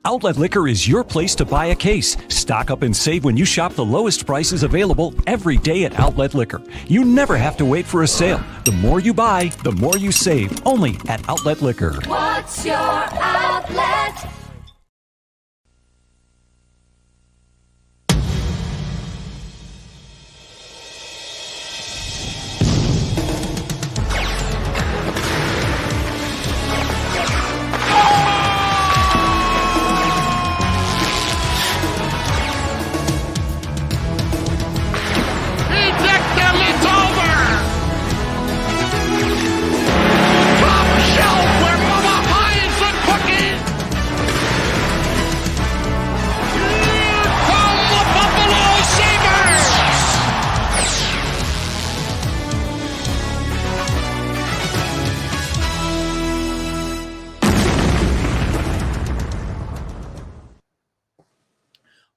Outlet Liquor is your place to buy a case. Stock up and save when you shop the lowest prices available every day at Outlet Liquor. You never have to wait for a sale. The more you buy, the more you save. Only at Outlet Liquor. What's your outlet?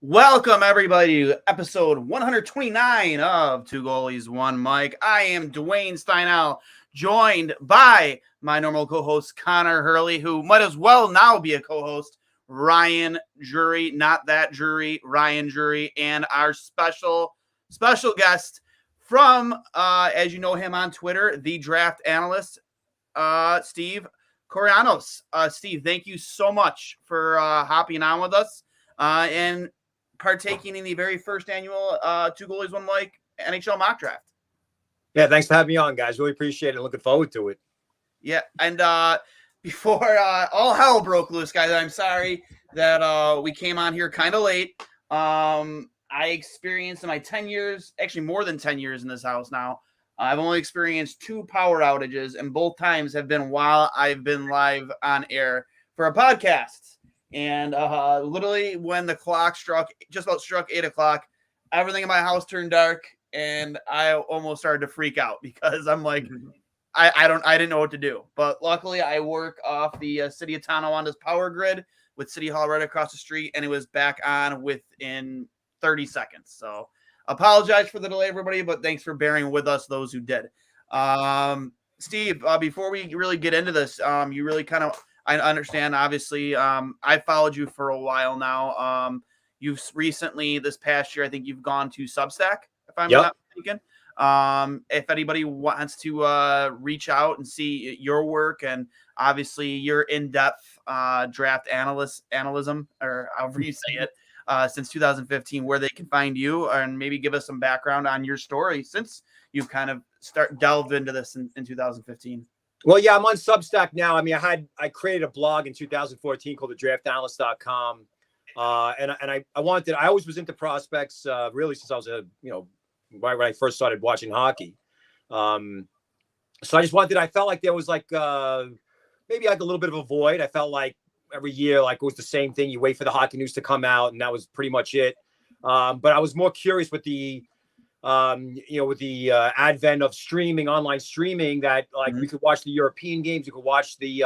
Welcome, everybody, to episode 129 of Two Goalies, One Mic. I am Duane Steinel, joined by my normal co-host, Connor Hurley, who might as well now be a co-host, Ryan Jury, not that Jury, Ryan Jury, and our special guest from, as you know him on Twitter, the Draft Analyst, Steve Kournianos. Steve, thank you so much for hopping on with us and partaking in the very first annual Two Goalies, One Mic NHL mock draft. Yeah, thanks for having me on, guys. Really appreciate it. Looking forward to it. Yeah, and before all hell broke loose, guys, I'm sorry that we came on here kind of late. I experienced in my 10 years, actually more than 10 years in this house now, I've only experienced 2 power outages, and both times have been while I've been live on air for a podcast. And literally when the clock just about struck 8 o'clock, everything in my house turned dark, and I almost started to freak out because I'm like, I didn't know what to do. But luckily I work off the city of Tonowanda's power grid with City Hall right across the street, and it was back on within 30 seconds. So apologize for the delay, everybody, but thanks for bearing with us, those who did. Steve, before we really get into this, you really kind of, I understand, obviously, I followed you for a while now. You've recently, this past year, I think you've gone to Substack, if I'm not mistaken. If anybody wants to reach out and see your work and obviously your in-depth draft analysis, or however you say it, since 2015, where they can find you and maybe give us some background on your story since you've kind of delved into this in 2015. Well, yeah, I'm on Substack now. I mean, I created a blog in 2014 called the draftanalyst.com. And I always was into prospects, really since I was right when I first started watching hockey. So I felt like there was maybe a little bit of a void. I felt like every year, it was the same thing. You wait for the hockey news to come out, and that was pretty much it. But I was more curious with the advent of online streaming, that we could watch the European games, you could watch the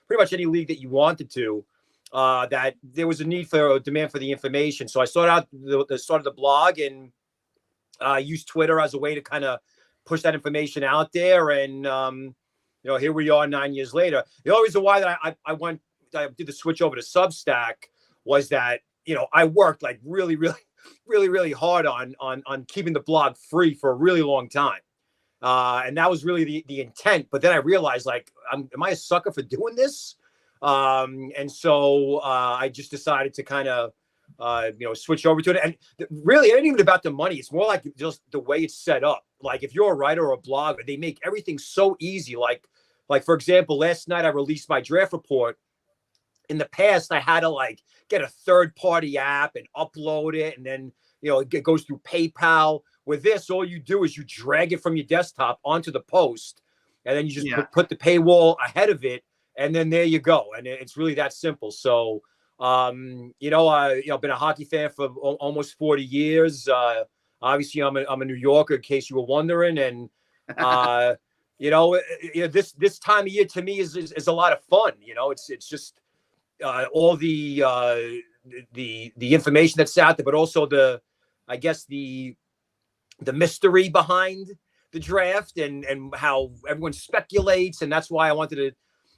pretty much any league that you wanted to, that there was a demand for the information. So I started the blog and used Twitter as a way to kind of push that information out there. And, here we are 9 years later. The only reason why that I did the switch over to Substack was that, I worked really, really, really, really hard on keeping the blog free for a really long time. And that was really the intent. But then I realized, am I a sucker for doing this? And so I just decided to kind of, switch over to it. And really, it ain't even about the money. It's more like just the way it's set up. If you're a writer or a blogger, they make everything so easy. Like for example, last night I released my draft report. In the past, I had to get a third-party app and upload it, and then it goes through PayPal. With this, all you do is you drag it from your desktop onto the post, and then you just put the paywall ahead of it, and then there you go. And it's really that simple. So, I've been a hockey fan for almost 40 years. Obviously, I'm a New Yorker, in case you were wondering, and this time of year to me is a lot of fun. It's just all the information that's out there, but also the mystery behind the draft and how everyone speculates. And that's why I wanted to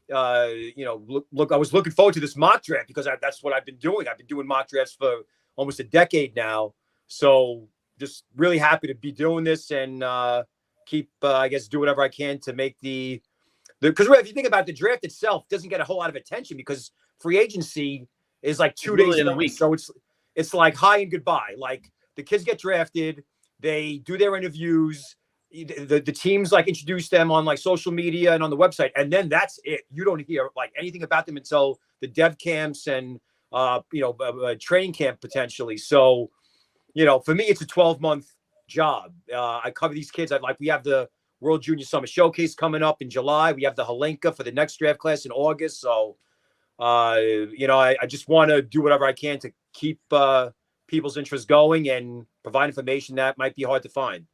look, I was looking forward to this mock draft because that's what I've been doing. I've been doing mock drafts for almost a decade now. So just really happy to be doing this and keep, do whatever I can to make because if you think about it, the draft itself doesn't get a whole lot of attention because free agency is like 2 days in a week. So it's like hi and goodbye. Like the kids get drafted, they do their interviews, the teams like introduce them on like social media and on the website, and then that's it. You don't hear like anything about them until the dev camps and training camp potentially. So, for me, it's a 12-month job. I cover these kids. We have the World Junior Summer Showcase coming up in July. We have the Helenka for the next draft class in August. So, I just want to do whatever I can to keep people's interest going and provide information that might be hard to find.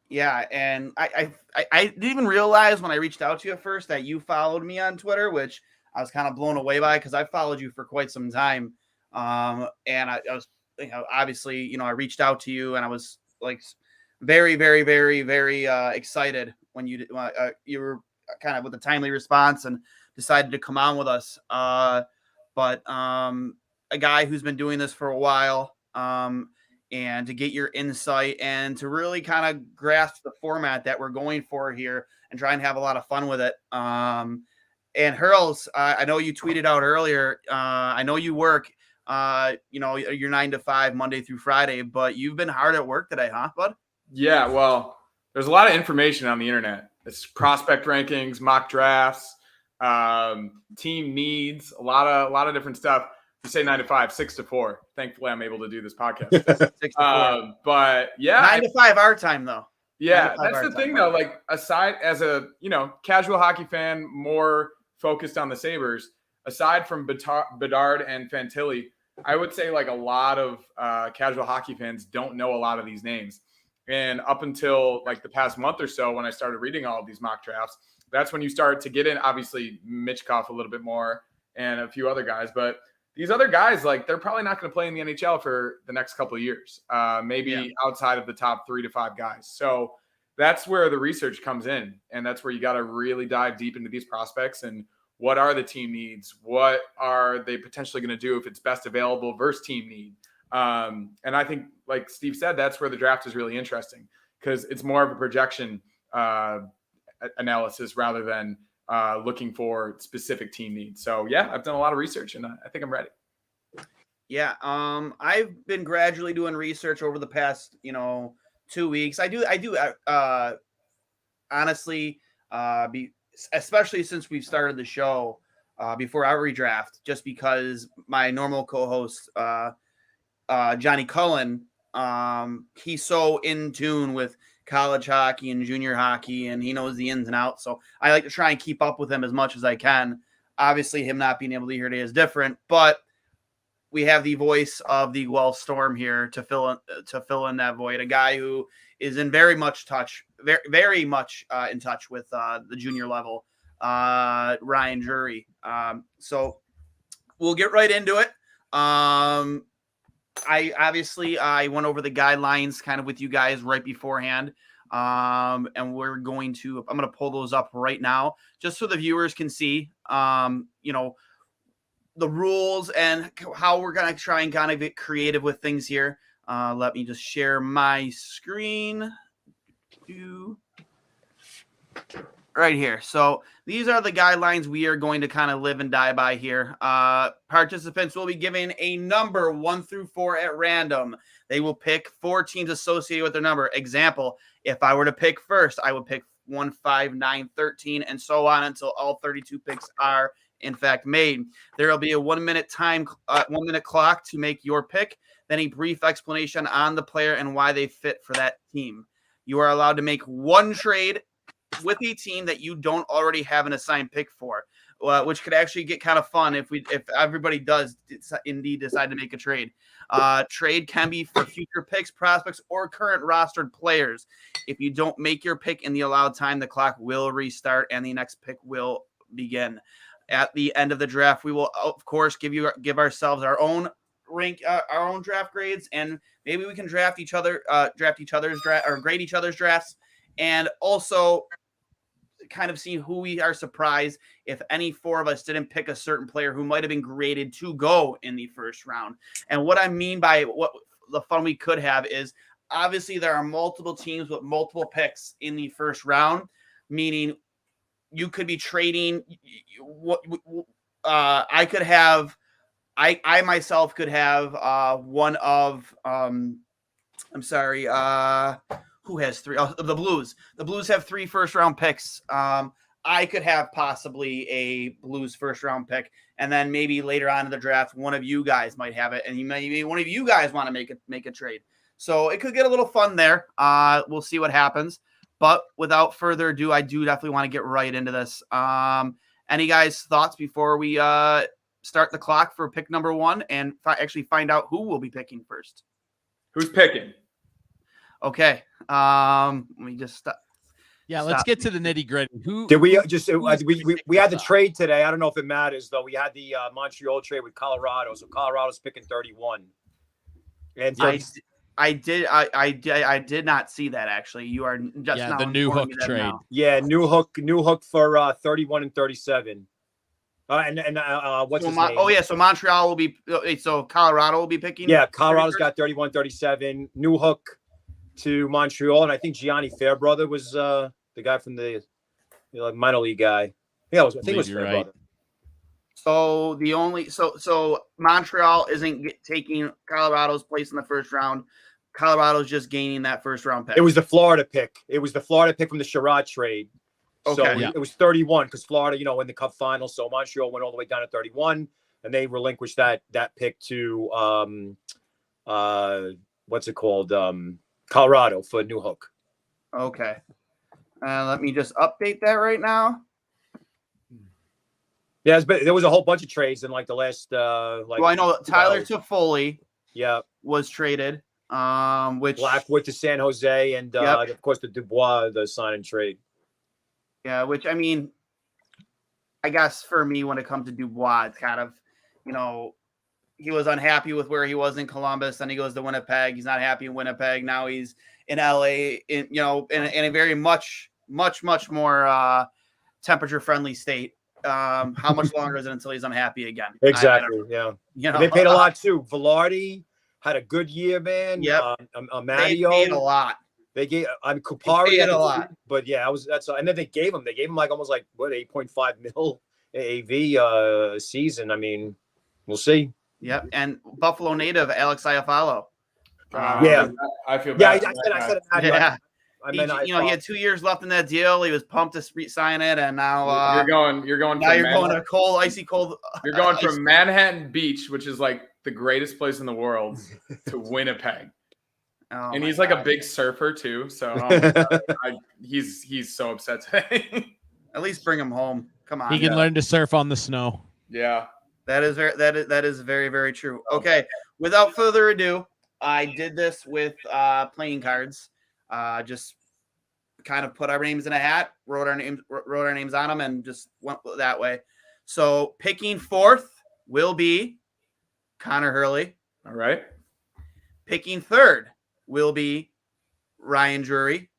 Yeah, and I didn't even realize when I reached out to you at first that you followed me on Twitter, which I was kind of blown away by because I followed you for quite some time. And I was, obviously, I reached out to you and I was like very, very, very, very excited when you were kind of with a timely response and decided to come on with us. But a guy who's been doing this for a while, and to get your insight and to really kind of grasp the format that we're going for here and try and have a lot of fun with it. And Hurls, I know you tweeted out earlier. I know you work, you're 9 to 5 Monday through Friday, but you've been hard at work today, huh, bud? Yeah, well, there's a lot of information on the internet. It's prospect rankings, mock drafts, team needs, a lot of different stuff. You say 9 to 5, 6 to 4. Thankfully, I'm able to do this podcast. 6 to 4. But yeah, 9 to 5 our time though. Yeah, that's the thing though. Like aside as a casual hockey fan, more focused on the Sabres. Aside from Bedard and Fantilli, I would say like a lot of casual hockey fans don't know a lot of these names. And up until like the past month or so, when I started reading all of these mock drafts, that's when you start to get in. Obviously, Mitchkov a little bit more and a few other guys, but these other guys, like they're probably not going to play in the NHL for the next couple of years, maybe outside of the top 3 to 5 guys. So that's where the research comes in. And that's where you got to really dive deep into these prospects and what are the team needs? What are they potentially going to do if it's best available versus team need? And I think, like Steve said, that's where the draft is really interesting because it's more of a projection analysis rather than looking for specific team needs. So yeah, I've done a lot of research and I think I'm ready. Yeah. I've been gradually doing research over the past, 2 weeks. I do honestly, especially since we've started the show before every draft, just because my normal co-host, Johnny Cullen, he's so in tune with college hockey and junior hockey, and he knows the ins and outs. So I like to try and keep up with him as much as I can. Obviously, him not being able to hear today is different, but we have the voice of the Guelph Storm here to fill in that void. A guy who is in very much in touch with the junior level, Ryan Drury. So we'll get right into it. I went over the guidelines kind of with you guys right beforehand. And I'm going to pull those up right now just so the viewers can see, the rules and how we're going to try and kind of get creative with things here. Let me just share my screen right here. So these are the guidelines we are going to kind of live and die by here. Participants will be given a number 1 through 4 at random. They will pick 4 teams associated with their number. Example, if I were to pick first, I would pick 1, 5, 9, 13, and so on until all 32 picks are in fact made. There will be a 1 minute 1 minute clock to make your pick, then a brief explanation on the player and why they fit for that team. You are allowed to make 1 trade with a team that you don't already have an assigned pick for, which could actually get kind of fun if everybody does indeed decide to make a trade. Trade can be for future picks, prospects, or current rostered players. If you don't make your pick in the allowed time, the clock will restart and the next pick will begin. At the end of the draft, we will, of course, give ourselves our own our own draft grades, and maybe we can draft each other's draft or grade each other's drafts, and also kind of see who we are surprised if any four of us didn't pick a certain player who might have been graded to go in the first round. And what I mean by what the fun we could have is obviously there are multiple teams with multiple picks in the first round, meaning you could be trading what I could have. I myself could have one of I'm sorry, who has three? Oh, the Blues. The Blues have 3 first-round picks. I could have possibly a Blues first-round pick, and then maybe later on in the draft, one of you guys might have it, and maybe one of you guys want to make a trade. So it could get a little fun there. We'll see what happens. But without further ado, I do definitely want to get right into this. Any guys' thoughts before we start the clock for pick number 1 and actually find out who will be picking first? Who's picking? Okay. Let me just stop. Yeah, let's get to the nitty gritty. Who Did we just we had the trade today? I don't know if it matters though. We had the Montreal trade with Colorado, so Colorado's picking 31. And I did not see that actually. You are just now the new Hook trade. now. Yeah, new hook for 31 and 37. And what's his name? Oh yeah, so Montreal will be so Colorado will be picking. Yeah, Colorado's got 31, 37. New hook to Montreal, and I think Gianni Fairbrother was the guy from the minor league guy. Yeah, I think it was Fairbrother. Right. So Montreal isn't taking Colorado's place in the first round. Colorado's just gaining that first round pick. It was the Florida pick. It was the Florida pick from the Sherrod trade. Okay. So it was 31 because Florida, in the Cup final. So Montreal went all the way down to 31, and they relinquished that pick to what's it called? Colorado for New Hook. Okay. Let me just update that right now. Yeah, there was a whole bunch of trades in the last well, I know Tyler Toffoli was traded. Which Blackwood to San Jose, and of course the Dubois, the sign and trade. Yeah, which I mean, I guess for me when it comes to Dubois, it's kind of, he was unhappy with where he was in Columbus, then he goes to Winnipeg. He's not happy in Winnipeg. Now he's in LA, in a very much more temperature friendly state. How much longer is it until he's unhappy again? Exactly. They paid a lot too. Velarde had a good year, man. Yep. Mario they paid a lot. They gave Kupari a lot, but that's and then they gave him almost 8.5 mil AAV season. I mean, we'll see. Yep, and Buffalo native Alex Iafallo. I feel bad. Yeah, I said he had 2 years left in that deal. He was pumped to sign it, and now you're going. Now you're going to cold, icy cold. You're going from Manhattan Beach, which is the greatest place in the world, to Winnipeg. Oh, and he's a big surfer too, so he's so upset today. At least bring him home. Come on, he can learn to surf on the snow. Yeah, that is very, very true. Okay, without further ado, I did this with playing cards. Just kind of put our names in a hat, wrote our names on them, and just went that way. So picking 4th will be Connor Hurley. All right. Picking 3rd will be Ryan Drury.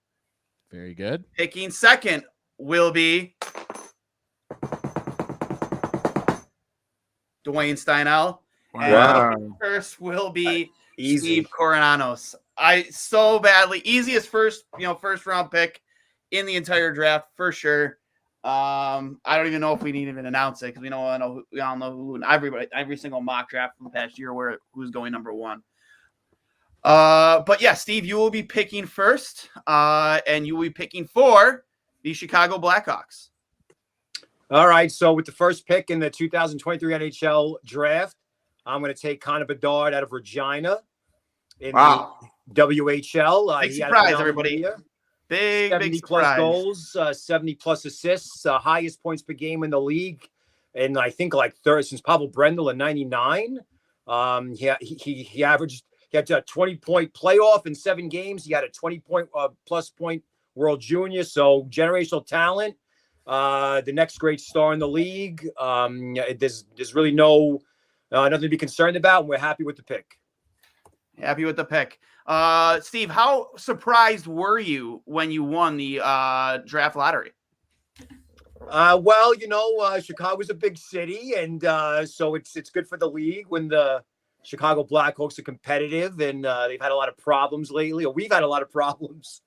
Very good. Picking 2nd will be Duane Steinel. Wow. And first will be Steve Kournianos. Easiest first round pick in the entire draft for sure. I don't even know if we need to even announce it because we all know who in every single mock draft from the past year who's going number 1. But yeah, Steve, you will be picking first, and you will be picking for the Chicago Blackhawks. All right. So with the first pick in the 2023 NHL draft, I'm going to take Connor Bedard out of Regina in the WHL. Big surprise, everybody. Big 70 plus surprise. Goals, 70 plus assists, highest points per game in the league. And I think third since Pavel Brendel in 99. He averaged. He had a 20-point playoff in 7 games. He had a 20-point plus point World Junior. So generational talent. The next great star in the league. There's really nothing to be concerned about. And we're happy with the pick. Happy with the pick. Steve, how surprised were you when you won the draft lottery? Well, Chicago's a big city, and so it's good for the league when the Chicago Blackhawks are competitive, and they've had a lot of problems lately, or we've had a lot of problems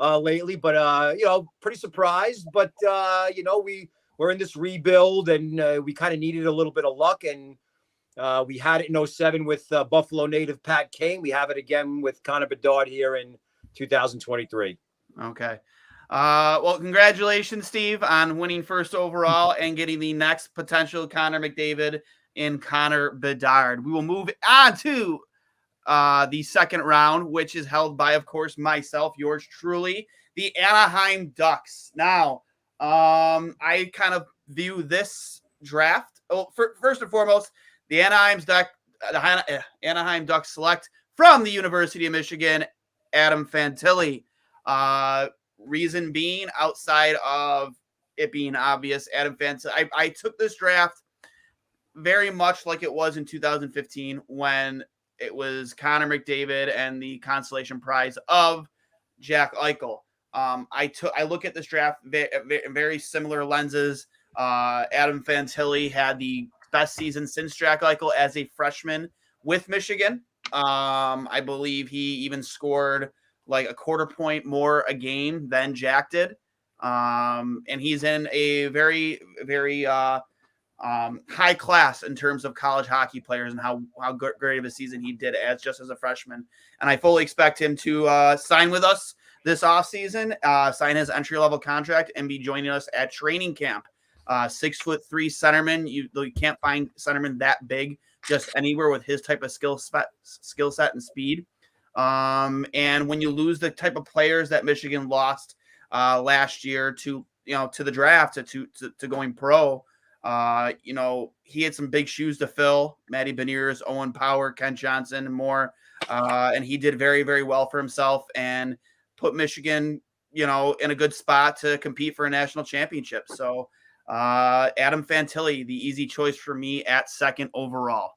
lately. But pretty surprised. But we're in this rebuild, and we kind of needed a little bit of luck, and we had it in 2007 with Buffalo native Pat Kane. We have it again with Connor Bedard here in 2023. Okay. Well, congratulations, Steve, on winning first overall and getting the next potential Connor McDavid in Connor Bedard. We will move on to the second round, which is held by, of course, myself, yours truly, the Anaheim Ducks. Now, I kind of view this draft. First and foremost, the Anaheim Ducks select from the University of Michigan, Adam Fantilli. Reason being, outside of it being obvious, Adam Fantilli. I took this draft very much like it was in 2015 when it was Connor McDavid and the consolation prize of Jack Eichel. I look at this draft very similar lenses. Adam Fantilli had the best season since Jack Eichel as a freshman with Michigan. I believe he even scored like a quarter point more a game than Jack did. And he's in a very, very high class in terms of college hockey players and how great of a season he did as a freshman. And I fully expect him to sign with us this offseason, sign his entry-level contract, and be joining us at training camp. 6'3" centerman. You can't find centerman that big just anywhere with his type of skill set and speed. And when you lose the type of players that Michigan lost last year to the draft to going pro, he had some big shoes to fill. Matty Beniers, Owen Power, Ken Johnson, and more. And he did very, very well for himself and put Michigan, in a good spot to compete for a national championship. So Adam Fantilli, the easy choice for me at second overall.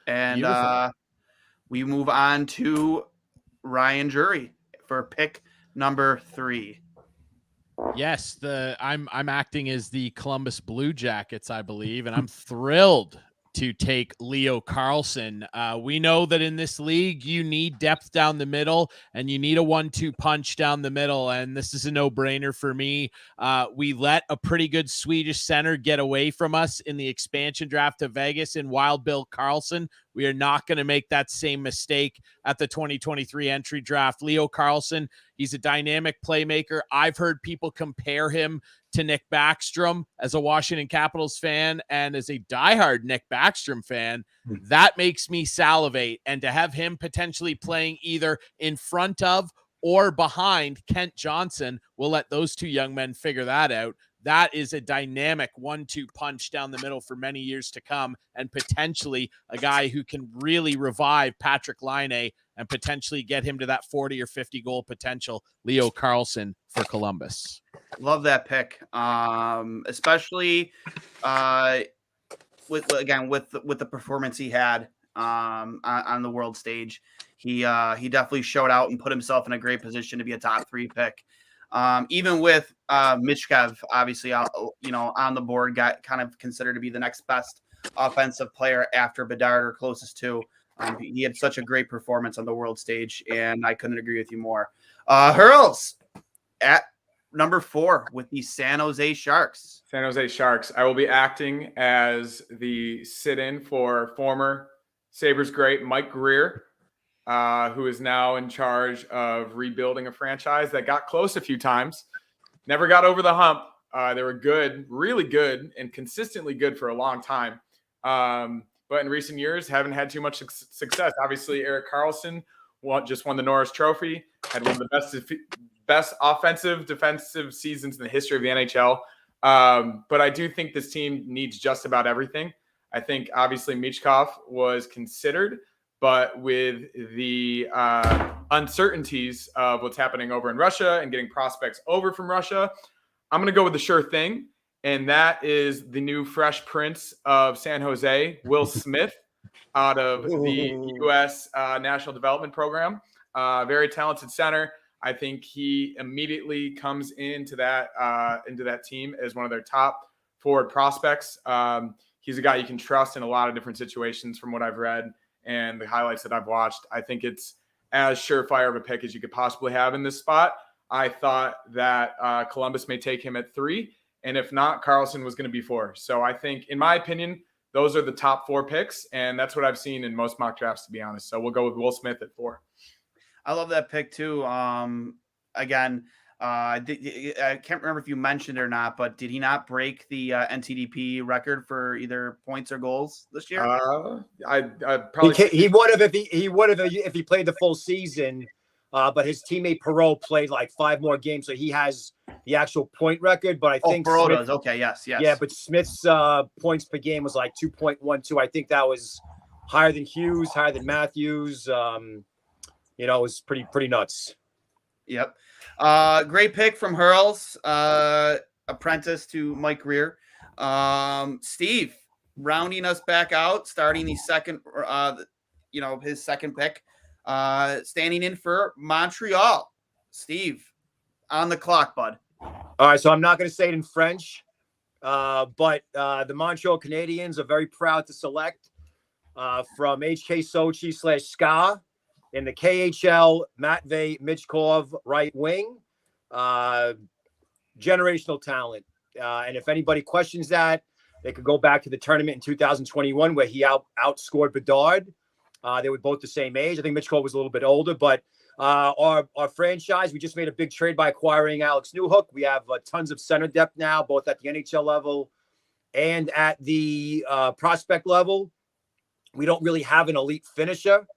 And we move on to Ryan Jury for pick number 3. Yes, I'm acting as the Columbus Blue Jackets, I believe, and I'm thrilled to take Leo Carlsson. We know that in this league, you need depth down the middle and you need a 1-2 punch down the middle. And this is a no-brainer for me. We let a pretty good Swedish center get away from us in the expansion draft to Vegas in Wild Bill Carlsson. We are not going to make that same mistake at the 2023 entry draft. Leo Carlsson, he's a dynamic playmaker. I've heard people compare him to Nick Backstrom as a Washington Capitals fan and as a diehard Nick Backstrom fan. That makes me salivate. And to have him potentially playing either in front of or behind Kent Johnson, we'll let those two young men figure that out. That is a dynamic 1-2 punch down the middle for many years to come, and potentially a guy who can really revive Patrick Laine and potentially get him to that 40 or 50 goal potential. Leo Carlsson for Columbus. Love that pick, especially with the performance he had on the world stage. He definitely showed out and put himself in a great position to be a top 3 pick. Even with Michkov, obviously, on the board, got kind of considered to be the next best offensive player after Bedard or closest to. He had such a great performance on the world stage, and I couldn't agree with you more. Hurls at number 4 with the San Jose Sharks. San Jose Sharks. I will be acting as the sit-in for former Sabres great Mike Greer, who is now in charge of rebuilding a franchise that got close a few times, never got over the hump. They were good, really good, and consistently good for a long time. But in recent years, haven't had too much success. Obviously, Erik Karlsson just won the Norris Trophy, had one of the best offensive, defensive seasons in the history of the NHL. But I do think this team needs just about everything. I think, obviously, Michkov was considered, but with the uncertainties of what's happening over in Russia and getting prospects over from Russia, I'm going to go with the sure thing, and that is the new fresh prince of San Jose, Will Smith, out of the U.S. National Development Program. Very talented center. I think he immediately comes into that team as one of their top forward prospects. He's a guy you can trust in a lot of different situations from what I've read and the highlights that I've watched. I think it's as surefire of a pick as you could possibly have in this spot. I thought that Columbus may take him at 3, and if not, Karlsson was going to be 4. So I think, in my opinion, those are the top 4 picks, and that's what I've seen in most mock drafts, to be honest. So we'll go with Will Smith at 4. I love that pick too. Again, I can't remember if you mentioned it or not, but did he not break the NTDP record for either points or goals this year? I probably he would have if he played the full season. But his teammate Perot played like 5 more games, so he has the actual point record. But I think Perot does. Okay, yes. Yeah, but Smith's points per game was like 2.12. I think that was higher than Hughes, higher than Matthews. It was pretty nuts. Yep. Great pick from Hurls, apprentice to Mike Greer. Steve, rounding us back out, starting the second, his second pick. Standing in for Montreal. Steve, on the clock, bud. All right, so I'm not going to say it in French, but the Montreal Canadiens are very proud to select from HK Sochi / SKA in the KHL, Matvei Michkov, right wing. Generational talent. And if anybody questions that, they could go back to the tournament in 2021 where he outscored Bedard. They were both the same age. I think Michkov was a little bit older, but our franchise, we just made a big trade by acquiring Alex Newhook. We have tons of center depth now, both at the NHL level and at the prospect level. We don't really have an elite finisher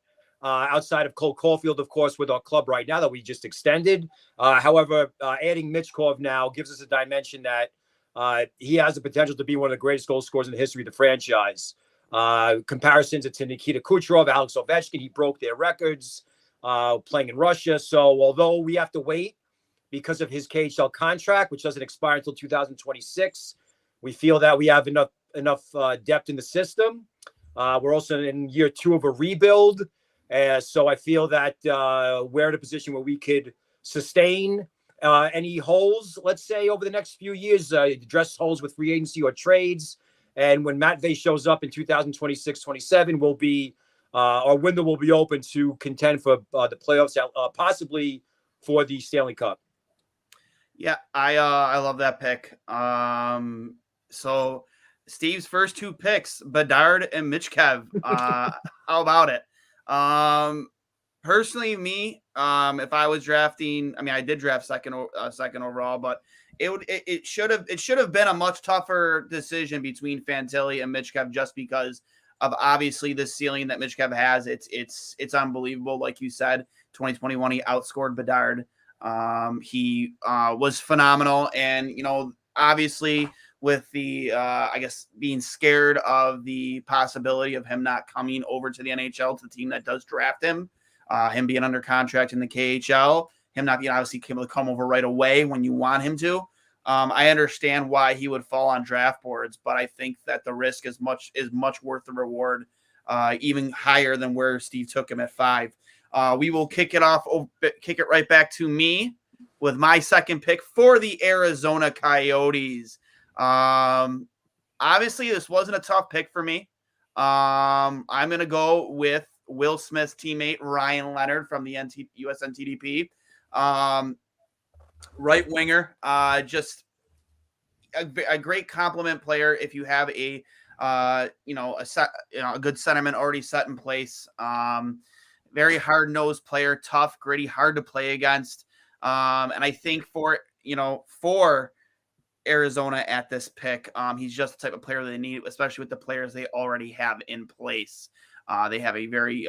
outside of Cole Caulfield, of course, with our club right now that we just extended. However, adding Michkov now gives us a dimension that he has the potential to be one of the greatest goal scorers in the history of the franchise. Comparisons to Nikita Kucherov, Alex Ovechkin, he broke their records playing in Russia. So although we have to wait because of his KHL contract, which doesn't expire until 2026, we feel that we have enough depth in the system. We're also in year 2 of a rebuild. So I feel that we're in a position where we could sustain any holes, let's say, over the next few years, address holes with free agency or trades. And when Matvei shows up in 2026-27, our window will be open to contend for the playoffs, possibly for the Stanley Cup. Yeah, I love that pick. So Steve's first 2 picks, Bedard and Michkov. How about it? Personally, me, if I was drafting, I did draft second overall, but it should have been a much tougher decision between Fantilli and Michkov just because of obviously the ceiling that Michkov has. It's unbelievable. Like you said, 2021 he outscored Bedard. He was phenomenal, and obviously with the being scared of the possibility of him not coming over to the NHL to the team that does draft him, him being under contract in the KHL, him not being obviously able to come over right away when you want him to. I understand why he would fall on draft boards, but I think that the risk is much worth the reward, even higher than where Steve took him at 5. We will kick it right back to me with my second pick for the Arizona Coyotes. Obviously, this wasn't a tough pick for me. I'm going to go with Will Smith's teammate, Ryan Leonard from the US NTDP. Right winger, just a great complement player if you have a good centerman already set in place. Very hard-nosed player, tough, gritty, hard to play against. And I think for Arizona at this pick, he's just the type of player they need, especially with the players they already have in place. They have a very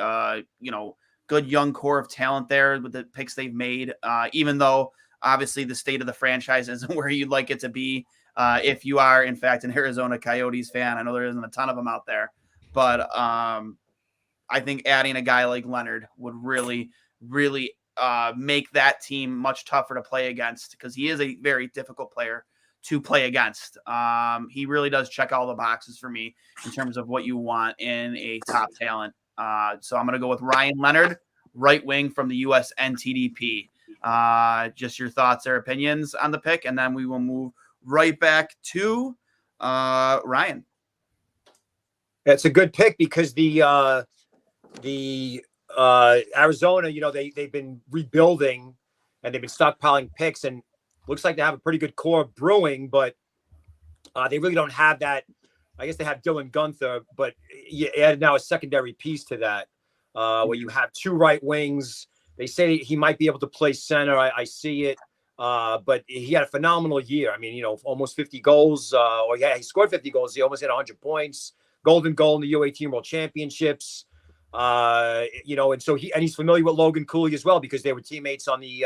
good young core of talent there with the picks they've made, even though obviously the state of the franchise isn't where you'd like it to be. If you are, in fact, an Arizona Coyotes fan, I know there isn't a ton of them out there, but I think adding a guy like Leonard would really, really make that team much tougher to play against because he is a very difficult player to play against. He really does check all the boxes for me in terms of what you want in a top talent. So I'm going to go with Ryan Leonard, right wing from the US NTDP. Just your thoughts or opinions on the pick, and then we will move right back to Ryan. It's a good pick because the Arizona, they've been rebuilding and they've been stockpiling picks, and looks like they have a pretty good core brewing, but they really don't have that. I guess they have Dylan Gunther, but you add now a secondary piece to that, where you have 2 right wings. They say he might be able to play center. I see it, but he had a phenomenal year. I mean, almost 50 goals. He scored 50 goals. He almost hit 100 points. Golden goal in the U18 World Championships. And so he's familiar with Logan Cooley as well because they were teammates on the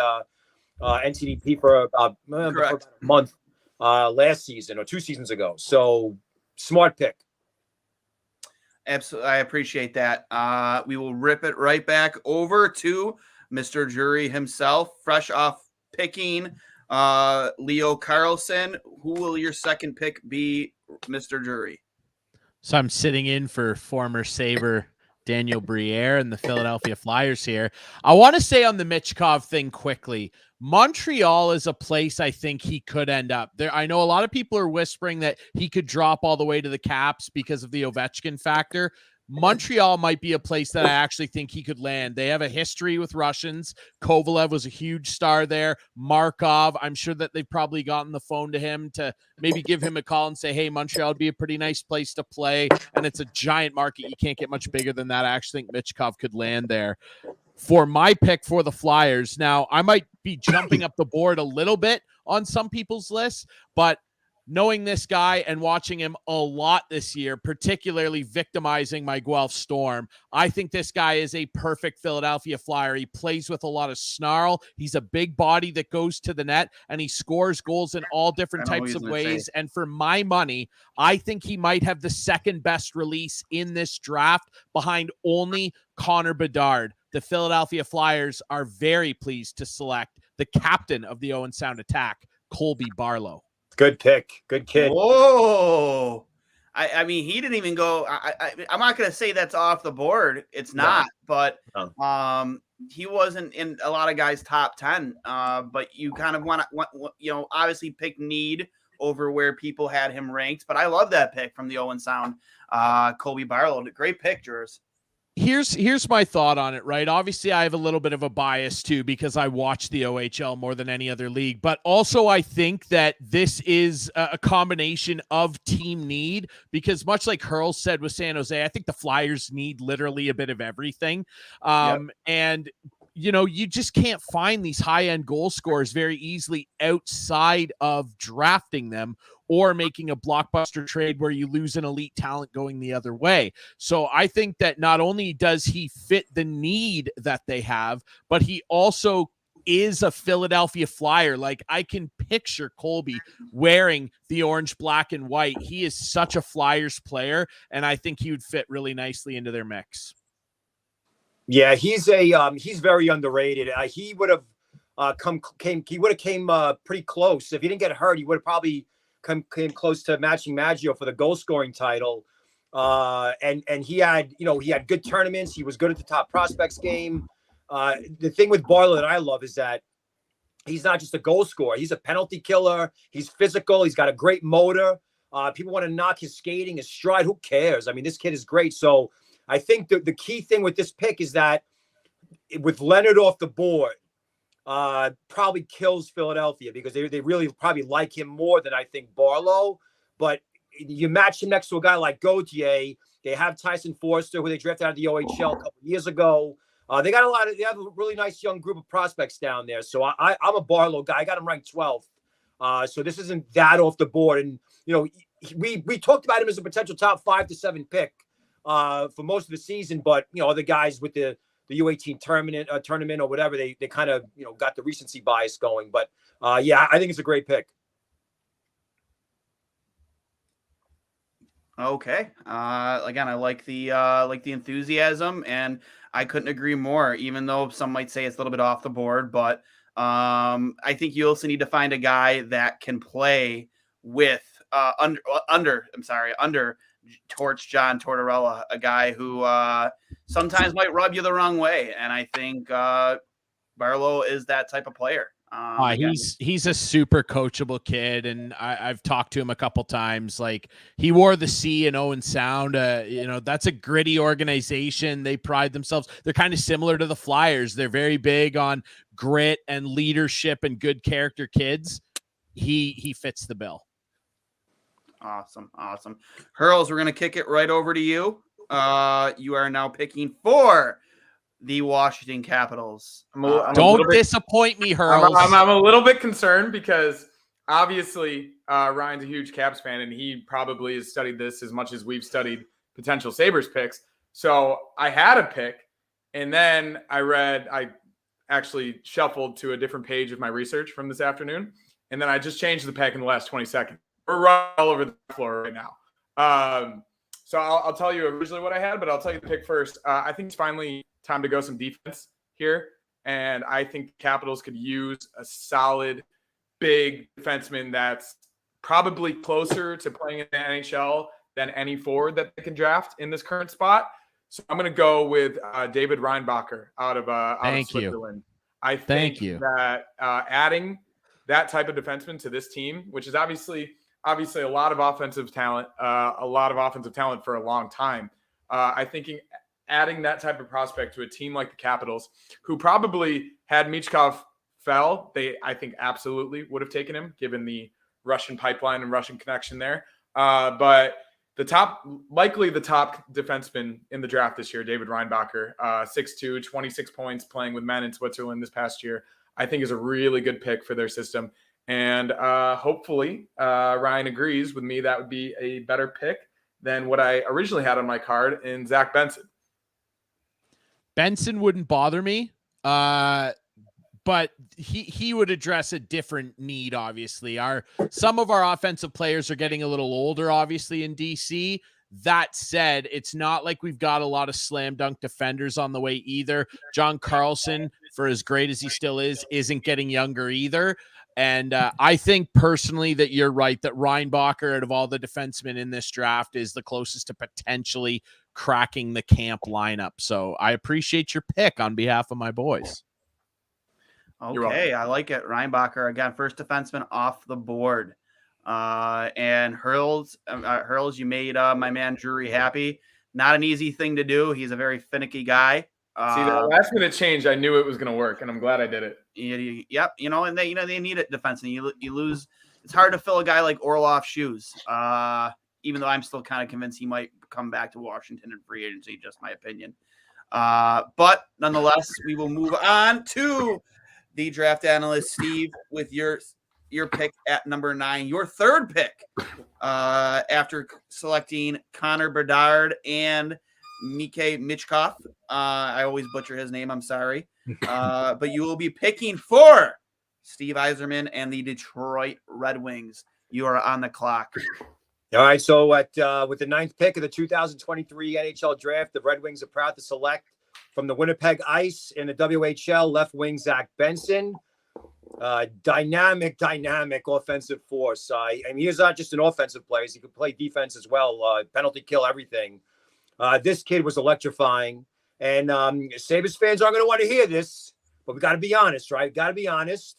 NCDP for about a month last season or 2 seasons ago. So smart pick. Absolutely. I appreciate that. We will rip it right back over to Mr. Jury himself, fresh off picking Leo Carlsson. Who will your second pick be, Mr. Jury? So I'm sitting in for former Sabre Daniel Briere and the Philadelphia Flyers here. I want to say on the Michkov thing quickly, Montreal is a place I think he could end up. There, I know a lot of people are whispering that he could drop all the way to the Caps because of the Ovechkin factor. Montreal might be a place that I actually think he could land. They have a history with Russians. Kovalev was a huge star there. Markov, I'm sure that they've probably gotten the phone to him to maybe give him a call and say, hey, Montreal would be a pretty nice place to play. And it's a giant market. You can't get much bigger than that. I actually think Michkov could land there. For my pick for the Flyers, now I might be jumping up the board a little bit on some people's lists, but knowing this guy and watching him a lot this year, particularly victimizing my Guelph Storm, I think this guy is a perfect Philadelphia Flyer. He plays with a lot of snarl. He's a big body that goes to the net, and he scores goals in all different types of ways. And for my money, I think he might have the second best release in this draft behind only Connor Bedard. The Philadelphia Flyers are very pleased to select the captain of the Owen Sound attack, Colby Barlow. Good pick. Good kid. Whoa. I mean, he didn't even go. I'm not going to say that's off the board. It's not, but he wasn't in a lot of guys' top 10. But you kind of want to, obviously pick need over where people had him ranked. But I love that pick from the Owen Sound, Colby Barlow. Great pictures. Here's my thought on it, right? Obviously, I have a little bit of a bias too because I watch the OHL more than any other league, but also I think that this is a combination of team need because much like Hurl said with San Jose, I think the Flyers need literally a bit of everything. And you just can't find these high-end goal scorers very easily outside of drafting them or making a blockbuster trade where you lose an elite talent going the other way. So I think that not only does he fit the need that they have, but he also is a Philadelphia Flyer. Like I can picture Colby wearing the orange, black, and white. He is such a Flyers player, and I think he would fit really nicely into their mix. Yeah, he's very underrated. He would have came pretty close. If he didn't get hurt, he would have probably came close to matching Maggio for the goal scoring title. And he had good tournaments. He was good at the top prospects game. The thing with Barlow that I love is that he's not just a goal scorer. He's a penalty killer. He's physical. He's got a great motor. People want to knock his skating, his stride. Who cares? I mean, this kid is great. So I think the key thing with this pick is that with Leonard off the board, probably kills Philadelphia because they really probably like him more than I think Barlow. But you match him next to a guy like Gauthier. They have Tyson Forster, who they drafted out of the OHL a couple of years ago. They have a really nice young group of prospects down there. So I'm a Barlow guy. I got him ranked 12th. So this isn't that off the board. And, we talked about him as a potential top 5 to 7 pick for most of the season. But, other guys with the U18 tournament or whatever, they kind of, got the recency bias going. But, I think it's a great pick. Okay. Again, I like the enthusiasm, and I couldn't agree more, even though some might say it's a little bit off the board, but I think you also need to find a guy that can play with under Torch John Tortorella, a guy who sometimes might rub you the wrong way. And I think Barlow is that type of player. He's a super coachable kid, and I've talked to him a couple times. Like, he wore the C in Owen Sound. That's a gritty organization. They pride themselves. They're kind of similar to the Flyers. They're very big on grit and leadership and good character kids. He fits the bill. Awesome. Hurls, we're gonna kick it right over to you. You are now picking for the Washington Capitals. Don't disappoint me, Hurls. I'm a little bit concerned because obviously Ryan's a huge Caps fan, and he probably has studied this as much as we've studied potential Sabres picks. So I had a pick, and then I actually shuffled to a different page of my research from this afternoon, and then I just changed the pick in the last 20 seconds. We're right all over the floor right now. So I'll tell you originally what I had, but I'll tell you the pick first. I think it's finally time to go some defense here. And I think the Capitals could use a solid, big defenseman that's probably closer to playing in the NHL than any forward that they can draft in this current spot. So I'm going to go with David Reinbacher out of Switzerland. I think that adding that type of defenseman to this team, which is obviously a lot of offensive talent, for a long time. I think adding that type of prospect to a team like the Capitals, who probably had Michkov fell, I think absolutely would have taken him, given the Russian pipeline and Russian connection there. But likely the top defenseman in the draft this year, David Reinbacher, 6'2", 26 points, playing with men in Switzerland this past year, I think is a really good pick for their system. And hopefully Ryan agrees with me. That would be a better pick than what I originally had on my card in Zach Benson. Benson wouldn't bother me, but he would address a different need, obviously. Some of our offensive players are getting a little older, obviously, in DC. That said, it's not like we've got a lot of slam dunk defenders on the way either. John Carlson, for as great as he still is, isn't getting younger either. And I think personally that you're right, that Reinbacher, out of all the defensemen in this draft, is the closest to potentially cracking the camp lineup. So I appreciate your pick on behalf of my boys. Okay, I like it. Reinbacher, again, first defenseman off the board. And Hurls, you made my man Drury happy. Not an easy thing to do. He's a very finicky guy. See, that last minute change, I knew it was going to work, and I'm glad I did it. Yep, and they need it defensively. You lose. It's hard to fill a guy like Orlov's shoes. Even though I'm still kind of convinced he might come back to Washington in free agency, just my opinion. But nonetheless, we will move on to the draft analyst, Steve, with your pick at number 9, your third pick after selecting Connor Bedard and Mikhail Michkov. I always butcher his name. I'm sorry. But you will be picking for Steve Yzerman and the Detroit Red Wings. You are on the clock. All right. So with the 9th pick of the 2023 NHL Draft, the Red Wings are proud to select from the Winnipeg Ice in the WHL left wing Zach Benson. Dynamic offensive force. I mean, he's not just an offensive player. He could play defense as well. Penalty kill, everything. This kid was electrifying. And Sabres fans aren't going to want to hear this, but we got to be honest, right? Got to be honest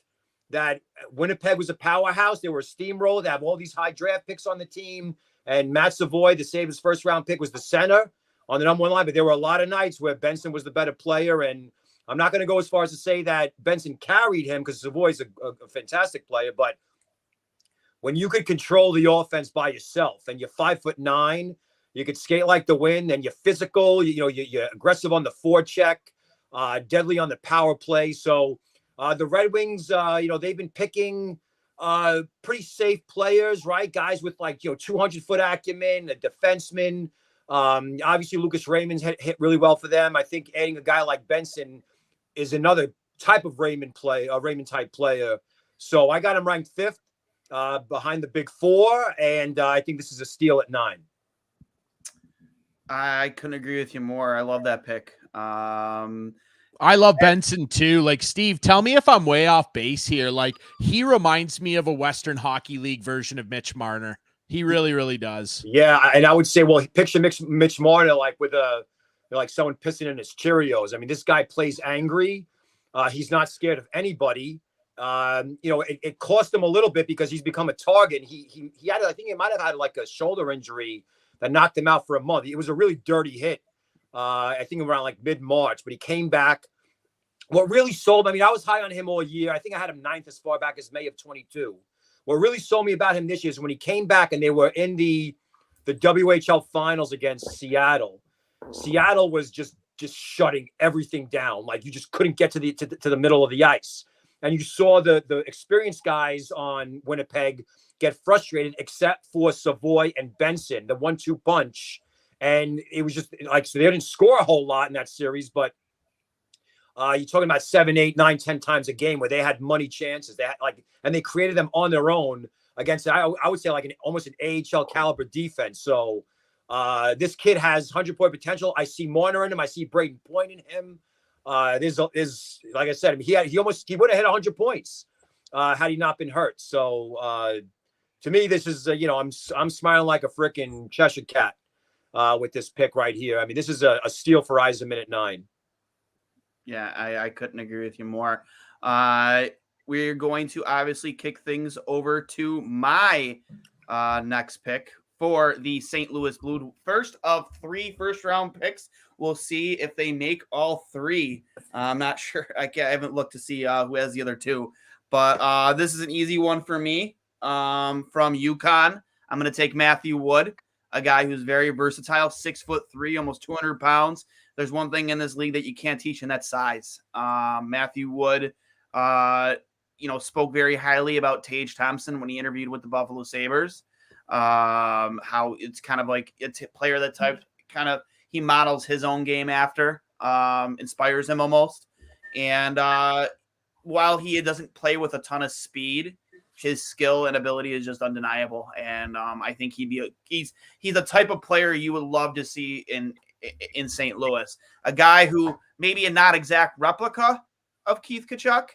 that Winnipeg was a powerhouse. They were a steamroller. They have all these high draft picks on the team. And Matt Savoy, the Sabres first round pick, was the center on the number 1 line. But there were a lot of nights where Benson was the better player. And I'm not going to go as far as to say that Benson carried him, because Savoy's a fantastic player. But when you could control the offense by yourself and you're 5'9", you could skate like the wind, and you're physical, you're aggressive on the forecheck, deadly on the power play. So the Red Wings, they've been picking pretty safe players, right? Guys with 200-foot acumen, a defenseman. Obviously, Lucas Raymond's hit really well for them. I think adding a guy like Benson is another type of Raymond-type player. So I got him ranked 5th behind the big 4, and I think this is a steal at 9. I couldn't agree with you more. I love that pick. I love Benson too. Like, Steve, tell me if I'm way off base here. Like, he reminds me of a Western Hockey League version of Mitch Marner. He really, really does. Yeah, and I would say, well, picture Mitch Marner with someone pissing in his Cheerios. I mean, this guy plays angry. He's not scared of anybody. It cost him a little bit because he's become a target. He had, I think he might have had like a shoulder injury that knocked him out for a month. It was a really dirty hit. I think around like mid-March, but he came back. What really sold, I was high on him all year. I think I had him 9th as far back as May of 22. What really sold me about him this year is when he came back and they were in the WHL finals against Seattle. Seattle was just shutting everything down. Like you just couldn't get to the middle of the ice. And you saw the experienced guys on Winnipeg get frustrated, except for Savoy and Benson, the 1-2 punch. And it was just like, so they didn't score a whole lot in that series, but you're talking about 7, 8, 9, 10 times a game where they had money chances. They had and they created them on their own against, I would say, like almost an AHL caliber defense. So this kid has 100-point potential. I see Marner in him. I see Braden Point in him. There's like I said, he would have hit 100 points had he not been hurt. So to me, this is I'm smiling like a freaking Cheshire cat with this pick right here. This is a steal for Yzerman at 9. Yeah, I couldn't agree with you more. We're going to obviously kick things over to my next pick for the St. Louis Blues. First of 3 first-round picks. We'll see if they make all 3. I'm not sure. I haven't looked to see who has the other 2. But this is an easy one for me from UConn. I'm going to take Matthew Wood, a guy who's very versatile, 6'3", almost 200 pounds. There's one thing in this league that you can't teach, and that's size. Matthew Wood, spoke very highly about Tage Thompson when he interviewed with the Buffalo Sabres. How it's kind of like it's a player that type kind of he models his own game after, inspires him almost. And while he doesn't play with a ton of speed, his skill and ability is just undeniable. And I think he's the type of player you would love to see in St. Louis. A guy who maybe a not exact replica of Keith Tkachuk,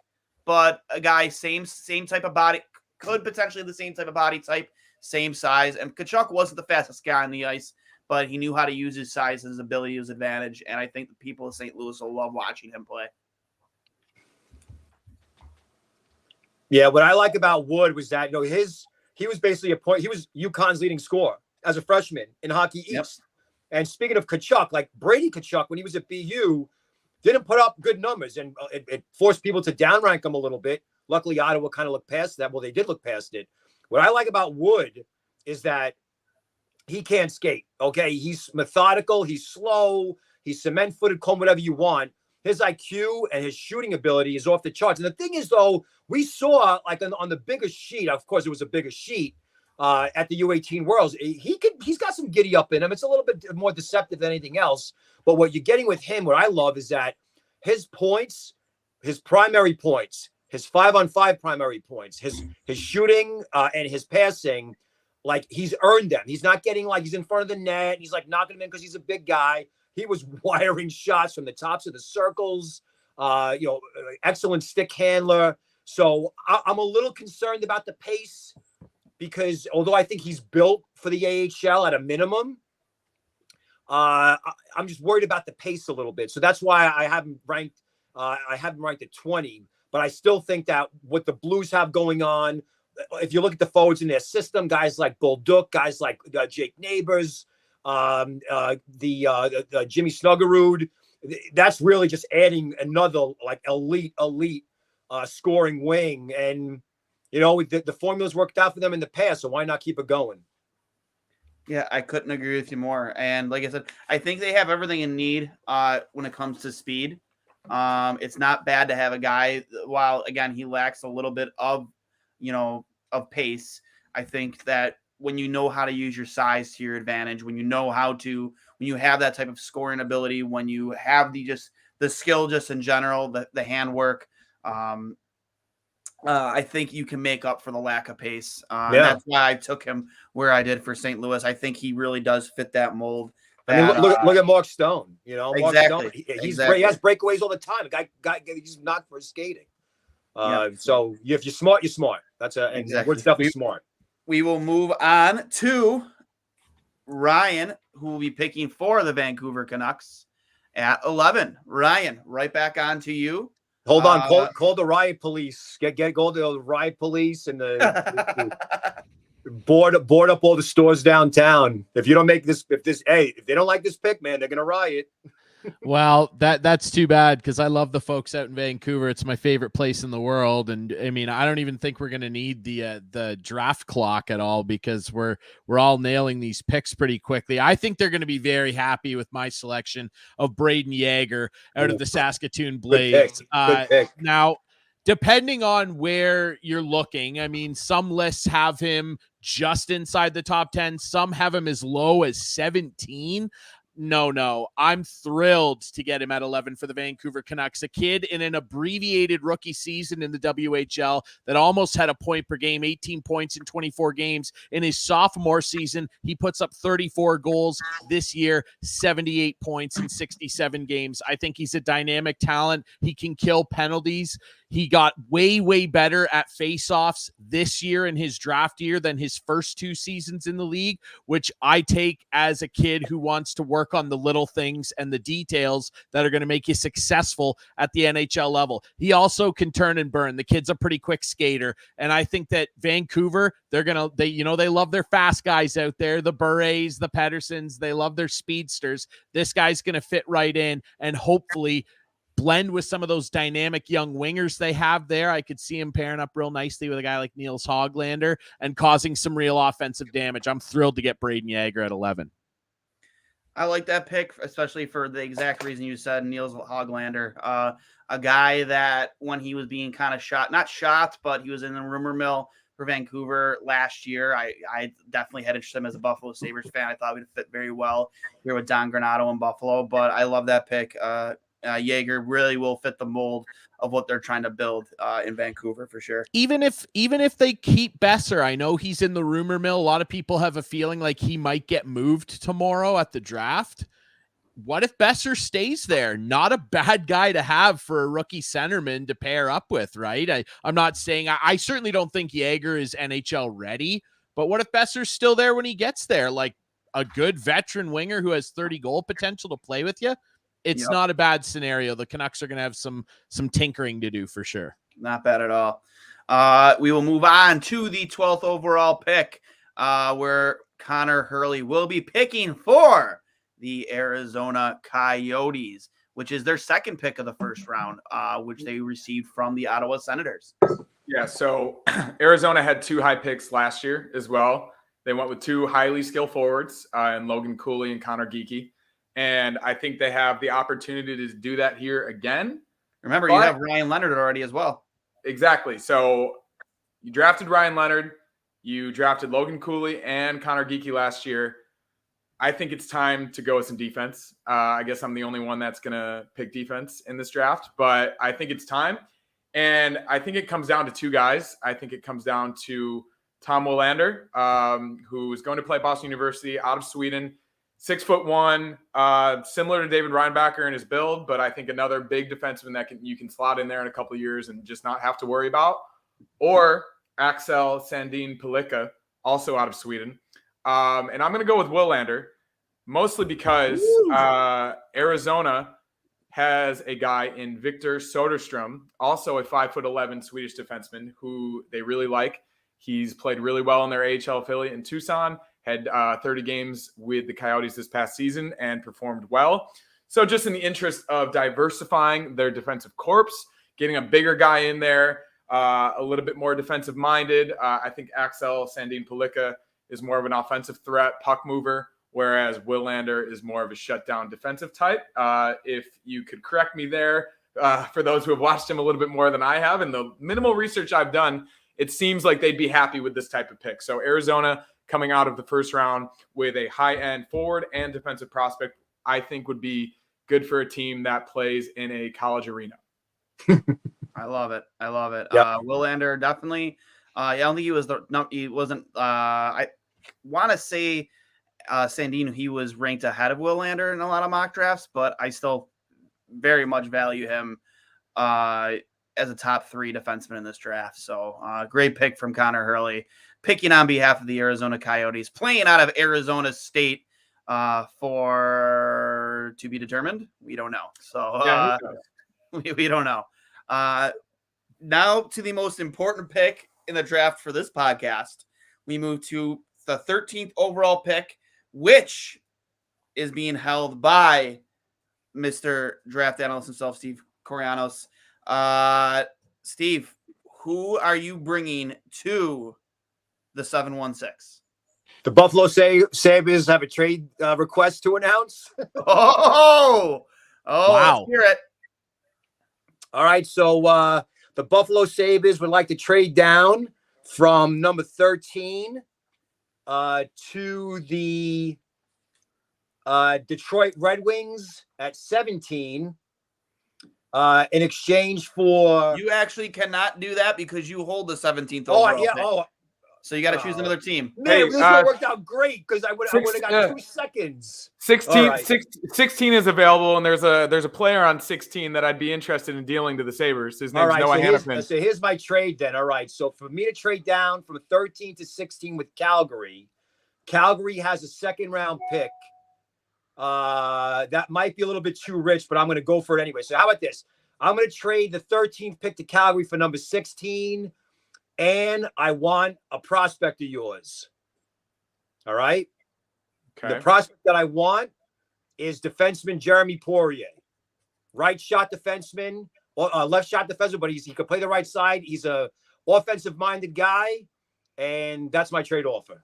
but a guy same type of body, could potentially the same type of body type, same size. And Tkachuk wasn't the fastest guy on the ice, but he knew how to use his size, his ability, his advantage. And I think the people of St. Louis will love watching him play. Yeah, what I like about Wood was that he was basically he was UConn's leading scorer as a freshman in Hockey East. Yep. And speaking of Tkachuk, like Brady Tkachuk, when he was at BU, didn't put up good numbers, and it forced people to downrank him a little bit. Luckily, Ottawa kind of looked past that. Well, they did look past it. What I like about Wood is that he can't skate. Okay, he's methodical, he's slow, he's cement-footed, call him whatever you want. His IQ and his shooting ability is off the charts. And the thing is, though, we saw like on the bigger sheet. Of course, it was a bigger sheet. At the U18 Worlds, he's got some giddy up in him. It's a little bit more deceptive than anything else. But what you're getting with him, what I love is that his points, his primary points, his 5-on-5 primary points, his shooting and his passing, like he's earned them. He's not getting like he's in front of the net. He's like knocking them in because he's a big guy. He was wiring shots from the tops of the circles. Excellent stick handler. So I'm a little concerned about the pace. Because although I think he's built for the AHL at a minimum, I'm just worried about the pace a little bit. So that's why I have him ranked. I have him ranked at 20. But I still think that what the Blues have going on, if you look at the forwards in their system, guys like Bolduc, guys like Jake Neighbors, the Jimmy Snuggerud, that's really just adding another like elite scoring wing. And the formulas worked out for them in the past, so why not keep it going? Yeah, I couldn't agree with you more. And like I said, I think they have everything in need when it comes to speed. It's not bad to have a guy, while, again, he lacks a little bit of pace. I think that when you know how to use your size to your advantage, when you have that type of scoring ability, when you have the skill just in general, the handwork, I think you can make up for the lack of pace. That's why I took him where I did for St. Louis. I think he really does fit that mold. Look at Mark Stone. Exactly. Mark Stone, he has breakaways all the time. The guy he's knocked for his skating. So if you're smart, you're smart. That's exactly. We're definitely smart. We will move on to Ryan, who will be picking for the Vancouver Canucks at 11. Ryan, right back on to you. Hold on, call the riot police. Go to the riot police and the board up all the stores downtown. If you don't make this, if they don't like this pick, man, they're gonna riot. Well, that's too bad because I love the folks out in Vancouver. It's my favorite place in the world, and I mean, I don't even think we're going to need the draft clock at all because we're all nailing these picks pretty quickly. I think they're going to be very happy with my selection of Braden Yeager out of the Saskatoon Blades. Good pick. Now, depending on where you're looking, I mean, some lists have him just inside the top 10. Some have him as low as 17. No. I'm thrilled to get him at 11 for the Vancouver Canucks. A kid in an abbreviated rookie season in the WHL that almost had a point per game, 18 points in 24 games. In his sophomore season, he puts up 34 goals. This year, 78 points in 67 games. I think he's a dynamic talent. He can kill penalties. He got way better at faceoffs this year in his draft year than his first 2 seasons in the league, which I take as a kid who wants to work on the little things and the details that are going to make you successful at the NHL level. He also can turn and burn. The kid's a pretty quick skater, and I think that Vancouver, they love their fast guys out there, the Burrays, the Pedersons, they love their speedsters. This guy's going to fit right in and hopefully blend with some of those dynamic young wingers they have there. I could see him pairing up real nicely with a guy like Niels Höglander and causing some real offensive damage. I'm thrilled to get Braden Yeager at 11. I like that pick, especially for the exact reason you said, Niels Höglander. A guy that when he was being kind of not shot, but he was in the rumor mill for Vancouver last year. I definitely had interest in him as a Buffalo Sabres fan. I thought he would fit very well here with Don Granato in Buffalo, but I love that pick. Yeager really will fit the mold of what they're trying to build in Vancouver for sure. Even if they keep Besser, I know he's in the rumor mill. A lot of people have a feeling like he might get moved tomorrow at the draft. What if Besser stays there? Not a bad guy to have for a rookie centerman to pair up with, right? I'm not saying I certainly don't think Yeager is NHL ready, but what if Besser's still there when he gets there? Like a good veteran winger who has 30 goal potential to play with you. It's not a bad scenario. The Canucks are going to have some tinkering to do for sure. Not bad at all. We will move on to the 12th overall pick, where Connor Hurley will be picking for the Arizona Coyotes, which is their second pick of the first round, which they received from the Ottawa Senators. Yeah, so Arizona had 2 high picks last year as well. They went with 2 highly skilled forwards, and Logan Cooley and Connor Geekie. And I think they have the opportunity to do that here again. Remember, you have Ryan Leonard already as well. Exactly. So you drafted Ryan Leonard. You drafted Logan Cooley and Connor Geekie last year. I think it's time to go with some defense. I guess I'm the only one that's going to pick defense in this draft, but I think it's time. And I think it comes down to 2 guys. I think it comes down to Tom Willander, who is going to play Boston University out of Sweden. 6'1", similar to David Reinbacher in his build, but I think another big defenseman that you can slot in there in a couple of years and just not have to worry about. Or Axel Sandin Pellikka, also out of Sweden. And I'm going to go with Willander, mostly because Arizona has a guy in Victor Soderstrom, also a 5'11" Swedish defenseman who they really like. He's played really well in their AHL affiliate in Tucson. Had 30 games with the Coyotes this past season and performed well. So just in the interest of diversifying their defensive corps, getting a bigger guy in there, a little bit more defensive minded. I think Axel Sandin Pellikka is more of an offensive threat, puck mover, whereas Willander is more of a shutdown defensive type. If you could correct me there, for those who have watched him a little bit more than I have, and the minimal research I've done, it seems like they'd be happy with this type of pick. So Arizona, coming out of the first round with a high-end forward and defensive prospect, I think would be good for a team that plays in a college arena. I love it. Yep. Willander, definitely. I don't think he wasn't. I want to say Sandino, he was ranked ahead of Willander in a lot of mock drafts, but I still very much value him as a top 3 defenseman in this draft. So great pick from Connor Hurley, picking on behalf of the Arizona Coyotes, playing out of Arizona State for to be determined. We don't know. So we don't know. Now to the most important pick in the draft for this podcast. We move to the 13th overall pick, which is being held by Mr. Draft Analyst himself, Steve Kournianos. Steve, who are you bringing to the 716? The Buffalo Sabres have a trade request to announce. Wow. Let's hear it. All right, so the Buffalo Sabres would like to trade down from number 13 to the Detroit Red Wings at 17 in exchange for... You actually cannot do that because you hold the 17th overall pick. So you got to choose another team. Man, this one worked out great because I would have got 2 seconds. 16 is available, and there's a player on 16 that I'd be interested in dealing to the Sabres. His name's Noah Hannafin. So here's my trade then. All right, so for me to trade down from 13 to 16 with Calgary has a second-round pick. That might be a little bit too rich, but I'm going to go for it anyway. So how about this? I'm going to trade the 13th pick to Calgary for number 16. And I want a prospect of yours. All right. Okay. The prospect that I want is defenseman Jeremy Poirier. Right shot defenseman, or left shot defenseman, but he can play the right side. He's a offensive minded guy, and that's my trade offer.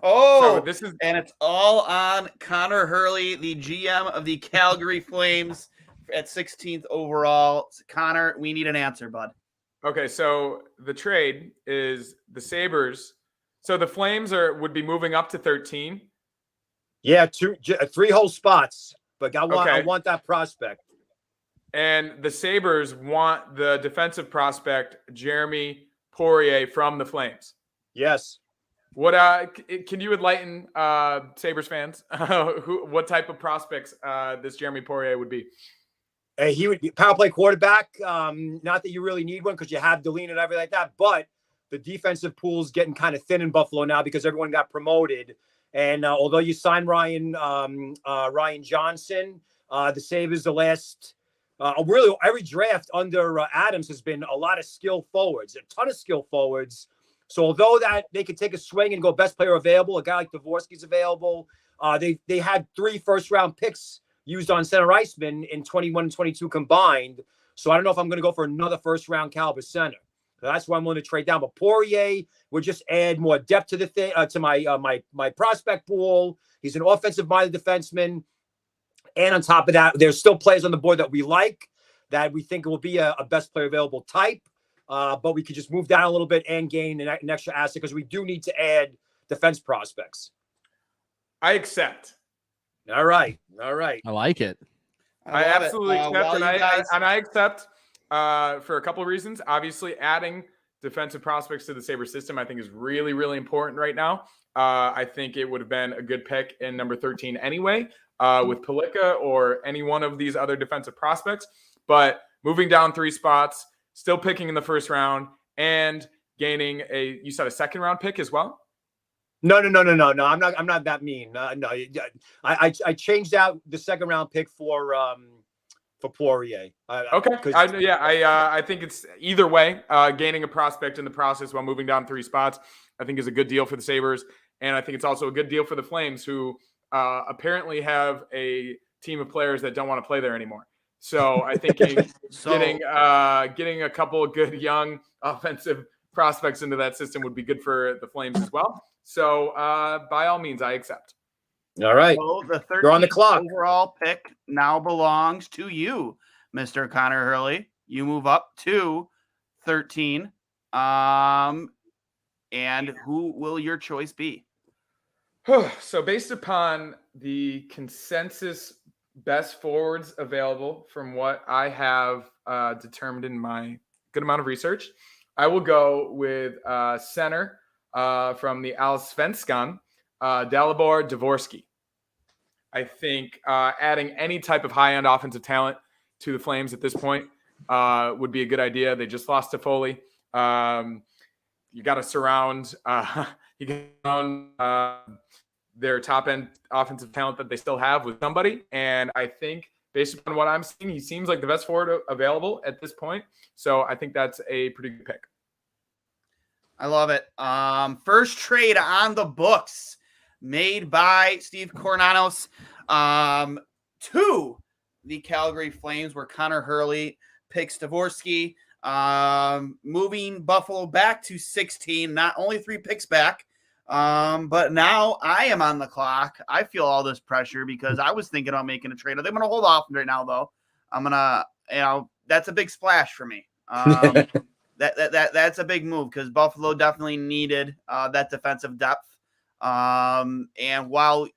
Oh, and it's all on Connor Hurley, the GM of the Calgary Flames at 16th overall. Connor, we need an answer, bud. Okay, so the trade is the Sabres. So the Flames would be moving up to 13. Yeah, 3 whole spots, but I want that prospect. And the Sabres want the defensive prospect Jeremy Poirier from the Flames. Yes. What can you enlighten Sabres fans what type of prospects this Jeremy Poirier would be? He would be power play quarterback. Not that you really need one because you have Deline and everything like that, but the defensive pool's getting kind of thin in Buffalo now because everyone got promoted. And although you signed Ryan Johnson, the Sabres the last really every draft under Adams has been a lot of skill forwards, a ton of skill forwards. So although that they could take a swing and go best player available, a guy like Dvorsky's available. They had 3 first-round picks used on center iceman in 21 and 22 combined. So I don't know if I'm going to go for another first-round caliber center. So that's why I'm willing to trade down. But Poirier would just add more depth to the to my prospect pool. He's an offensive-minded defenseman. And on top of that, there's still players on the board that we like, that we think will be a best player available type. But we could just move down a little bit and gain an extra asset because we do need to add defense prospects. I accept. All right. I like it. I absolutely accept, and I accept for a couple of reasons. Obviously, adding defensive prospects to the Sabres system, I think, is really, really important right now. I think it would have been a good pick in number 13 anyway, with Pelika or any one of these other defensive prospects. But moving down 3 spots, still picking in the first round, and gaining you said a second round pick as well. No. I'm not that mean. No, I changed out the second round pick for Poirier. Okay. I think it's either way. Gaining a prospect in the process while moving down 3 spots, I think is a good deal for the Sabres, and I think it's also a good deal for the Flames, who apparently have a team of players that don't want to play there anymore. So I think getting a couple of good young offensive prospects into that system would be good for the Flames as well. So by all means, I accept. All right. So the 13th You're on the clock. Overall pick now belongs to you, Mr. Connor Hurley. You move up to 13. And who will your choice be? So based upon the consensus best forwards available from what I have determined in my good amount of research, I will go with center from the Allsvenskan, Dalibor Dvorsky. I think adding any type of high-end offensive talent to the Flames at this point would be a good idea. They just lost to Foley. You got to surround their top-end offensive talent that they still have with somebody. And I think based upon what I'm seeing, he seems like the best forward available at this point. So I think that's a pretty good pick. I love it. First trade on the books made by Steve Kournianos to the Calgary Flames, where Connor Hurley picks Dvorsky, moving Buffalo back to 16, not only 3 picks back, but now I am on the clock. I feel all this pressure because I was thinking about making a trade. I'm going to hold off right now, though. I'm going to, that's a big splash for me. That's a big move because Buffalo definitely needed that defensive depth. And while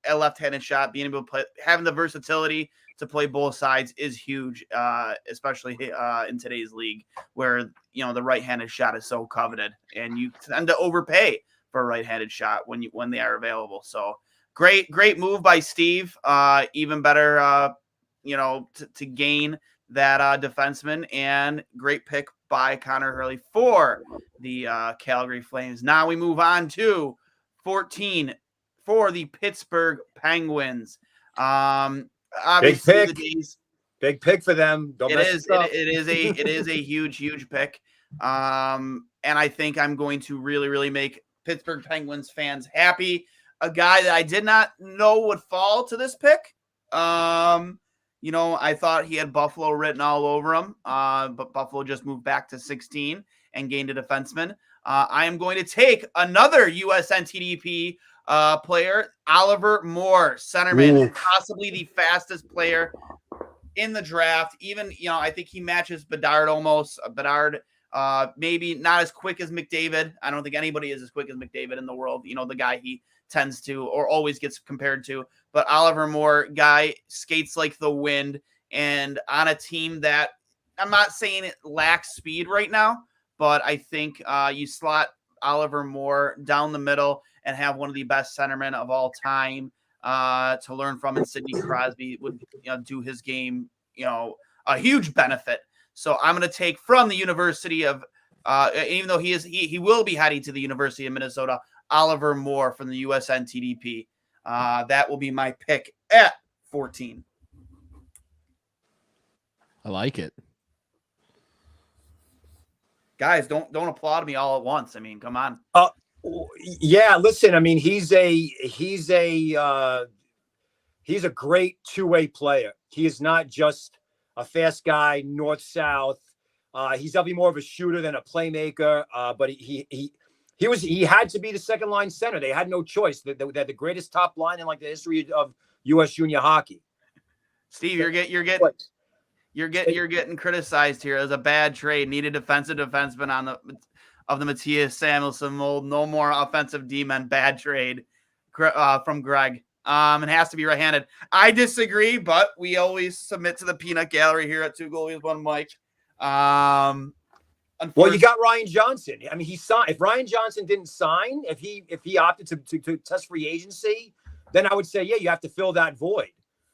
a left-handed shot, being able to play, having the versatility to play both sides is huge, especially in today's league where, the right-handed shot is so coveted and you tend to overpay for a right-handed shot when they are available. So great move by Steve. Even better, to gain that defenseman, and great pick by Connor Hurley for the Calgary Flames. Now we move on to 14 for the Pittsburgh Penguins. Obviously, big pick for them. It is a huge pick. And I think I'm going to really make Pittsburgh Penguins fans happy. A guy that I did not know would fall to this pick. I thought he had Buffalo written all over him, but Buffalo just moved back to 16 and gained a defenseman. I am going to take another USNTDP player, Oliver Moore, centerman, possibly the fastest player in the draft. Even, I think he matches Bedard almost. Bedard, maybe not as quick as McDavid. I don't think anybody is as quick as McDavid in the world. The guy he tends to or always gets compared to. But Oliver Moore, guy, skates like the wind, and on a team that I'm not saying it lacks speed right now, but I think you slot Oliver Moore down the middle and have one of the best centermen of all time to learn from, and Sidney Crosby would do his game, a huge benefit. So I'm going to take from the University of, even though he will be heading to the University of Minnesota, Oliver Moore from the USNTDP. That will be my pick at 14. I like it. Guys, don't applaud me all at once. I mean, come on. Yeah, listen, I mean, he's a great two-way player. He is not just a fast guy, north-south. He's definitely more of a shooter than a playmaker. But he had to be the second line center. They had no choice. They're the greatest top line in like the history of U.S. junior hockey. Steve, you're getting criticized here as a bad trade. Need a defensive defenseman of the Matthias Samuelsson mold. No more offensive D-men. Bad trade from Greg. It has to be right-handed. I disagree, but we always submit to the peanut gallery here at Two Goalies, One Mic. Well, you got Ryan Johnson. I mean, he signed. If Ryan Johnson didn't sign, if he opted to test free agency, then I would say, yeah, you have to fill that void.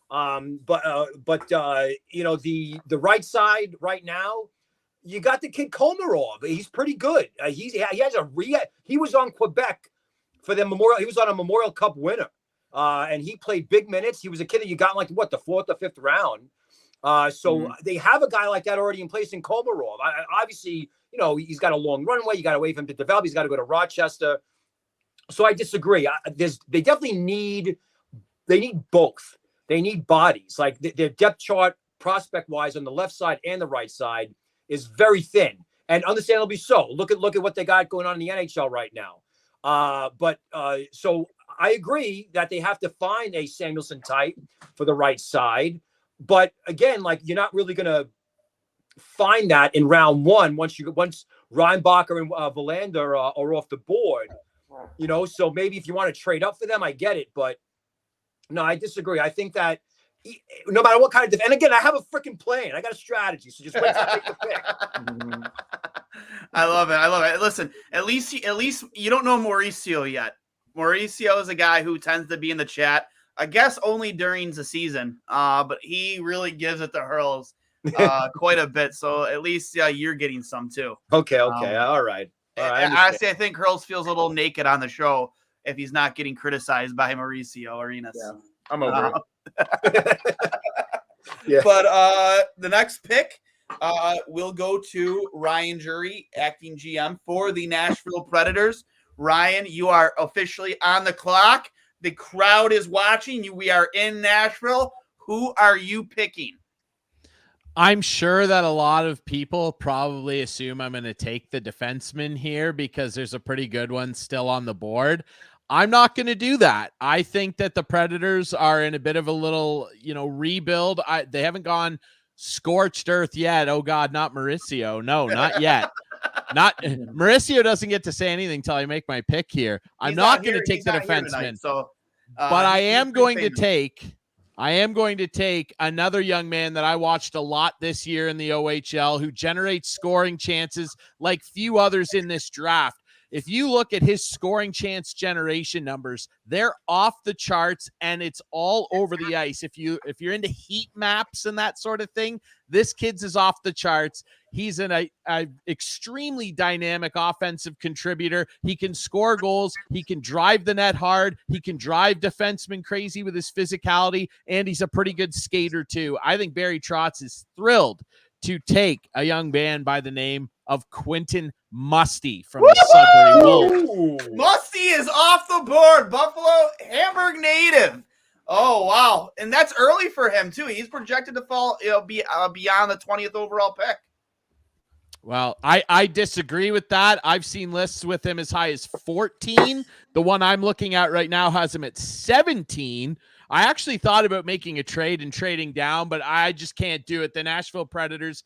But the right side right now, you got the kid Komarov. He's pretty good. He was on Quebec for the Memorial. He was on a Memorial Cup winner, and he played big minutes. He was a kid that you got in the 4th or 5th round. They have a guy like that already in place in Komarov. Obviously, he's got a long runway. You got to wait for him to develop. He's got to go to Rochester. So I disagree. They definitely need both. They need bodies. Like their depth chart, prospect-wise, on the left side and the right side is very thin, and understandably so. Look at what they got going on in the NHL right now. So I agree that they have to find a Samuelsson type for the right side. But again, you're not really going to find that in round one once Reinbacher and Verlander are off the board. So maybe if you want to trade up for them, I get it. But no, I disagree. I think that no matter what kind of and again, I have a freaking plan. I got a strategy. So just wait till I take the pick. I love it. Listen, at least you don't know Mauricio yet. Mauricio is a guy who tends to be in the chat, I guess only during the season. But he really gives it the hurls quite a bit. So at least you're getting some too. Okay. All right. Honestly, I think Hurls feels a little naked on the show if he's not getting criticized by Mauricio Arenas. Yeah, I'm over it. Yeah. But the next pick will go to Ryan Jury, acting GM for the Nashville Predators. Ryan, you are officially on the clock. The crowd is watching you. We are in Nashville. Who are you picking? I'm sure that a lot of people probably assume I'm going to take the defenseman here because there's a pretty good one still on the board. I'm not going to do that. I think that the Predators are in a bit of a little, rebuild. They haven't gone scorched earth yet. Oh God, not Mauricio. No, not yet. Not Mauricio doesn't get to say anything until I make my pick here. I'm not going to take the defenseman. But I am going to take another young man that I watched a lot this year in the OHL who generates scoring chances like few others in this draft. If you look at his scoring chance generation numbers, they're off the charts and it's all over the ice. If you're into heat maps and that sort of thing, this kid's is off the charts. He's an extremely dynamic offensive contributor. He can score goals. He can drive the net hard. He can drive defensemen crazy with his physicality, and he's a pretty good skater too. I think Barry Trotz is thrilled to take a young man by the name of Quentin Musty from the Sudbury Wolves. Musty is off the board. Buffalo, Hamburg native. Oh, wow. And that's early for him, too. He's projected to fall beyond the 20th overall pick. Well, I disagree with that. I've seen lists with him as high as 14. The one I'm looking at right now has him at 17. I actually thought about making a trade and trading down, but I just can't do it. The Nashville Predators,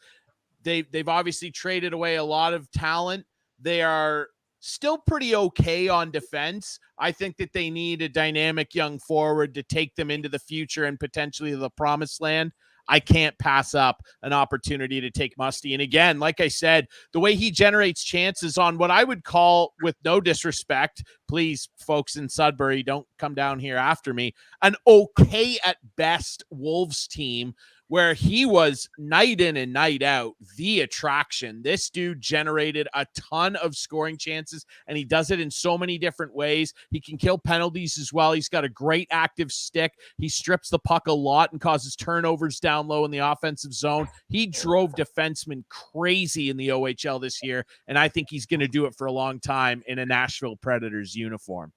they've obviously traded away a lot of talent. They are still pretty okay on defense. I think that they need a dynamic young forward to take them into the future and potentially the promised land. I can't pass up an opportunity to take Musty. And again, like I said, the way he generates chances on what I would call, with no disrespect, please, folks in Sudbury, don't come down here after me, an okay at best Wolves team where he was night in and night out the attraction. This dude generated a ton of scoring chances, and he does it in so many different ways. He can kill penalties as well. He's got a great active stick. He strips the puck a lot and causes turnovers down low in the offensive zone. He drove defensemen crazy in the OHL this year, and I think he's going to do it for a long time in a Nashville Predators uniform.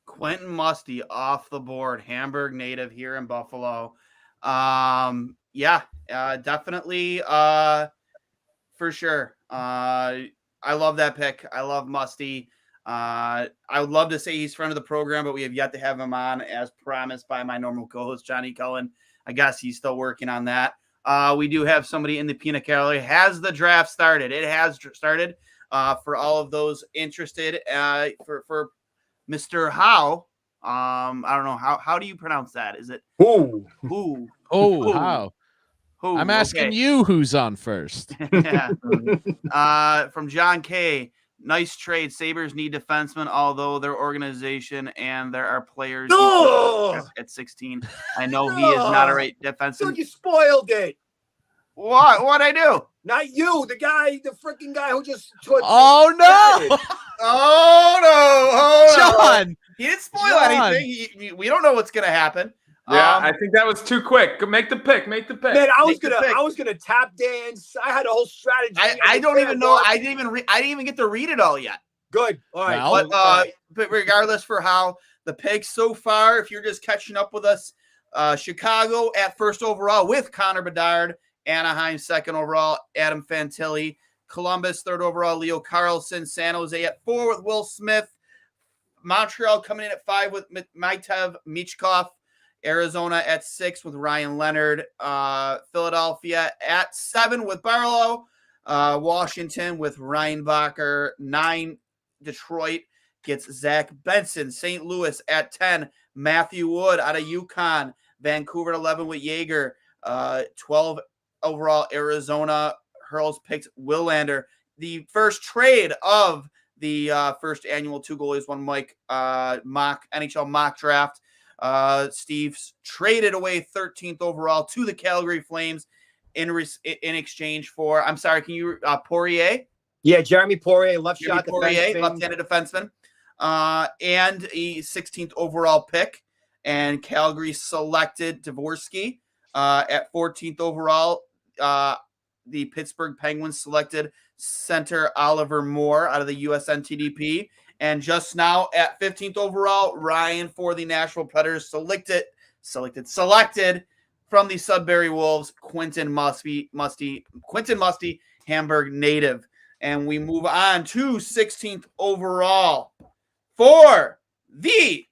Quentin Musty off the board, Hamburg native here in Buffalo. Definitely, for sure. I love that pick. I love Musty. I would love to say he's friend of the program, but we have yet to have him on as promised by my normal co-host, Johnny Cullen. I guess he's still working on that. We do have somebody in the peanut gallery. Has the draft started? It has started, for all of those interested, for Mr. Howe. I don't know how do you pronounce that? Is it Who? How? I'm asking you who's on first. Yeah. From John K. Nice trade. Sabres need defensemen, although their organization and there are players at 16. I know he is not a right defenseman. Dude, you spoiled it. What? What'd I do? Not you, the freaking guy who just. Oh no! Oh no! John, he didn't spoil anything. We don't know what's gonna happen. Yeah, I think that was too quick. Make the pick. Man, I was gonna tap dance. I had a whole strategy. I don't even know. I didn't even get to read it all yet. Good. All right. But regardless for how the picks so far, if you're just catching up with us, Chicago at first overall with Connor Bedard, Anaheim second overall, Adam Fantilli, Columbus third overall, Leo Carlson, San Jose at 4 with Will Smith, Montreal coming in at 5 with Mitev Michkov, Arizona at 6 with Ryan Leonard, Philadelphia at 7 with Barlow, Washington with Reinbacher, 9 Detroit gets Zach Benson, St. Louis at 10, Matthew Wood out of UConn, Vancouver at 11 with Yeager, 12 overall Arizona, Hurls picks Willander. The first trade of the first annual 2 goalies, 1 Mike NHL mock draft. Steve's traded away 13th overall to the Calgary Flames in exchange for, I'm sorry, can you Poirier? Yeah, Jeremy Poirier, left-handed defenseman, and a 16th overall pick. And Calgary selected Dvorsky, At 14th overall, the Pittsburgh Penguins selected center Oliver Moore out of the USNTDP. And just now at 15th overall, Ryan for the Nashville Predators selected from the Sudbury Wolves, Quentin Musty, Hamburg native. And we move on to 16th overall for the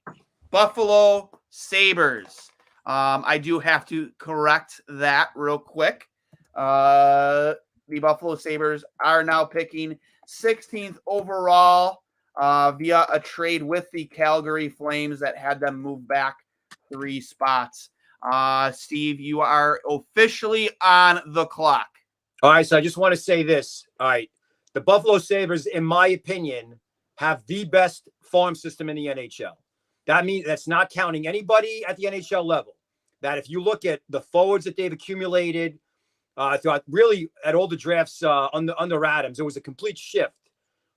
Buffalo Sabres. I do have to correct that real quick. The Buffalo Sabres are now picking 16th overall via a trade with the Calgary Flames that had them move back 3 spots. Steve, you are officially on the clock. All right, so I just want to say this. All right, the Buffalo Sabres, in my opinion, have the best farm system in the NHL. That means that's not counting anybody at the NHL level. That if you look at the forwards that they've accumulated throughout really at all the drafts under Adams, it was a complete shift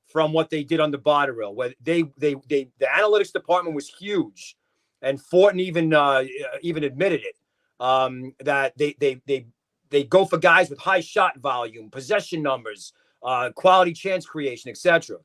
from what they did under Botterill, where the analytics department was huge, and Fortin even admitted it. That they go for guys with high shot volume, possession numbers, quality chance creation, etc.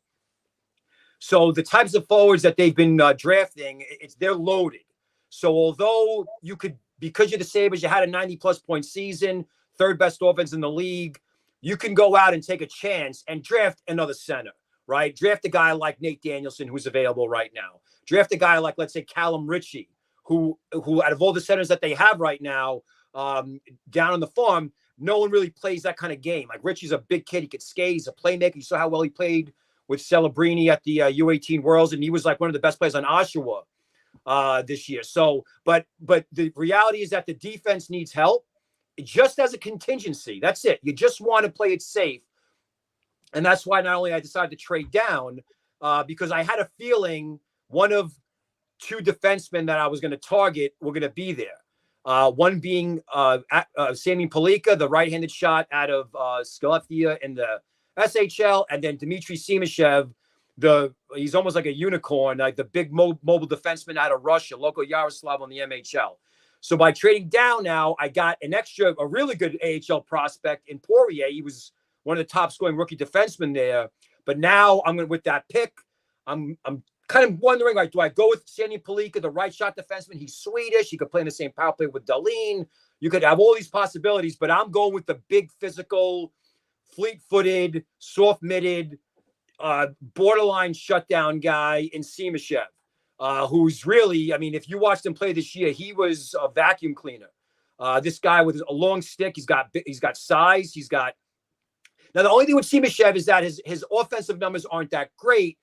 So the types of forwards that they've been drafting, they're loaded. So although you could, because you're the Sabres, you had a 90-plus point season, third best offense in the league, you can go out and take a chance and draft another center, right? Draft a guy like Nate Danielson, who's available right now. Draft a guy like, let's say, Callum Ritchie, who out of all the centers that they have right now down on the farm, no one really plays that kind of game. Like Ritchie's a big kid. He could skate. He's a playmaker. You saw how well he played with Celebrini at the U18 Worlds, and he was like one of the best players on Oshawa this year. So, but the reality is that the defense needs help just as a contingency. That's it. You just want to play it safe. And that's why not only I decided to trade down, because I had a feeling one of 2 defensemen that I was going to target were going to be there. One being Sami Palika, the right-handed shot out of Skellefteå in the SHL, and then Dmitry Simashev, he's almost like a unicorn, like the big mobile defenseman out of Russia, local Yaroslav on the MHL. So by trading down now, I got a really good AHL prospect in Poirier. He was one of the top scoring rookie defensemen there. But now with that pick, I'm kind of wondering, like, do I go with Sami Palika, the right shot defenseman? He's Swedish. He could play in the same power play with Dahlin. You could have all these possibilities, but I'm going with the big physical, fleet-footed, soft-mitted, borderline shutdown guy in Simashev, who's really, I mean, if you watched him play this year, he was a vacuum cleaner. This guy with a long stick, he's got size. Now, the only thing with Simashev is that his offensive numbers aren't that great.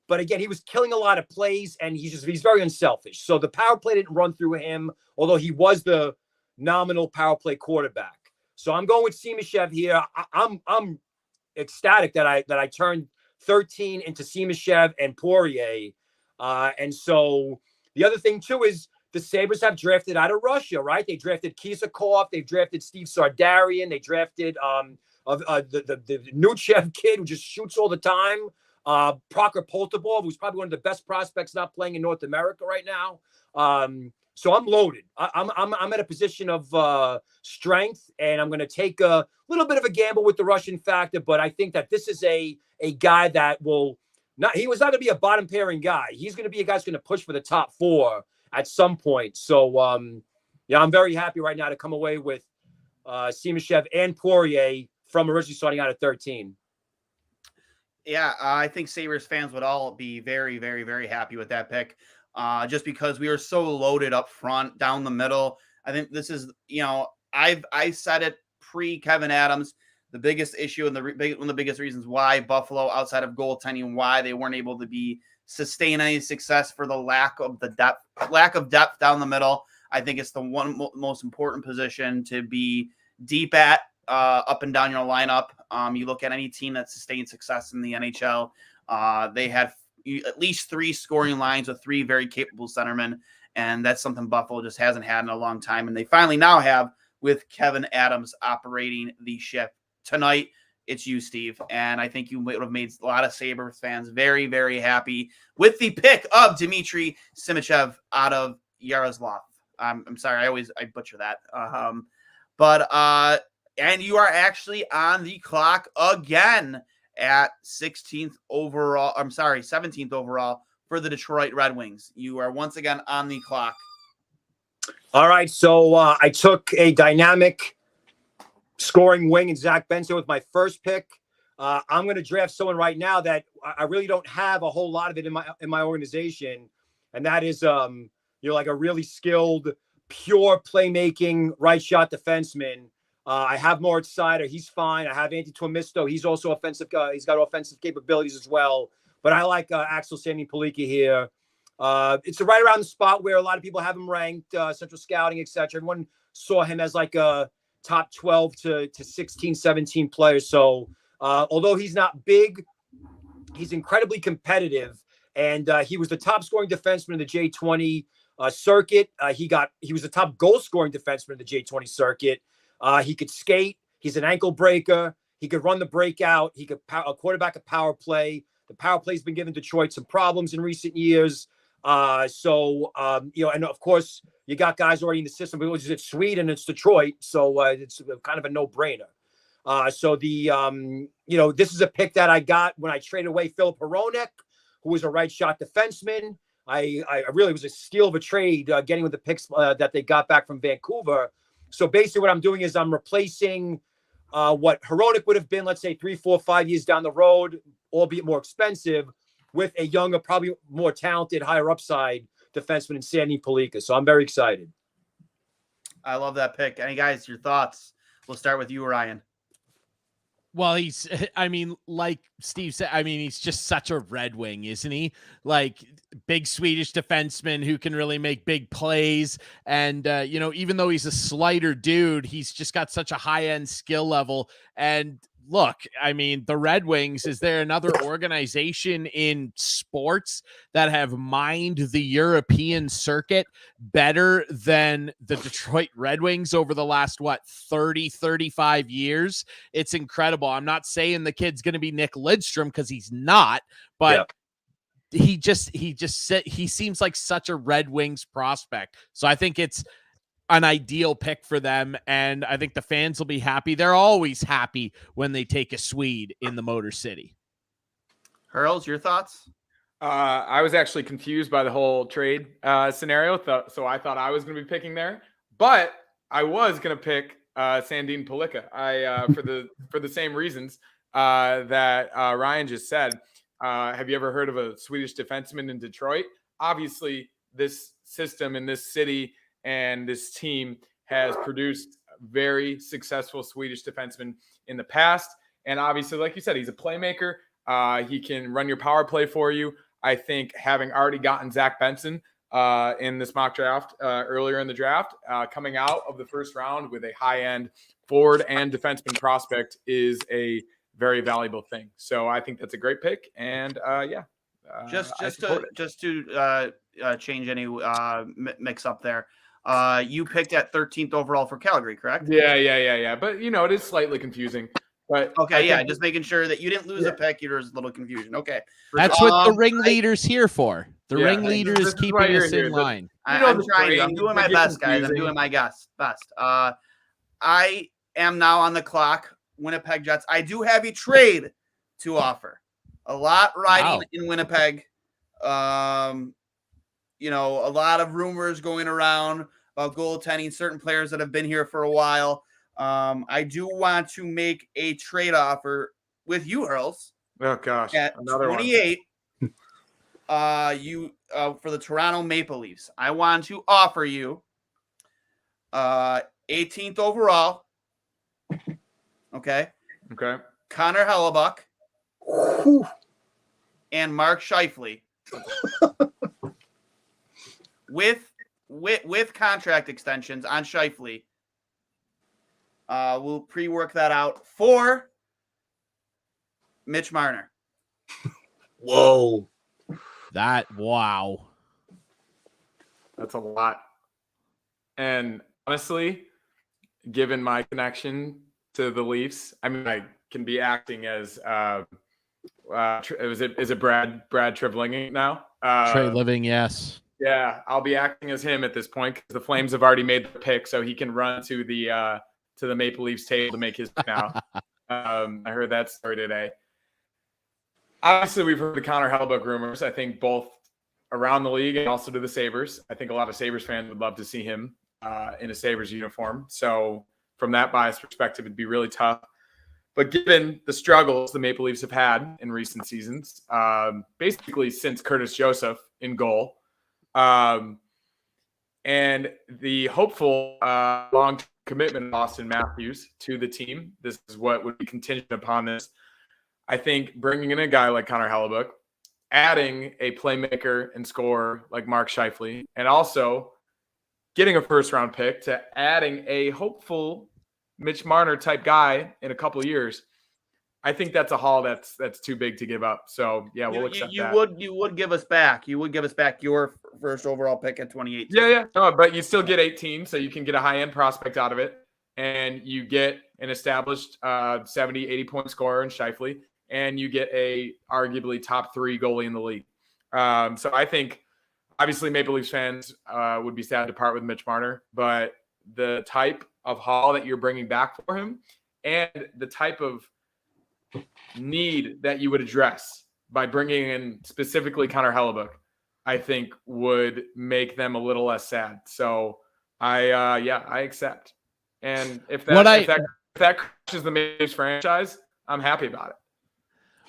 But again, he was killing a lot of plays, and he's very unselfish. So the power play didn't run through him, although he was the nominal power play quarterback. So I'm going with Simashev here. I'm ecstatic that I turned 13 into Simashev and Poirier. And so the other thing too is the Sabres have drafted out of Russia, right? They drafted Kisakov, they drafted Steve Sardarian, they drafted the Nuchev kid who just shoots all the time. Prokhor Poltavov, who's probably one of the best prospects not playing in North America right now. So I'm loaded. I'm at a position of strength, and I'm going to take a little bit of a gamble with the Russian factor. But I think that this is a guy that will not. He was not going to be a bottom pairing guy. He's going to be a guy who's going to push for the top 4 at some point. So yeah, I'm very happy right now to come away with Simashev and Poirier from originally starting out at 13. Yeah, I think Sabres fans would all be very, very, very happy with that pick. Just because we are so loaded up front, down the middle. I think this is, I said it pre-Kevin Adams, the biggest issue and one of the biggest reasons why Buffalo, outside of goaltending, why they weren't able to sustain any success for the lack of depth down the middle. I think it's the one most important position to be deep at. Up and down your lineup. You look at any team that sustained success in the NHL, they had at least 3 scoring lines with 3 very capable centermen, and that's something Buffalo just hasn't had in a long time, and they finally now have with Kevin Adams operating the ship. Tonight, it's you, Steve, and I think you would have made a lot of Sabres fans very, very happy with the pick of Dmitry Simashev out of Yaroslav. I'm sorry. I butcher that. And you are actually on the clock again at 16th overall. I'm sorry, 17th overall for the Detroit Red Wings. You are once again on the clock. All right. So I took a dynamic scoring wing in Zach Benson with my first pick. I'm going to draft someone right now that I really don't have a whole lot of it in my organization, and that is like a really skilled, pure playmaking right shot defenseman. I have Moritz Seider. He's fine. I have Antti Tuomisto. He's also offensive. He's got offensive capabilities as well. But I like Axel Sandin-Pellikka here. It's right around the spot where a lot of people have him ranked, Central Scouting, etc. Everyone saw him as like a top 12 to 16, 17 player. So although he's not big, he's incredibly competitive. And he was the top scoring defenseman in the J20 circuit. He was the top goal scoring defenseman in the J20 circuit. He could skate. He's an ankle breaker. He could run the breakout. He could quarterback a power play. The power play's been giving Detroit some problems in recent years. And of course, you got guys already in the system. But it's Sweden, it's Detroit, so it's kind of a no-brainer. This is a pick that I got when I traded away Philip Hronek, who was a right shot defenseman. I really was a steal of a trade getting with the picks that they got back from Vancouver. So basically what I'm doing is I'm replacing what Hronek would have been, let's say 3, 4, 5 years down the road, albeit more expensive, with a younger, probably more talented, higher upside defenseman in Sandin-Pellikka. So I'm very excited. I love that pick. Any guys, your thoughts? We'll start with you, Ryan. Well, like Steve said, he's just such a Red Wing, isn't he? Like, big Swedish defenseman who can really make big plays. And, even though he's a slighter dude, he's just got such a high-end skill level. And look, the Red Wings, is there another organization in sports that have mined the European circuit better than the Detroit Red Wings over the last, 30, 35 years? It's incredible. I'm not saying the kid's going to be Nick Lidstrom, because he's not, but he seems like such a Red Wings prospect. So I think it's an ideal pick for them, and I think the fans will be happy. They're always happy when they take a Swede in the Motor City. Hurls, your thoughts? I was actually confused by the whole trade scenario, so I thought I was going to be picking there, but I was going to pick Sandin-Pellikka. For the same reasons that Ryan just said. Have you ever heard of a Swedish defenseman in Detroit? Obviously, this system in this city and this team has produced very successful Swedish defensemen in the past. And obviously, like you said, he's a playmaker. He can run your power play for you. I think having already gotten Zach Benson in this mock draft earlier in the draft, coming out of the first round with a high-end forward and defenseman prospect is a very valuable thing. So I think that's a great pick. And just to change any mix up there. You picked at 13th overall for Calgary, correct? Yeah. But it is slightly confusing. But okay, just making sure that you didn't lose a pick. There's a little confusion. Okay, that's what the ringleader's here for. The ringleader is keeping us in line. I'm trying. I'm doing my best, guys. I'm doing my best. I am now on the clock. Winnipeg Jets. I do have a trade to offer. A lot riding in Winnipeg. A lot of rumors going around about goaltending, certain players that have been here for a while. I do want to make a trade offer with you, Hurls. Oh gosh, at another 28. For the Toronto Maple Leafs. I want to offer you 18th overall. Okay. Connor Hellebuck and Mark Scheifele with contract extensions on Scheifele. We'll pre-work that out for Mitch Marner. Whoa. Wow. That's a lot. And honestly, given my connection to the Leafs, I can be acting as is it Brad Trevling now? Trey Living, yes. Yeah, I'll be acting as him at this point because the Flames have already made the pick, so he can run to the Maple Leafs table to make his pick now. I heard that story today. Obviously, we've heard the Connor Hellebuyck rumors. I think both around the league and also to the Sabres. I think a lot of Sabres fans would love to see him in a Sabres uniform. So from that biased perspective, it'd be really tough. But given the struggles the Maple Leafs have had in recent seasons, basically since Curtis Joseph in goal, and the hopeful long-term commitment of Austin Matthews to the team, this is what would be contingent upon this. I think bringing in a guy like Connor Hellebuyck, adding a playmaker and scorer like Mark Scheifele, and also getting a first-round pick to adding a hopeful Mitch Marner type guy in a couple of years, I think that's a haul that's too big to give up. So yeah, we'll accept that. You would give us back. You would give us back your first overall pick at 28. Yeah. No, but you still get 18, so you can get a high-end prospect out of it, and you get an established 70, 80-point scorer in Scheifele, and you get a arguably top 3 goalie in the league. So I think obviously Maple Leafs fans would be sad to part with Mitch Marner, but the type of haul that you're bringing back for him and the type of need that you would address by bringing in specifically Connor Hellebuyck, I think would make them a little less sad. So I accept. And if that crushes the Maple Leafs franchise, I'm happy about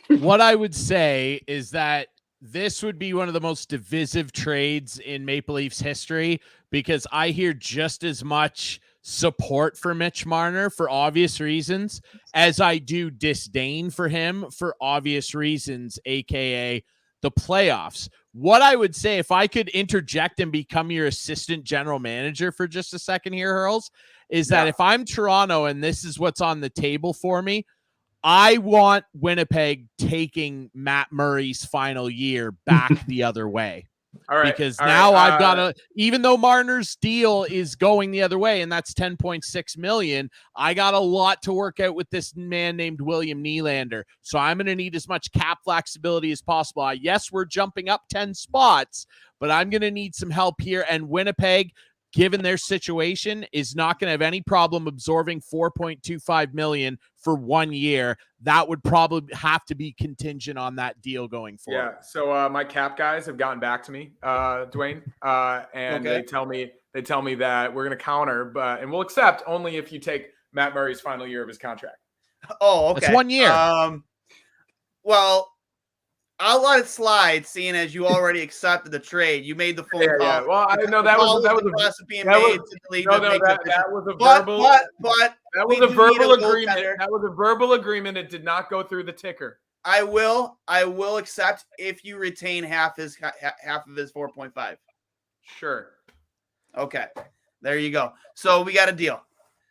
it. What I would say is that this would be one of the most divisive trades in Maple Leafs history, because I hear just as much support for Mitch Marner for obvious reasons as I do disdain for him for obvious reasons, aka the playoffs. What I would say, if I could interject and become your assistant general manager for just a second here, Hurls, is that if I'm Toronto and this is what's on the table for me, I want Winnipeg taking Matt Murray's final year back the other way. All right. Because now I've got to, even though Marner's deal is going the other way, and that's $10.6 million, I got a lot to work out with this man named William Nylander. So I'm going to need as much cap flexibility as possible. Yes, we're jumping up 10 spots, but I'm going to need some help here. And Winnipeg, given their situation, is not going to have any problem absorbing $4.25 million for 1 year. That would probably have to be contingent on that deal going forward. Yeah. So my cap guys have gotten back to me, Duane, and Okay. they tell me that we're going to counter, and we'll accept only if you take Matt Murray's final year of his contract. Oh, okay. That's 1 year. Well, I'll let it slide, seeing as you already accepted the trade. You made the phone call. Yeah. Well, I know that was a verbal agreement. That was a verbal agreement. It did not go through the ticker. I will accept if you retain half of his 4.5. Sure. Okay, there you go. So we got a deal.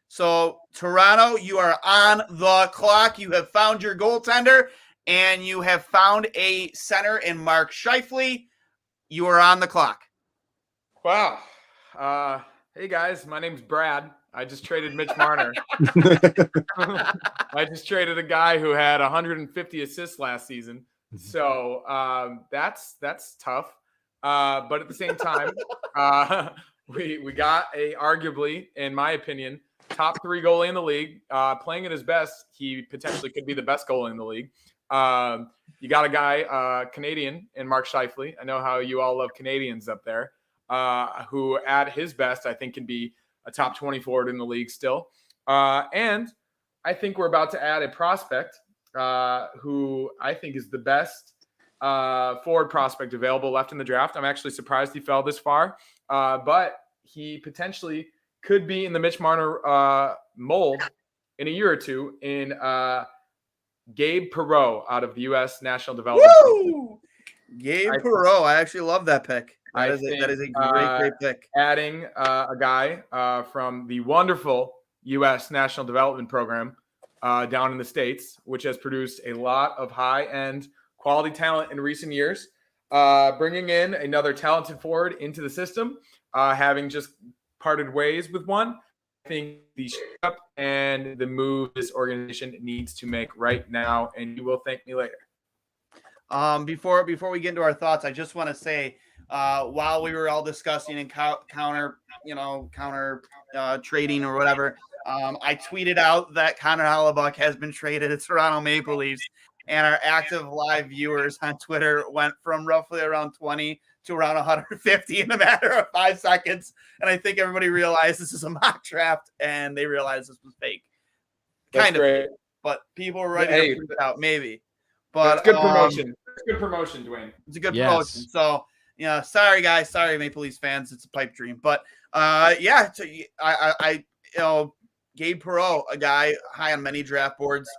So Toronto, you are on the clock. You have found your goaltender, and you have found a center in Mark Scheifele. You are on the clock. Wow. Hey guys, my name's Brad. I just traded Mitch Marner. I just traded a guy who had 150 assists last season. So that's tough. But at the same time, we got a arguably, in my opinion, top 3 goalie in the league. Playing at his best, he potentially could be the best goalie in the league. You got a guy, Canadian, in Mark Scheifele. I know how you all love Canadians up there, who at his best, I think can be a top 20 forward in the league still. And I think we're about to add a prospect who I think is the best forward prospect available left in the draft. I'm actually surprised he fell this far, but he potentially could be in the Mitch Marner mold in a year or two in Gabe Perreault out of the U.S. National Development. Woo! Gabe Perreault. I actually love that pick. That is a great pick. Adding a guy from the wonderful U.S. National Development Program down in the States, which has produced a lot of high-end quality talent in recent years. Bringing in another talented forward into the system, having just parted ways with one. I think the shakeup and the move this organization needs to make right now, and you will thank me later. Before we get into our thoughts, I just want to say, while we were all discussing and counter trading or whatever, I tweeted out that Connor Hellebuck has been traded to Toronto Maple Leafs, and our active live viewers on Twitter went from roughly around 20 to around 150 in a matter of 5 seconds. And I think everybody realized this is a mock draft, and they realized this was fake. Kind of fake, but people were ready to prove it out, maybe. But it's good promotion. It's good promotion, Duane. It's a good promotion. So, sorry guys, sorry Maple Leafs fans, it's a pipe dream. But so I Gabe Perreault, a guy high on many draft boards.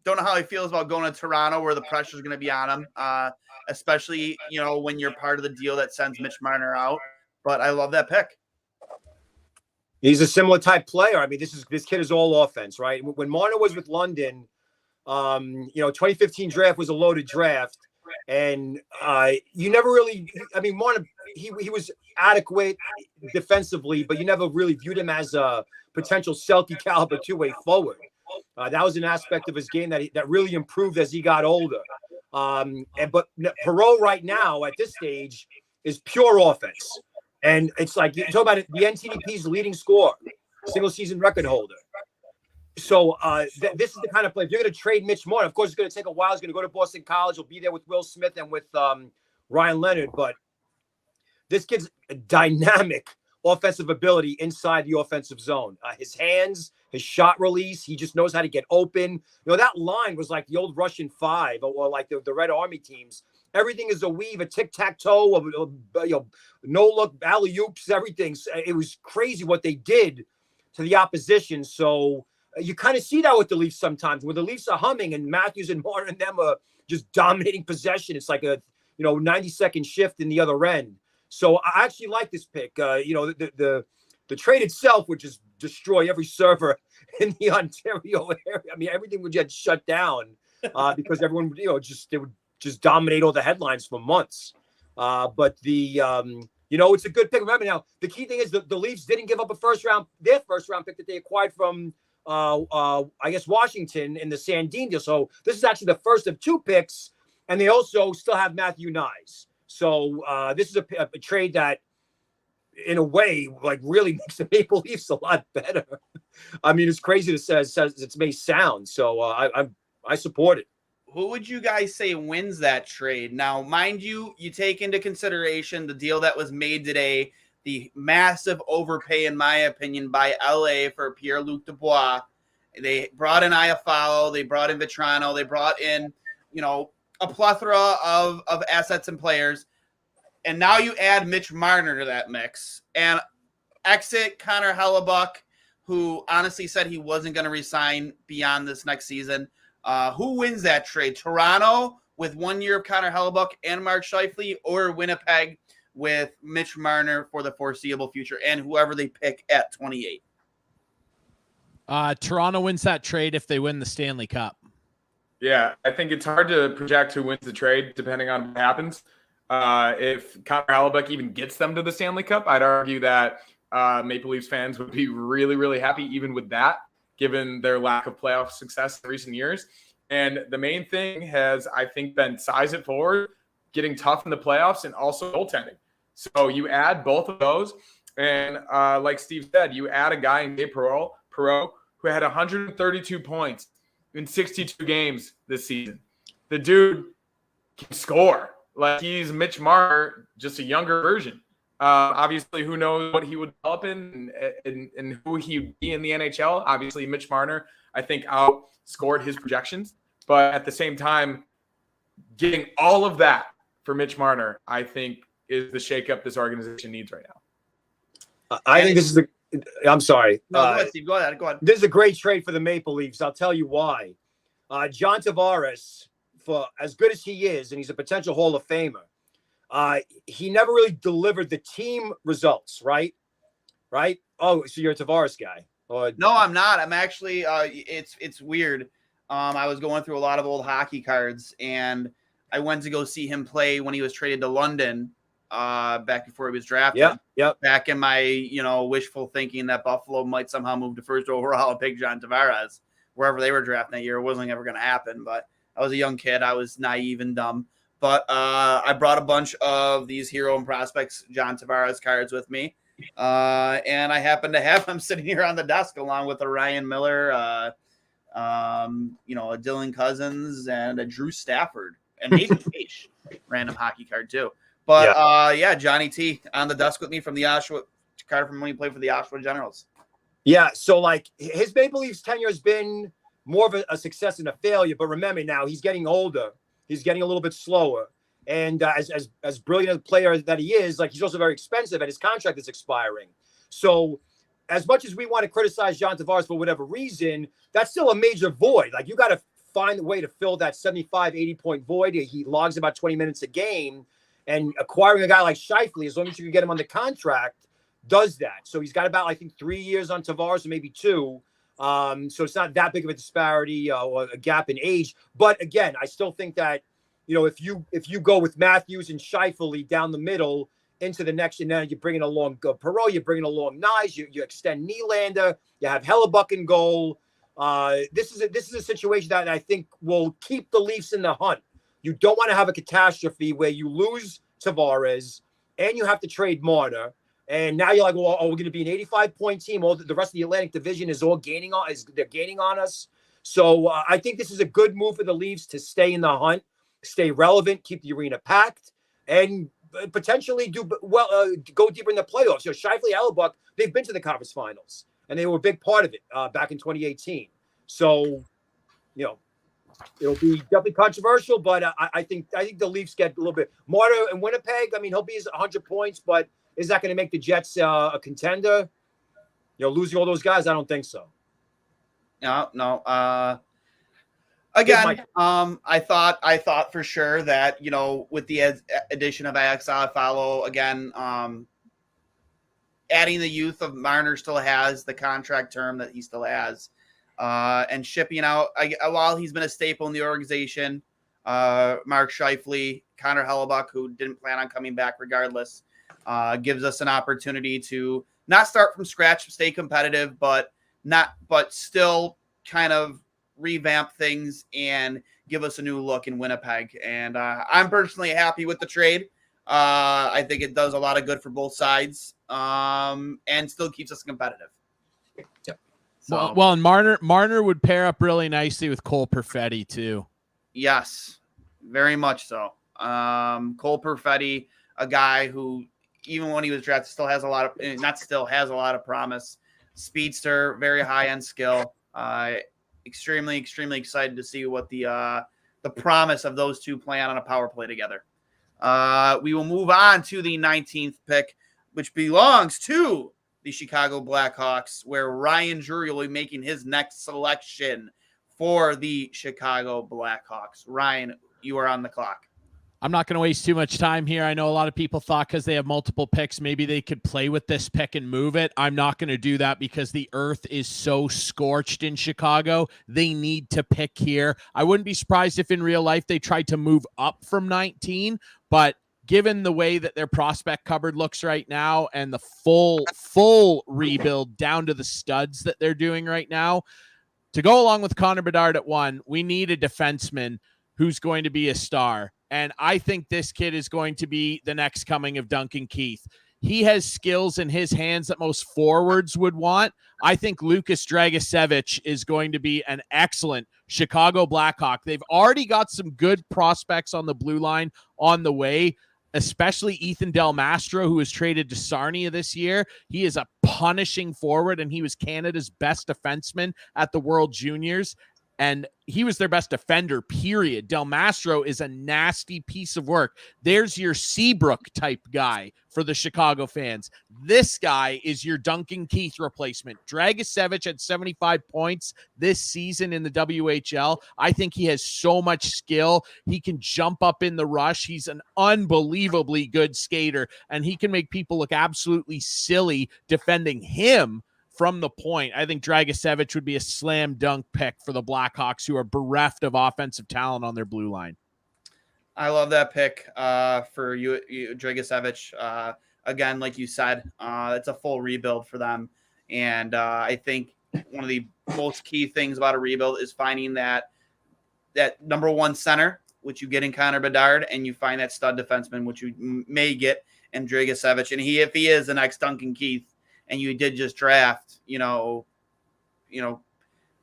Don't know how he feels about going to Toronto, where the pressure is going to be on him, especially when you're part of the deal that sends Mitch Marner out. But I love that pick. He's a similar type player. I mean, this kid is all offense, right? When Marner was with London, 2015 draft was a loaded draft, and you never really. I mean, Marner he was adequate defensively, but you never really viewed him as a potential Selke caliber two-way forward. That was an aspect of his game that really improved as he got older. But Perreault right now at this stage is pure offense, and it's like you talk about it, the NTDP's leading scorer, single season record holder. So this is the kind of play. If you're going to trade Mitch Marner, of course it's going to take a while. He's going to go to Boston College. He'll be there with Will Smith and with Ryan Leonard. But this kid's a dynamic offensive ability inside the offensive zone. His hands, his shot release, he just knows how to get open. That line was like the old Russian Five or like the Red Army teams. Everything is a weave, a tic-tac-toe, no-look, alley-oops, everything. It was crazy what they did to the opposition. So you kind of see that with the Leafs sometimes, where the Leafs are humming and Matthews and Martin and them are just dominating possession. It's like a 90-second shift in the other end. So I actually like this pick. The trade itself would just destroy every server in the Ontario area. I mean, everything would get shut down because everyone would, they would just dominate all the headlines for months. But it's a good pick. Remember now, the key thing is the Leafs didn't give up their first round pick that they acquired from Washington in the Sandin deal. So this is actually the first of 2 picks, and they also still have Matthew Nyes. So this is a trade that, in a way, like really makes the Maple Leafs a lot better. I mean, it's crazy to say it may sound. So I support it. Who would you guys say wins that trade? Now, mind you, you take into consideration the deal that was made today, the massive overpay, in my opinion, by LA for Pierre-Luc Dubois. They brought in Iafallo, they brought in Vetrano, they brought in, a plethora of assets and players. And now you add Mitch Marner to that mix and exit Connor Hellebuck, who honestly said he wasn't going to resign beyond this next season. Who wins that trade? Toronto with 1 year of Connor Hellebuck and Mark Scheifele, or Winnipeg with Mitch Marner for the foreseeable future and whoever they pick at 28? Toronto wins that trade if they win the Stanley Cup. Yeah, I think it's hard to project who wins the trade depending on what happens. If Connor Hellebuck even gets them to the Stanley Cup, I'd argue that Maple Leafs fans would be really, really happy even with that, given their lack of playoff success in recent years. And the main thing has, I think, been size it forward, getting tough in the playoffs, and also goaltending. So you add both of those, and like Steve said, you add a guy in Gabe Perreault who had 132 points in 62 games this season. The dude can score. Like, he's Mitch Marner, just a younger version. Obviously, who knows what he would develop in and who he'd be in the NHL. Obviously, Mitch Marner, I think, outscored his projections. But at the same time, getting all of that for Mitch Marner, I think, is the shakeup this organization needs right now. I think this is I'm sorry. No, go ahead, Steve. Go ahead. This is a great trade for the Maple Leafs. I'll tell you why. John Tavares, for as good as he is, and he's a potential Hall of Famer, he never really delivered the team results, right? Right? Oh, so you're a Tavares guy. No, I'm not. I'm actually it's weird. I was going through a lot of old hockey cards, and I went to go see him play when he was traded to London back before he was drafted. Yep. Back in my, wishful thinking that Buffalo might somehow move to first overall and pick John Tavares wherever they were drafting that year. It wasn't ever going to happen, but I was a young kid. I was naive and dumb. But I brought a bunch of these hero and prospects John Tavares cards with me. And I happen to have them sitting here on the desk along with a Ryan Miller, a Dylan Cousins, and a Drew Stafford, and maybe Page, random hockey card too. But Johnny T on the desk with me from the Oshawa card from when he played for the Oshawa Generals. Yeah, so like his Maple Leafs tenure has been more of a success than a failure. But remember now, he's getting older. He's getting a little bit slower. And as brilliant a player that he is, like, he's also very expensive and his contract is expiring. So as much as we want to criticize John Tavares for whatever reason, that's still a major void. Like, you got to find a way to fill that 75, 80-point void. He logs about 20 minutes a game. And acquiring a guy like Scheifele, as long as you can get him on the contract, does that. So he's got about, I think, 3 years on Tavares, or maybe 2. So it's not that big of a disparity or a gap in age. But again, I still think that, if you go with Matthews and Scheifele down the middle into the next, and then you're bringing along Perreault, you're bringing along Nyes, you extend Nylander, you have Hellebuck in goal. This is a situation that I think will keep the Leafs in the hunt. You don't want to have a catastrophe where you lose Tavares and you have to trade Marner. And now you're like, well, we're going to be an 85-point team. All the rest of the Atlantic Division is all gaining on us. So I think this is a good move for the Leafs to stay in the hunt, stay relevant, keep the arena packed, and potentially do well, go deeper in the playoffs. Scheifele, Hellebuck, they've been to the conference finals, and they were a big part of it back in 2018. So, it'll be definitely controversial, but I think the Leafs get a little bit. Marner in Winnipeg, I mean, he'll be 100 points, but is that going to make the Jets a contender? Losing all those guys, I don't think so. No. Again, I thought for sure that, with the addition of Axel, again, adding the youth of Marner still has the contract term that he still has, and shipping out, while he's been a staple in the organization, Mark Scheifele, Connor Hellebuck, who didn't plan on coming back regardless, gives us an opportunity to not start from scratch, stay competitive, but still kind of revamp things and give us a new look in Winnipeg. And I'm personally happy with the trade. I think it does a lot of good for both sides, and still keeps us competitive. Yep. So, well, and Marner would pair up really nicely with Cole Perfetti too. Yes, very much so. Cole Perfetti, a guy who, even when he was drafted, has a lot of promise. Speedster, very high end skill. Extremely, extremely excited to see what the promise of those two playing on a power play together. We will move on to the 19th pick, which belongs to the Chicago Blackhawks, where Ryan Drury will be making his next selection for the Chicago Blackhawks. Ryan, you are on the clock. I'm not going to waste too much time here. I know a lot of people thought because they have multiple picks, maybe they could play with this pick and move it. I'm not going to do that because the earth is so scorched in Chicago. They need to pick here. I wouldn't be surprised if in real life they tried to move up from 19, but given the way that their prospect cupboard looks right now and the full rebuild down to the studs that they're doing right now, to go along with Connor Bedard at 1, we need a defenseman who's going to be a star. And I think this kid is going to be the next coming of Duncan Keith. He has skills in his hands that most forwards would want. I think Lukas Dragicevic is going to be an excellent Chicago Blackhawk. They've already got some good prospects on the blue line on the way, especially Ethan Del Mastro, who was traded to Sarnia this year. He is a punishing forward, and he was Canada's best defenseman at the World Juniors. And he was their best defender, period. Del Mastro is a nasty piece of work. There's your Seabrook type guy for the Chicago fans. This guy is your Duncan Keith replacement. Dragicevic had 75 points this season in the WHL. I think he has so much skill. He can jump up in the rush. He's an unbelievably good skater, and he can make people look absolutely silly defending him from the point. I think Dragicevic would be a slam dunk pick for the Blackhawks, who are bereft of offensive talent on their blue line. I love that pick for you Dragicevic. Again, like you said, it's a full rebuild for them. And I think one of the most key things about a rebuild is finding that that number one center, which you get in Connor Bedard, and you find that stud defenseman, which you may get in Dragicevic. And if he is the next Duncan Keith, and you did just draft,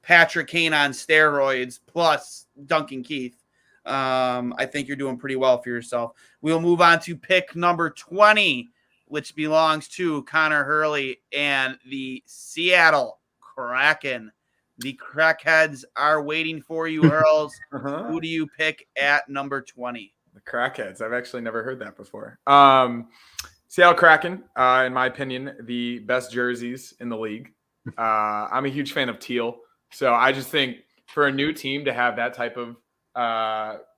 Patrick Kane on steroids plus Duncan Keith, I think you're doing pretty well for yourself. We'll move on to pick number 20, which belongs to Connor Hurley and the Seattle Kraken. The Crackheads are waiting for you, Hurls. Who do you pick at number 20? The Crackheads. I've actually never heard that before. Seattle Kraken, in my opinion, the best jerseys in the league. I'm a huge fan of teal. So I just think for a new team to have that type of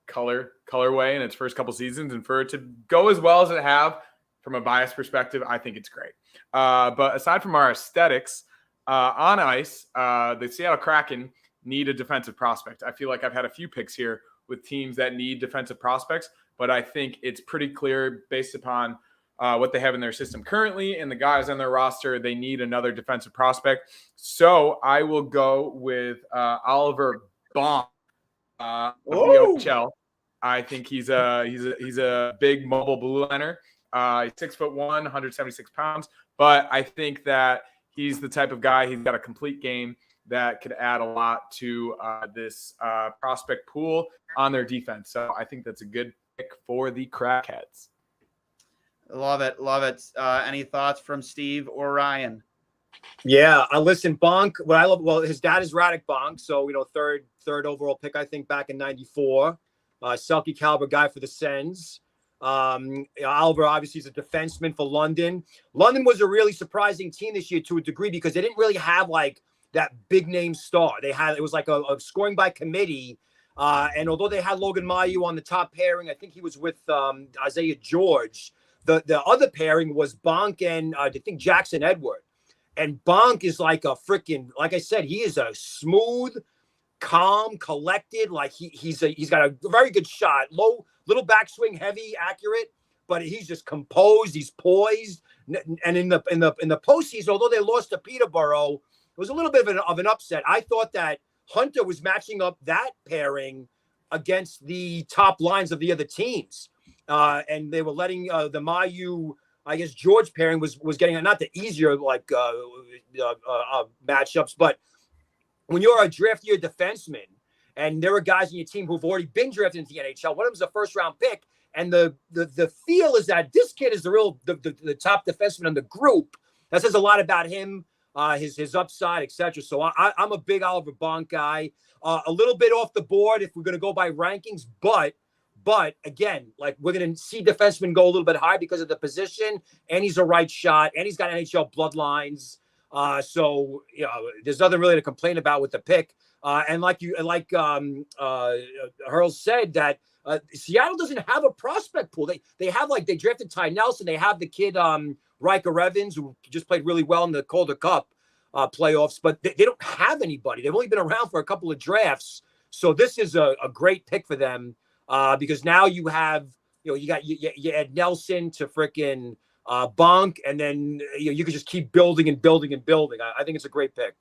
colorway in its first couple seasons, and for it to go as well as it have from a bias perspective, I think it's great. But aside from our aesthetics, on ice, the Seattle Kraken need a defensive prospect. I feel like I've had a few picks here with teams that need defensive prospects, but I think it's pretty clear based upon what they have in their system currently and the guys on their roster, they need another defensive prospect. So I will go with Oliver Bonk of the OHL. I think he's a big mobile blue liner. He's 6'1", 176 pounds, but I think that he's the type of guy, he's got a complete game that could add a lot to this prospect pool on their defense. So I think that's a good pick for the Crackheads. Love it. Love it. Any thoughts from Steve or Ryan? Yeah, I listen, Bonk. What I love, well, his dad is Radek Bonk, so third overall pick, I think, back in '94. Selke caliber guy for the Sens. Oliver obviously is a defenseman for London. London was a really surprising team this year to a degree because they didn't really have like that big name star. It was like a scoring by committee. And although they had Logan Mailloux on the top pairing, I think he was with Isaiah George. The other pairing was Bonk and I think Jackson Edward. And Bonk is like a freaking, like I said, he is a smooth, calm, collected. Like he's got a very good shot, low, little backswing, heavy, accurate, but he's just composed. He's poised. And in the postseason, although they lost to Peterborough, it was a little bit of an upset. I thought that Hunter was matching up that pairing against the top lines of the other teams. And they were letting the Mailloux, I guess George pairing was getting not the easier matchups, but when you're a draft year defenseman and there are guys in your team who've already been drafted into the NHL, one of them's a first round pick, and the feel is that this kid is the top defenseman in the group. That says a lot about him, his upside, etc. So I'm a big Oliver Bonk guy. A little bit off the board if we're going to go by rankings, but again, like we're going to see defensemen go a little bit high because of the position, and he's a right shot, and he's got NHL bloodlines. So there's nothing really to complain about with the pick. And like Hurl said, that Seattle doesn't have a prospect pool. They have they drafted Ty Nelson. They have the kid Riker Evans, who just played really well in the Calder Cup playoffs, but they don't have anybody. They've only been around for a couple of drafts, so this is a great pick for them. Because now you have, you add Nelson to frickin' Bonk, and then you can just keep building and building and building. I think it's a great pick.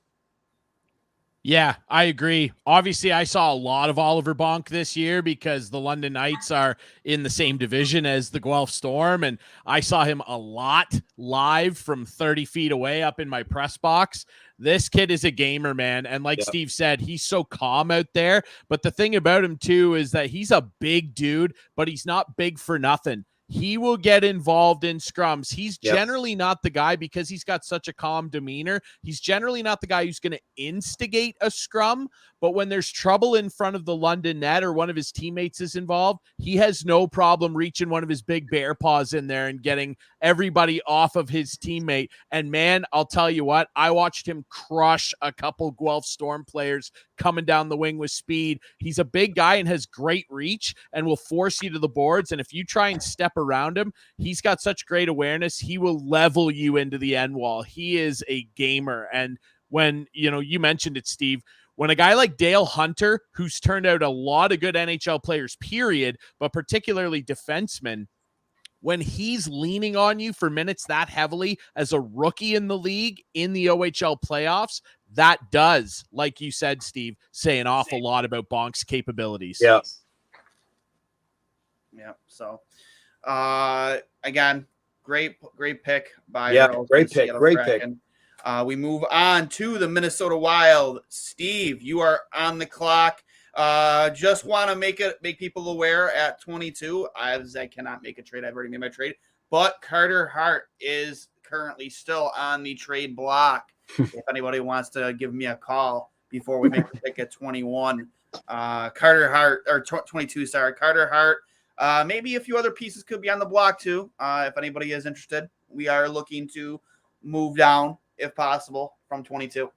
Yeah, I agree. Obviously, I saw a lot of Oliver Bonk this year because the London Knights are in the same division as the Guelph Storm, and I saw him a lot live from 30 feet away up in my press box. This kid is a gamer, man. And like Steve said, he's so calm out there. But the thing about him, too, is that he's a big dude, but he's not big for nothing. He will get involved in scrums. He's generally not the guy, because he's got such a calm demeanor. He's generally not the guy who's going to instigate a scrum. But when there's trouble in front of the London net or one of his teammates is involved, he has no problem reaching one of his big bear paws in there and getting everybody off of his teammate. And man, I'll tell you what, I watched him crush a couple Guelph Storm players coming down the wing with speed. He's a big guy and has great reach and will force you to the boards. And if you try and step around him, he's got such great awareness. He will level you into the end wall. He is a gamer. And when, you mentioned it, Steve, when a guy like Dale Hunter, who's turned out a lot of good NHL players, period, but particularly defensemen, when he's leaning on you for minutes that heavily as a rookie in the league in the OHL playoffs, that does, like you said, Steve, say an awful lot about Bonk's capabilities. Yeah. Yeah. So, again, great pick by Earl. Great pick. We move on to the Minnesota Wild. Steve, you are on the clock. Just want to make people aware at 22, as I cannot make a trade. I've already made my trade, but Carter Hart is currently still on the trade block. If anybody wants to give me a call before we make the pick at 21, Carter Hart, or 22, sorry, Carter Hart. Maybe a few other pieces could be on the block too. If anybody is interested, we are looking to move down, if possible, from 22.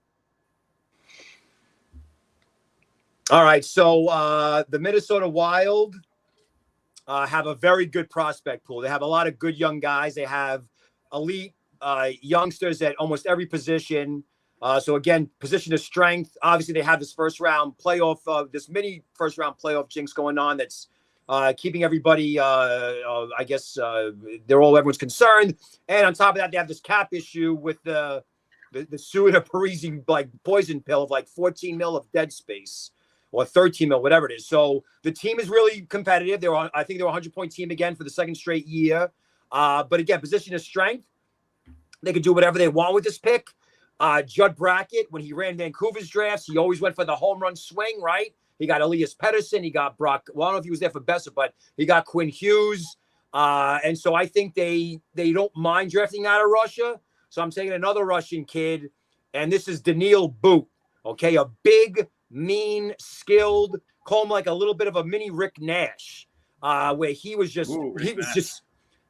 All right. So the Minnesota Wild have a very good prospect pool. They have a lot of good young guys. They have elite youngsters at almost every position. So again, position of strength. Obviously, they have this mini first round playoff jinx going on. That's keeping everybody. I guess everyone's concerned. And on top of that, they have this cap issue with the Suda Parisi like poison pill of like 14 mil of dead space, or 13 mil, whatever it is. So the team is really competitive. I think they're a 100-point team again for the second straight year. But again, position of strength. They could do whatever they want with this pick. Judd Brackett, when he ran Vancouver's drafts, he always went for the home run swing, right? He got Elias Pettersson. He got Brock. Well, I don't know if he was there for Besser, but he got Quinn Hughes. And so I think they don't mind drafting out of Russia. So I'm taking another Russian kid, and this is Daniil Boot. Okay, a big, mean, skilled, call him like a little bit of a mini Rick Nash, where he was just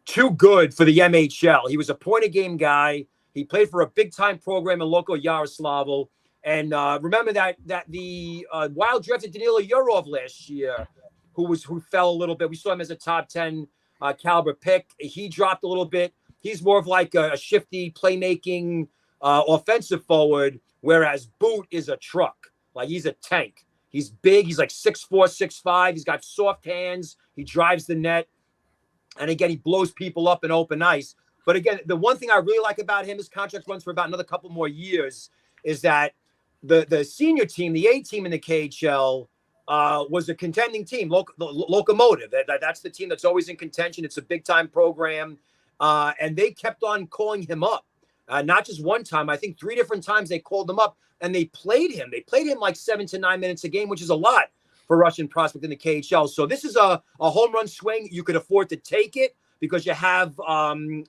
too good for the MHL. He was a point-a-game guy. He played for a big-time program in local Yaroslavl. And remember that the Wild drafted Danila Yurov last year, who fell a little bit. We saw him as a top 10 caliber pick. He dropped a little bit. He's more of like a shifty playmaking offensive forward, whereas Boot is a truck. Like he's a tank. He's big. He's like 6'4", 6'5". He's got soft hands. He drives the net. And again, he blows people up in open ice. But again, the one thing I really like about him, his contract runs for about another couple more years, is that the senior team, the A team in the KHL, was a contending team, Locomotive. That's the team that's always in contention. It's a big-time program. And they kept on calling him up. Not just one time. I think 3 different times they called him up, and they played him. They played him like 7 to 9 minutes a game, which is a lot for Russian prospect in the KHL. So this is a home run swing. You could afford to take it because you have 2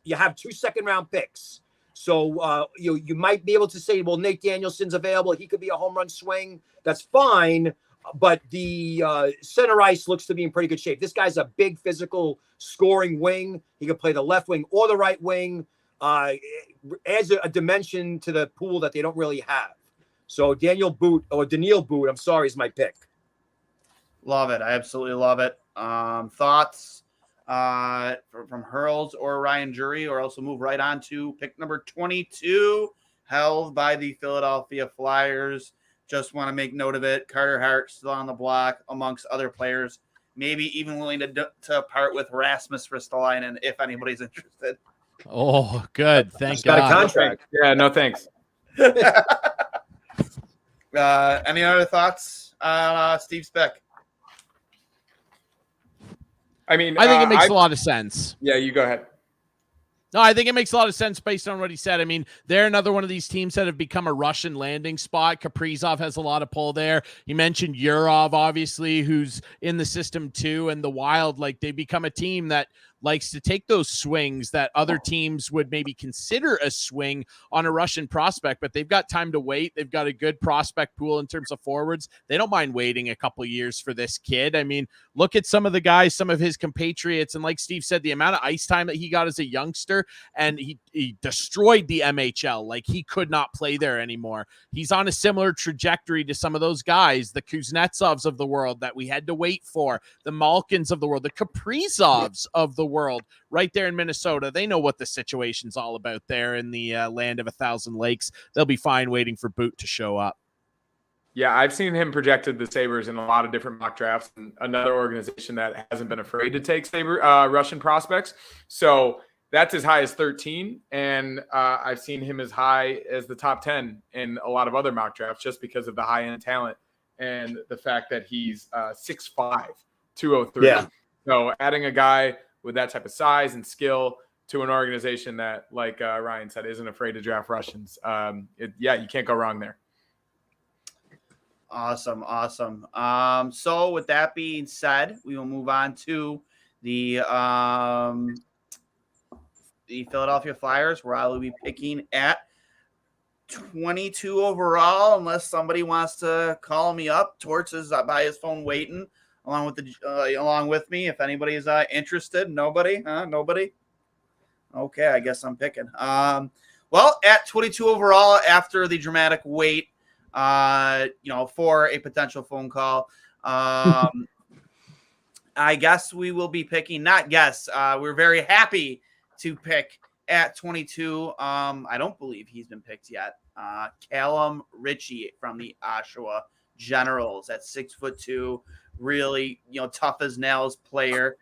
second-round picks. So you might be able to say, well, Nate Danielson's available. He could be a home run swing. That's fine. But the center ice looks to be in pretty good shape. This guy's a big physical scoring wing. He can play the left wing or the right wing. Adds a dimension to the pool that they don't really have. So Daniil Boot, I'm sorry, is my pick. Love it. I absolutely love it. Thoughts from Hurls or Ryan Jury, or else we'll move right on to pick number 22, held by the Philadelphia Flyers. Just want to make note of it. Carter Hart still on the block amongst other players, maybe even willing to part with Rasmus Ristolainen if anybody's interested. Oh, good. Thank God. Got a contract. Yeah, no thanks. Any other thoughts on Steve Speck? I mean, I think it makes a lot of sense. Yeah, you go ahead. No, I think it makes a lot of sense based on what he said. I mean, they're another one of these teams that have become a Russian landing spot. Kaprizov has a lot of pull there. You mentioned Yurov, obviously, who's in the system too. And the Wild, like, they become a team that likes to take those swings that other teams would maybe consider a swing on a Russian prospect, but they've got time to wait. They've got a good prospect pool in terms of forwards. They don't mind waiting a couple years for this kid. I mean, look at some of the guys, some of his compatriots, and like Steve said, the amount of ice time that he got as a youngster, and he destroyed the MHL. Like, he could not play there anymore. He's on a similar trajectory to some of those guys, the Kuznetsovs of the world that we had to wait for, the Malkins of the world, the Kaprizovs of the world, right there in Minnesota. They know what the situation's all about there in the land of 1,000 lakes. They'll be fine waiting for Boot to show up. Yeah, I've seen him projected the Sabres in a lot of different mock drafts, and another organization that hasn't been afraid to take Russian prospects. So that's as high as 13. And I've seen him as high as the top 10 in a lot of other mock drafts just because of the high end talent and the fact that he's 6'5", 203. Yeah. So adding a guy with that type of size and skill to an organization that, like Ryan said, isn't afraid to draft Russians. You can't go wrong there. Awesome. So with that being said, we will move on to the Philadelphia Flyers, where I will be picking at 22 overall, unless somebody wants to call me up. Torts is by his phone waiting along with me. If anybody is interested, nobody. Okay, I guess I'm picking. Well, at 22 overall, after the dramatic wait, for a potential phone call, I guess we will be picking. Not guess. We're very happy to pick at 22. I don't believe he's been picked yet. Callum Ritchie from the Oshawa Generals at 6'2", really, tough as nails player.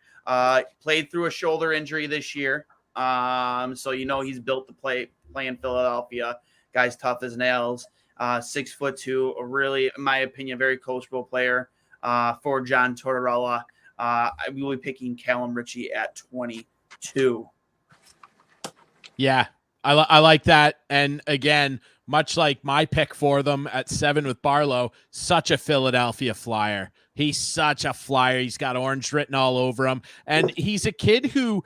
Played through a shoulder injury this year. So he's built to play in Philadelphia. Guy's tough as nails. 6'2", a really, in my opinion, very coachable player for John Tortorella. We will be picking Callum Ritchie at 22. Yeah, I like that. And again, much like my pick for them at 7 with Barlow, such a Philadelphia Flyer. He's such a Flyer. He's got orange written all over him. And he's a kid who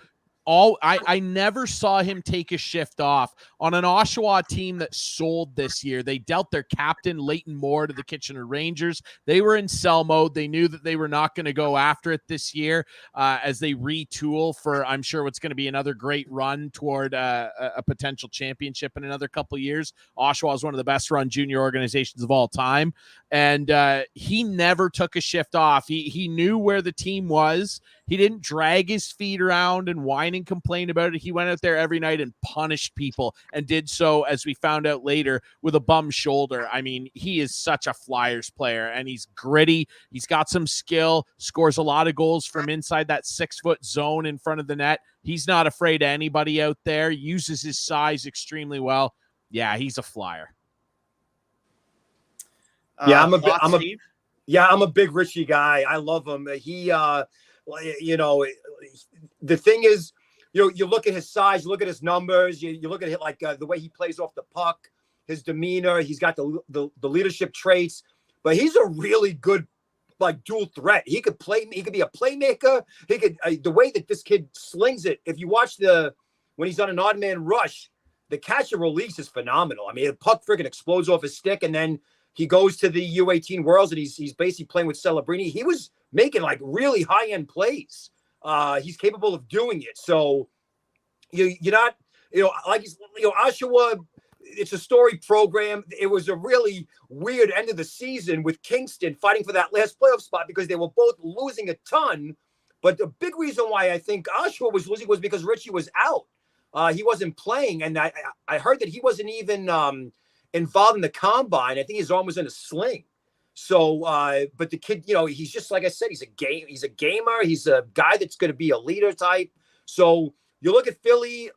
I never saw him take a shift off on an Oshawa team that sold this year. They dealt their captain, Leighton Moore, to the Kitchener Rangers. They were in sell mode. They knew that they were not going to go after it this year as they retool for, I'm sure, what's going to be another great run toward a potential championship in another couple of years. Oshawa is one of the best run junior organizations of all time. And he never took a shift off. He knew where the team was. He didn't drag his feet around and whine and complain about it. He went out there every night and punished people, and did so, as we found out later, with a bum shoulder. I mean, he is such a Flyers player, and he's gritty. He's got some skill, scores a lot of goals from inside that 6-foot zone in front of the net. He's not afraid of anybody out there, uses his size extremely well. Yeah, he's a Flyer. Yeah, I'm a big Ritchie guy. I love him. The thing is, you look at his size, you look at his numbers, you look at it like the way he plays off the puck, his demeanor. He's got the leadership traits, but he's a really good dual threat. He could be a playmaker. He could the way that this kid slings it. If you watch when he's on an odd man rush, the catch and release is phenomenal. I mean, the puck freaking explodes off his stick, and then he goes to the U18 Worlds, and he's basically playing with Celebrini. He was making really high-end plays. He's capable of doing it. So you're not, Oshawa, it's a storied program. It was a really weird end of the season with Kingston fighting for that last playoff spot because they were both losing a ton. But the big reason why I think Oshawa was losing was because Ritchie was out. He wasn't playing. And I heard that he wasn't even involved in the combine. I think his arm was in a sling. So, but the kid, he's just, like I said, he's a gamer. He's a guy that's going to be a leader type. So you look at Philly,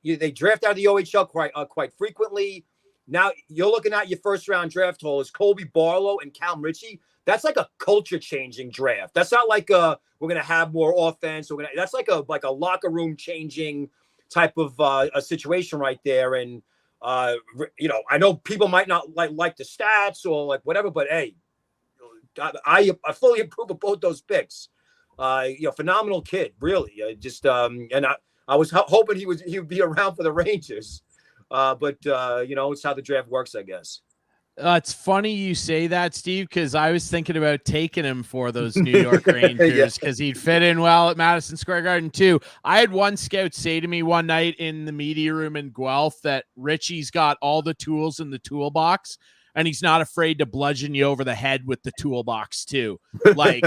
they draft out of the OHL quite frequently. Now you're looking at your first round draft haul is Colby Barlow and Callum Ritchie. That's like a culture changing draft. That's not like we're going to have more offense. That's like a locker room changing type of a situation right there. And, I know people might not like the stats or whatever, but hey, I fully approve of both those picks. Phenomenal kid, really. And I was hoping he would be around for the Rangers, but it's how the draft works, I guess. It's funny you say that, Steve, because I was thinking about taking him for those New York Rangers because he'd fit in well at Madison Square Garden too. I had one scout say to me one night in the media room in Guelph that Ritchie's got all the tools in the toolbox, and he's not afraid to bludgeon you over the head with the toolbox too. Like,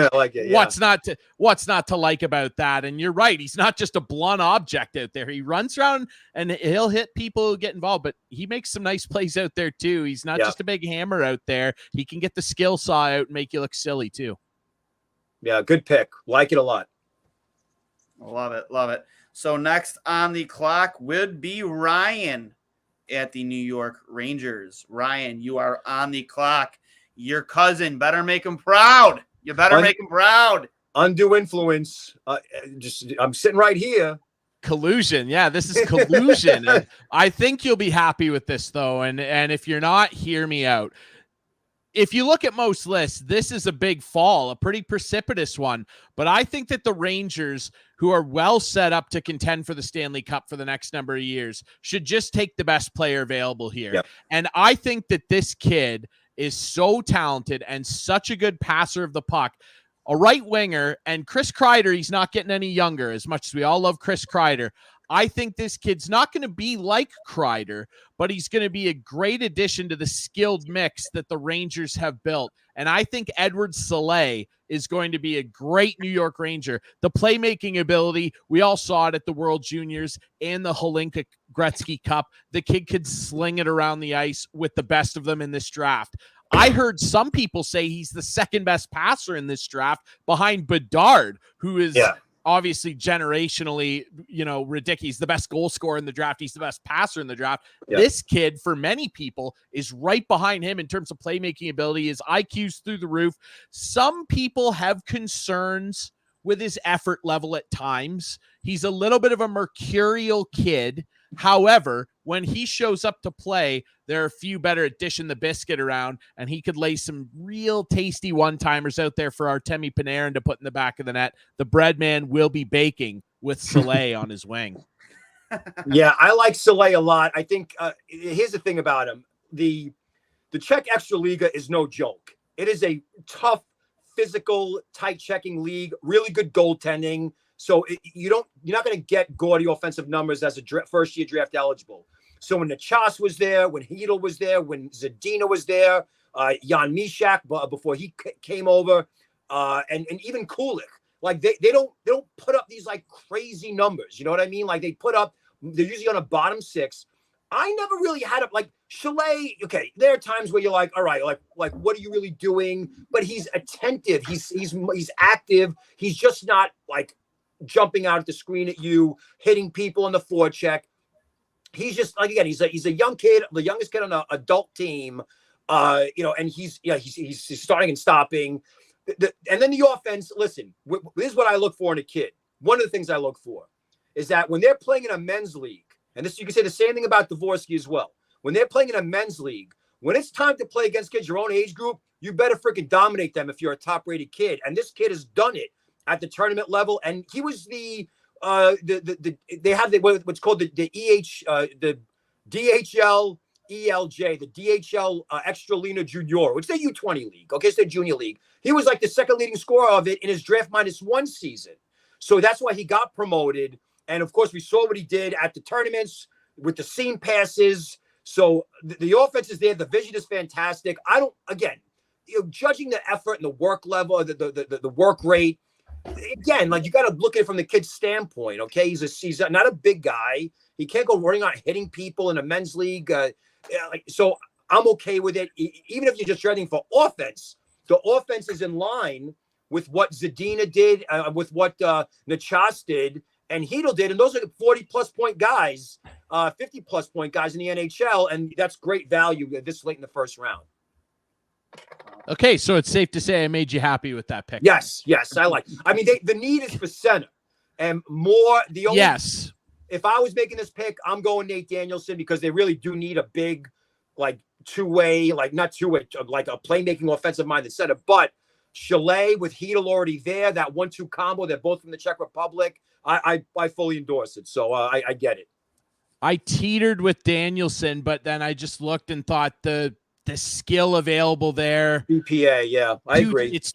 what's not to like about that? And you're right. He's not just a blunt object out there. He runs around and he'll hit people who get involved, but he makes some nice plays out there too. He's not just a big hammer out there. He can get the skill saw out and make you look silly too. Yeah. Good pick. Like it a lot. Love it. So next on the clock would be Ryan at the New York Rangers. Ryan, you are on the clock. Your cousin, better make him proud. You better make him proud. Undue influence. I'm sitting right here. Collusion. Yeah, this is collusion. And I think you'll be happy with this, though. And if you're not, hear me out. If you look at most lists, this is a big fall, a pretty precipitous one. But I think that the Rangers, who are well set up to contend for the Stanley Cup for the next number of years, should just take the best player available here. Yep. And I think that this kid is so talented and such a good passer of the puck. A right winger, and Chris Kreider, he's not getting any younger, as much as we all love Chris Kreider. I think this kid's not going to be like Kreider, but he's going to be a great addition to the skilled mix that the Rangers have built. And I think Edward Saleh is going to be a great New York Ranger. The playmaking ability, we all saw it at the World Juniors and the Holinka Gretzky Cup. The kid could sling it around the ice with the best of them in this draft. I heard some people say he's the second best passer in this draft behind Bedard, who is obviously generationally, ridiculous. He's the best goal scorer in the draft. He's the best passer in the draft. Yeah. This kid, for many people, is right behind him in terms of playmaking ability. His IQ's through the roof. Some people have concerns with his effort level at times. He's a little bit of a mercurial kid. However, when he shows up to play, there are a few better at dishing the biscuit around, and he could lay some real tasty one-timers out there for Artemi Panarin to put in the back of the net. The bread man will be baking with Saleh on his wing. Yeah, I like Saleh a lot. I think here's the thing about him. The Czech Extraliga is no joke. It is a tough, physical, tight-checking league, really good goaltending. So you're not going to get gaudy offensive numbers as a first-year draft eligible. So when Nechas was there, when Hedl was there, when Zadina was there, Jan Mysak before he came over, and even Kulik, like they don't put up these like crazy numbers. You know what I mean? Like they're usually on a bottom six. I never really had it like Chalet. Okay, there are times where you're like, all right, like what are you really doing? But he's attentive. He's active. He's just not like jumping out at the screen at you, hitting people on the forecheck. He's just like, again, he's a young kid, the youngest kid on an adult team, and he's starting and stopping. And then the offense, listen, this is what I look for in a kid. One of the things I look for is that when they're playing in a men's league, and this, you can say the same thing about Dvorsky as well. When they're playing in a men's league, when it's time to play against kids your own age group, you better freaking dominate them if you're a top-rated kid. And this kid has done it at the tournament level, and he was they have what's called the DHL ELJ, the DHL Extralina Junior, which is the U20 league. Okay, it's the junior league. He was like the second leading scorer of it in his draft -1 season. So that's why he got promoted. And of course, we saw what he did at the tournaments with the seam passes. So the offense is there. The vision is fantastic. Judging the effort and the work level, the work rate. Again, like you got to look at it from the kid's standpoint. Okay, he's not a big guy. He can't go running out hitting people in a men's league. So I'm okay with it. Even if you're just trading for offense, the offense is in line with what Zadina did, with what Nechas did, and Hedl did, and those are 40-plus point guys, 50-plus point guys in the NHL, and that's great value this late in the first round. Okay, so it's safe to say I made you happy with that pick. Yes, I like. I mean, the need is for center, and more the only. Yes. If I was making this pick, I'm going Nate Danielson because they really do need a big, like two-way, like not two-way, like a playmaking offensive-minded center. But Chalet with Hedl already there, that 1-2 combo, they're both from the Czech Republic. I fully endorse it, so I get it. I teetered with Danielson, but then I just looked and thought the skill available there. BPA, yeah, I agree. It's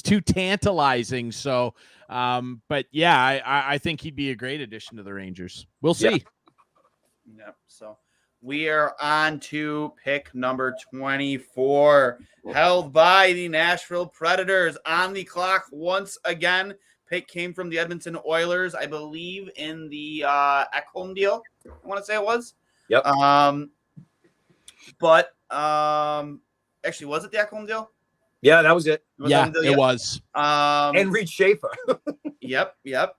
too tantalizing. So, but yeah, I think he'd be a great addition to the Rangers. We'll see. Yep. So we are on to pick number 24, held by the Nashville Predators. On the clock once again. Pick came from the Edmonton Oilers, I believe, in the Ekholm deal. I want to say it was. Yep. Actually, was it the Ekholm deal? Yeah, that was it. It was. And Reed Schaefer. Yep.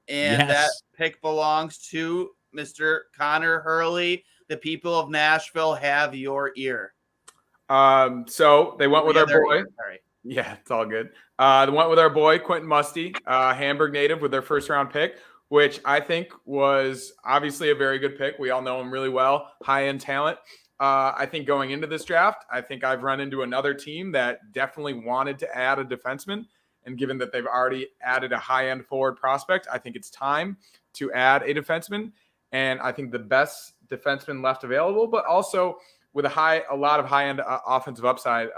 And that Yes. pick belongs to Mr. Connor Hurley. The people of Nashville have your ear. So they went with our boy. Sorry. Yeah, it's all good. They went with our boy, Quentin Musty, Hamburg native, with their first-round pick, which I think was obviously a very good pick. We all know him really well, high-end talent. I think going into this draft, I think I've run into another team that definitely wanted to add a defenseman. And given that they've already added a high-end forward prospect, I think it's time to add a defenseman. And I think the best defenseman left available, but also with a lot of high-end offensive upside,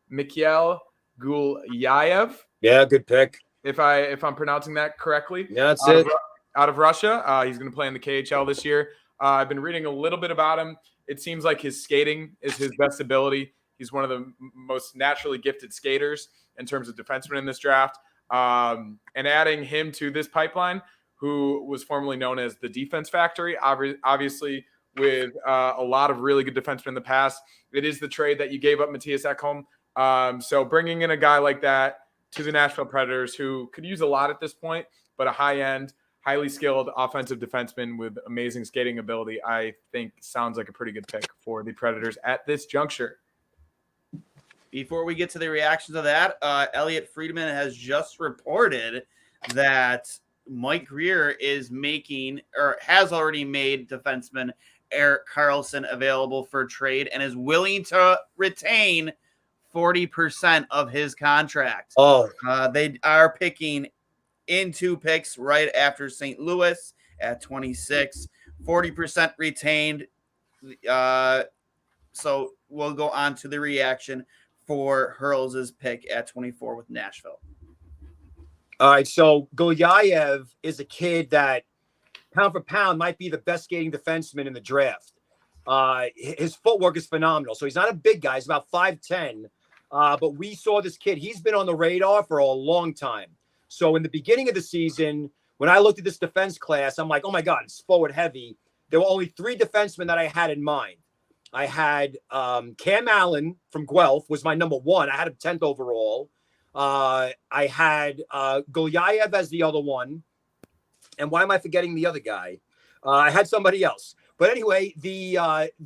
Mikhail Gulyayev. Yeah, good pick. If I'm pronouncing that correctly. Yeah, that's it. Out of Russia. He's going to play in the KHL this year. I've been reading a little bit about him. It seems like his skating is his best ability. He's one of the most naturally gifted skaters in terms of defensemen in this draft. And adding him to this pipeline, who was formerly known as the Defense Factory, obviously with a lot of really good defensemen in the past. It is the trade that you gave up Matthias Ekholm. So bringing in a guy like that to the Nashville Predators, who could use a lot at this point, but a high-end, highly skilled offensive defenseman with amazing skating ability, I think sounds like a pretty good pick for the Predators at this juncture. Before we get to the reactions of that, Elliot Friedman has just reported that Mike Grier is making or has already made defenseman Erik Karlsson available for trade and is willing to retain 40% of his contract. They are picking in 2 picks right after St. Louis at 26, 40% retained. So we'll go on to the reaction for Hurls' pick at 24 with Nashville. All right, so Gulyayev is a kid that, pound for pound, might be the best skating defenseman in the draft. His footwork is phenomenal. So he's not a big guy. He's about 5'10". But we saw this kid. He's been on the radar for a long time. So in the beginning of the season, when I looked at this defense class, I'm like, oh, my God, it's forward heavy. There were only 3 defensemen that I had in mind. I had Cam Allen from Guelph was my number 1. I had him 10th overall. I had Gulyayev as the other one. And why am I forgetting the other guy? I had somebody else. But anyway, the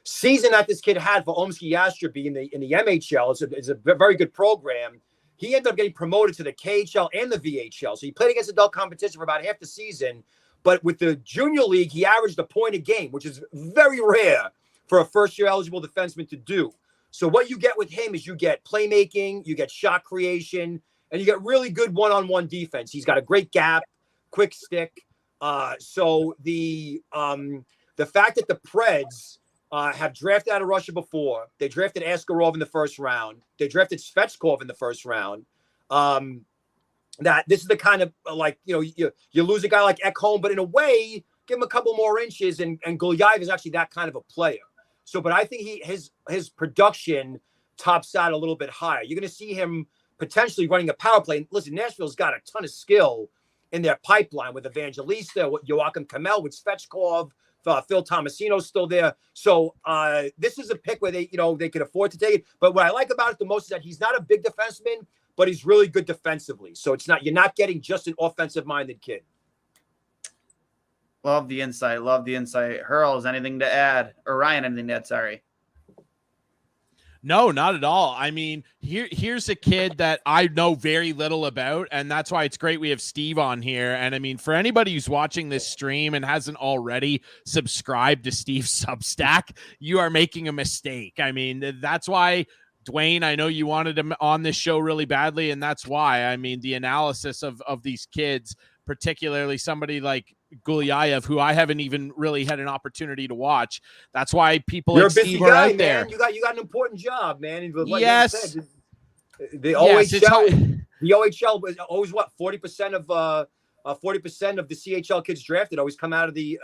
season that this kid had for Omsky Yastreby in the MHL is a very good program. He ended up getting promoted to the KHL and the VHL. So he played against adult competition for about half the season. But with the junior league, he averaged a point a game, which is very rare for a first-year eligible defenseman to do. So what you get with him is you get playmaking, you get shot creation, and you get really good one-on-one defense. He's got a great gap, quick stick. So the fact that the Preds have drafted out of Russia before, they drafted Askarov in the first round, they drafted Svechkov in the first round, that this is the kind of, you lose a guy like Ekholm, but in a way, give him a couple more inches, and Gulyayev is actually that kind of a player. So, but I think his production tops out a little bit higher. You're going to see him potentially running a power play. And listen, Nashville's got a ton of skill in their pipeline with Evangelista, with Joachim Kamel, with Svechkov, Phil Tomasino's still there. So this is a pick where they could afford to take it. But what I like about it the most is that he's not a big defenseman, but he's really good defensively. So you're not getting just an offensive-minded kid. Love the insight. Hurls, anything to add? Or Ryan, anything to add? Sorry. No, not at all. I mean, here's a kid that I know very little about, and that's why it's great we have Steve on here. And I mean, for anybody who's watching this stream and hasn't already subscribed to Steve's Substack, you are making a mistake. I mean, that's why, Duane, I know you wanted him on this show really badly, and that's why. I mean, the analysis of these kids, particularly somebody like Gulyayev, who I haven't even really had an opportunity to watch. That's why people You're like a busy Steve guy, are out man. there. You got an important job, man. Like yes. You said, the OHL, Yes, the OHL was always 40% of the CHL kids drafted always come out of the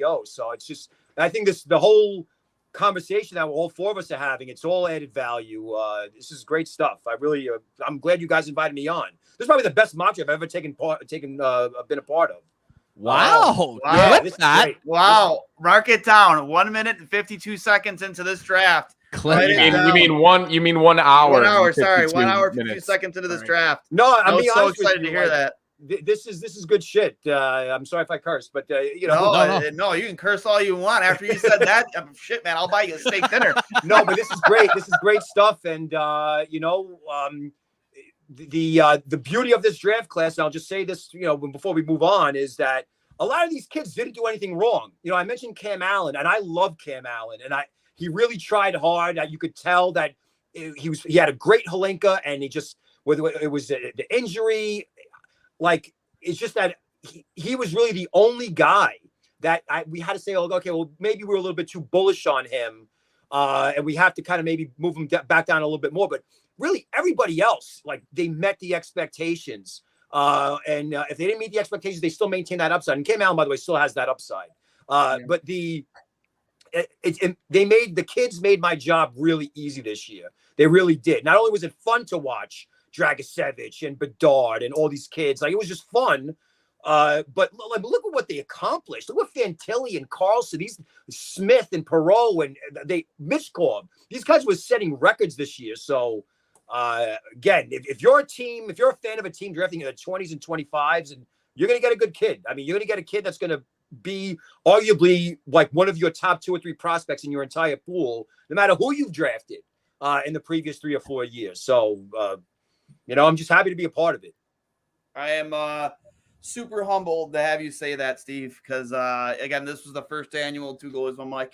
O. So it's just, I think the whole conversation that all 4 of us are having, it's all added value. This is great stuff. I'm glad you guys invited me on. This is probably the best mock draft I've ever been a part of. Wow. Yeah, Flip that. Wow. Mark it down. 1 minute and 52 seconds into this draft. You mean 1 hour? 1 hour. and Sorry, 52 1 hour 50 minutes. seconds into this Right. draft. No, I I'm was being so honest with excited you, to hear that. This is good shit. I'm sorry if I cursed, but No, you can curse all you want. After you said that, shit, man, I'll buy you a steak dinner. No, but this is great. This is great stuff, and the beauty of this draft class, and I'll just say this, before we move on, is that a lot of these kids didn't do anything wrong. I mentioned Cam Allen, and I love Cam Allen, and he really tried hard. You could tell that he had a great Holinka, and he just, whether it was the injury, like it's just that he was really the only guy that we had to say, oh, okay, well, maybe we're a little bit too bullish on him, and we have to kind of maybe move him back down a little bit more. But really, everybody else, like, they met the expectations. And if they didn't meet the expectations, they still maintain that upside. And Cam Allen, by the way, still has that upside. But the kids made my job really easy this year. They really did. Not only was it fun to watch Dragicevic and Bedard and all these kids, like, it was just fun. But look at what they accomplished. Look what Fantilli and Carlson, these Smith and Perot and Mishkov, these guys were setting records this year. So again, if you're a fan of a team drafting in the 20s and 25s, and you're going to get a good kid. I mean, you're going to get a kid that's going to be arguably like one of your top 2 or 3 prospects in your entire pool, no matter who you've drafted in the previous 3 or 4 years. So, I'm just happy to be a part of it. I am super humbled to have you say that, Steve, because again, this was the first annual Two Goalies One Mic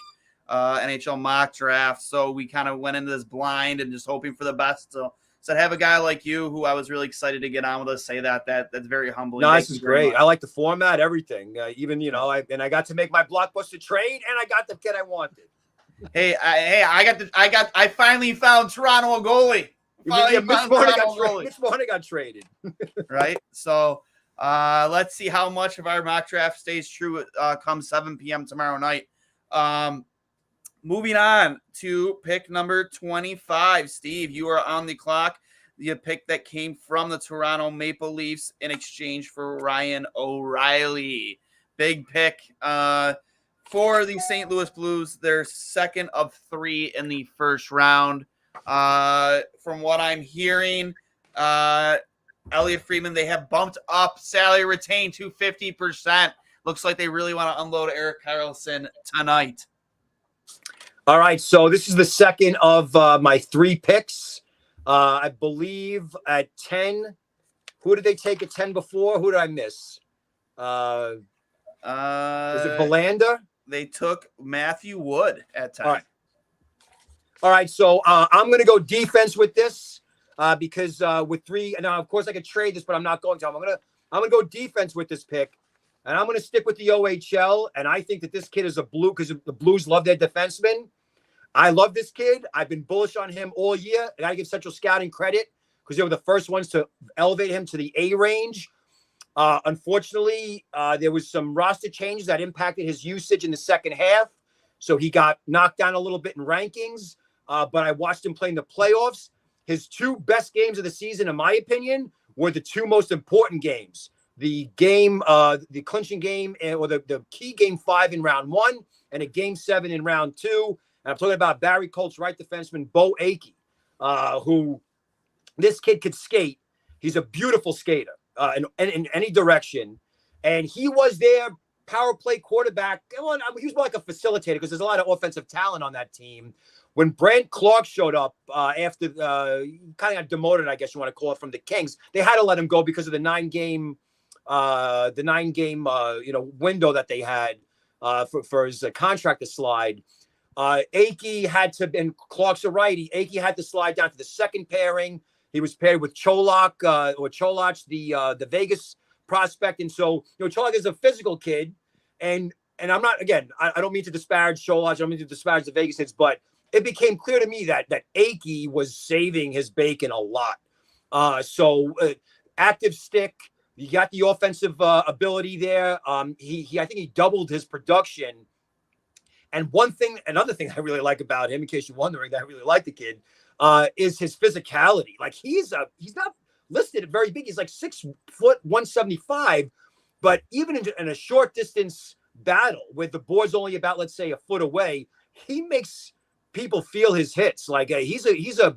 NHL mock draft, so we kind of went into this blind and just hoping for the best. So to have a guy like you, who I was really excited to get on with us, say that's very humbling. No, this is great. I like the format, everything. Even I got to make my blockbuster trade, and I got the kid I wanted. I finally found Toronto a goalie. Mitch Marner got traded. Right. So let's see how much of our mock draft stays true come 7 p.m. tomorrow night. Moving on to pick number 25. Steve, you are on the clock. The pick that came from the Toronto Maple Leafs in exchange for Ryan O'Reilly. Big pick for the St. Louis Blues. Their second of 3 in the first round. From what I'm hearing, Elliot Friedman, they have bumped up salary retained to 50%. Looks like they really want to unload Erik Karlsson tonight. All right, so this is the second of my 3 picks. I believe at 10. Who did they take at 10 before? Who did I miss? Was it Belander? They took Matthew Wood at 10. All right, so I'm going to go defense with this because with 3, and now of course I could trade this, but I'm not going to. I'm going to go defense with this pick, and I'm going to stick with the OHL. And I think that this kid is a Blue because the Blues love their defenseman. I love this kid. I've been bullish on him all year. I got to give Central Scouting credit because they were the first ones to elevate him to the A range. Unfortunately, there was some roster changes that impacted his usage in the second half. So he got knocked down a little bit in rankings. But I watched him play in the playoffs. His 2 best games of the season, in my opinion, were the 2 most important games. The game, the clinching game, or the key game 5 in round 1 and a game 7 in round 2. And I'm talking about Barry Colt's right defenseman, Bo Akey, who this kid could skate. He's a beautiful skater in any direction. And he was their power play quarterback. He was more like a facilitator because there's a lot of offensive talent on that team. When Brant Clark showed up after kind of got demoted, I guess you want to call it, from the Kings, they had to let him go because of the 9-game window that they had for his contract to slide. Akey had to, and Clark's a righty. Akey had to slide down to the second pairing. He was paired with Cholak, the Vegas prospect. And so, Cholak is a physical kid. And I'm not, again, I don't mean to disparage Cholak. I don't mean to disparage the Vegas kids, but it became clear to me that Akey was saving his bacon a lot. Active stick. You got the offensive ability there. I think he doubled his production. And another thing I really like about him, in case you're wondering that I really like the kid, is his physicality. Like he's not listed very big. He's like 6 foot 175, but even in a short distance battle with the board's only about, let's say, a foot away, he makes people feel his hits. Like he's a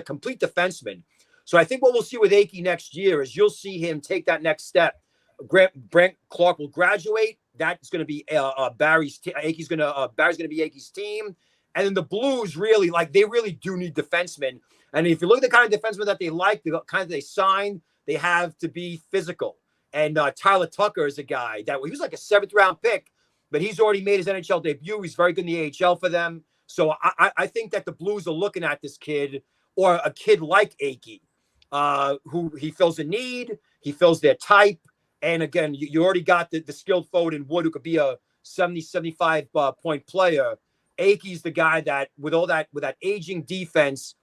complete defenseman. So I think what we'll see with Akey next year is you'll see him take that next step. Brent Clark will graduate. That's going to be Barry's be Akey's team. And then the Blues really, like, they really do need defensemen. And if you look at the kind of defensemen that they like, the kind they sign, they have to be physical. And Tyler Tucker is a guy that he was like a 7th-round pick, but he's already made his NHL debut. He's very good in the AHL for them. So I think that the Blues are looking at this kid, or a kid like Akey, who he fills a need, he fills their type. And again, you already got the skilled forward in Wood, who could be a 70, 75 point player. Akey's the guy that with that aging defense,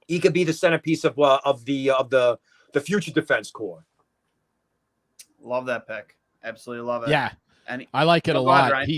he could be the centerpiece of the future defense core. Love that pick. Absolutely love it. Yeah. And I like it a lot. Ryan.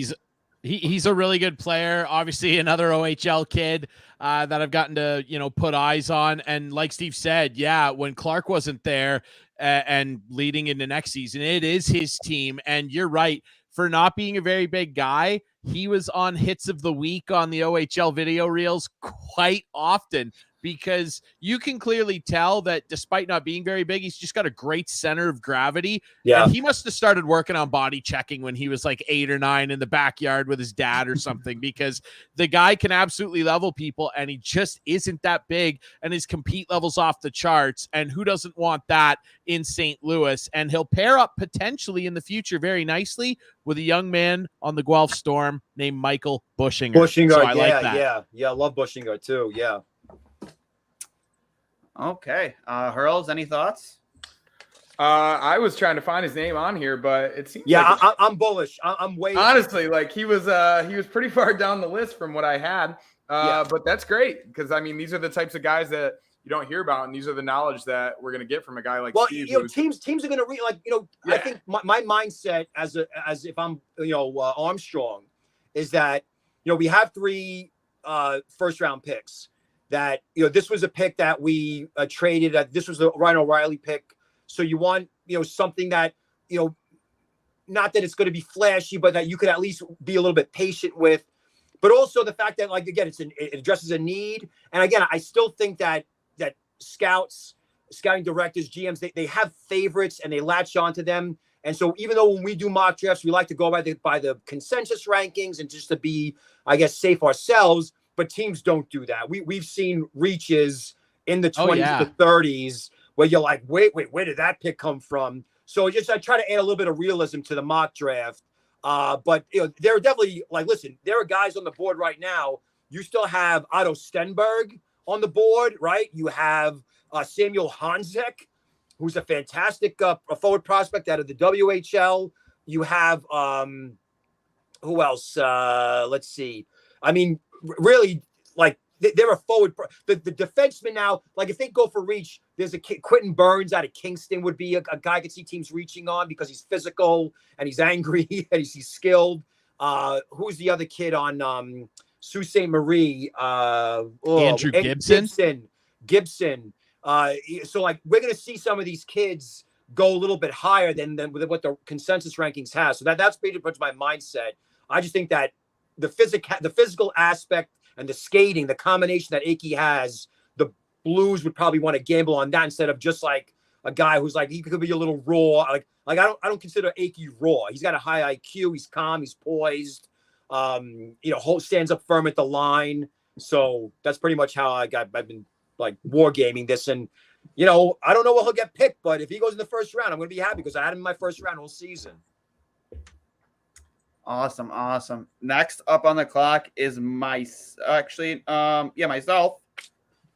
He's a really good player. Obviously, another OHL kid that I've gotten to put eyes on. And like Steve said, yeah, when Clark wasn't there and leading into next season, it is his team. And you're right, for not being a very big guy, he was on hits of the week on the OHL video reels quite often, because you can clearly tell that despite not being very big, he's just got a great center of gravity. Yeah. And he must have started working on body checking when he was like 8 or 9 in the backyard with his dad or something, because the guy can absolutely level people, and he just isn't that big, and his compete level's off the charts. And who doesn't want that in St. Louis? And he'll pair up potentially in the future very nicely with a young man on the Guelph Storm named Michael Bushinger. So I like that. Yeah. I love Bushinger too. Yeah. Okay. Hurls, any thoughts? I was trying to find his name on here, but it seems I'm bullish. I'm way honestly, like he was pretty far down the list from what I had. But that's great, because I mean, these are the types of guys that you don't hear about, and these are the knowledge that we're going to get from a guy like Steve. Teams are going to I think my mindset as if I'm Armstrong is that we have 3 first-round picks. That this was a pick that we traded. This was a Ryan O'Reilly pick. So you want something that not that it's going to be flashy, but that you could at least be a little bit patient with. But also the fact that, like, again, it addresses a need. And again, I still think that scouting directors, GMs, they have favorites and they latch onto them. And so even though when we do mock drafts, we like to go by the consensus rankings and just to be, I guess, safe ourselves. But teams don't do that. We've seen reaches in the 20s to 30s where you're like, wait, where did that pick come from? So I try to add a little bit of realism to the mock draft. But there are definitely, like, listen, there are guys on the board right now. You still have Otto Stenberg on the board, right? You have Samuel Hanzek, who's a fantastic forward prospect out of the WHL. You have who else? Let's see. I mean, really, like, they're a forward. The defenseman now, like, if they go for reach, there's a kid, Quentin Burns out of Kingston would be a guy I could see teams reaching on because he's physical and he's angry and he's skilled. Who's the other kid on Sault Ste. Marie? Andrew Gibson. Gibson. So, like, we're going to see some of these kids go a little bit higher than what the consensus rankings has. So that's pretty much my mindset. I just think that the physical aspect and the skating, the combination that Akey has, the Blues would probably want to gamble on that instead of just like a guy who's like, he could be a little raw. Like I don't consider Akey raw. He's got a high IQ. He's calm. He's poised. Stands up firm at the line. So that's pretty much how I've been like wargaming this. And I don't know what he'll get picked, but if he goes in the first round, I'm going to be happy because I had him in my first round all season. Awesome. Next up on the clock is myself.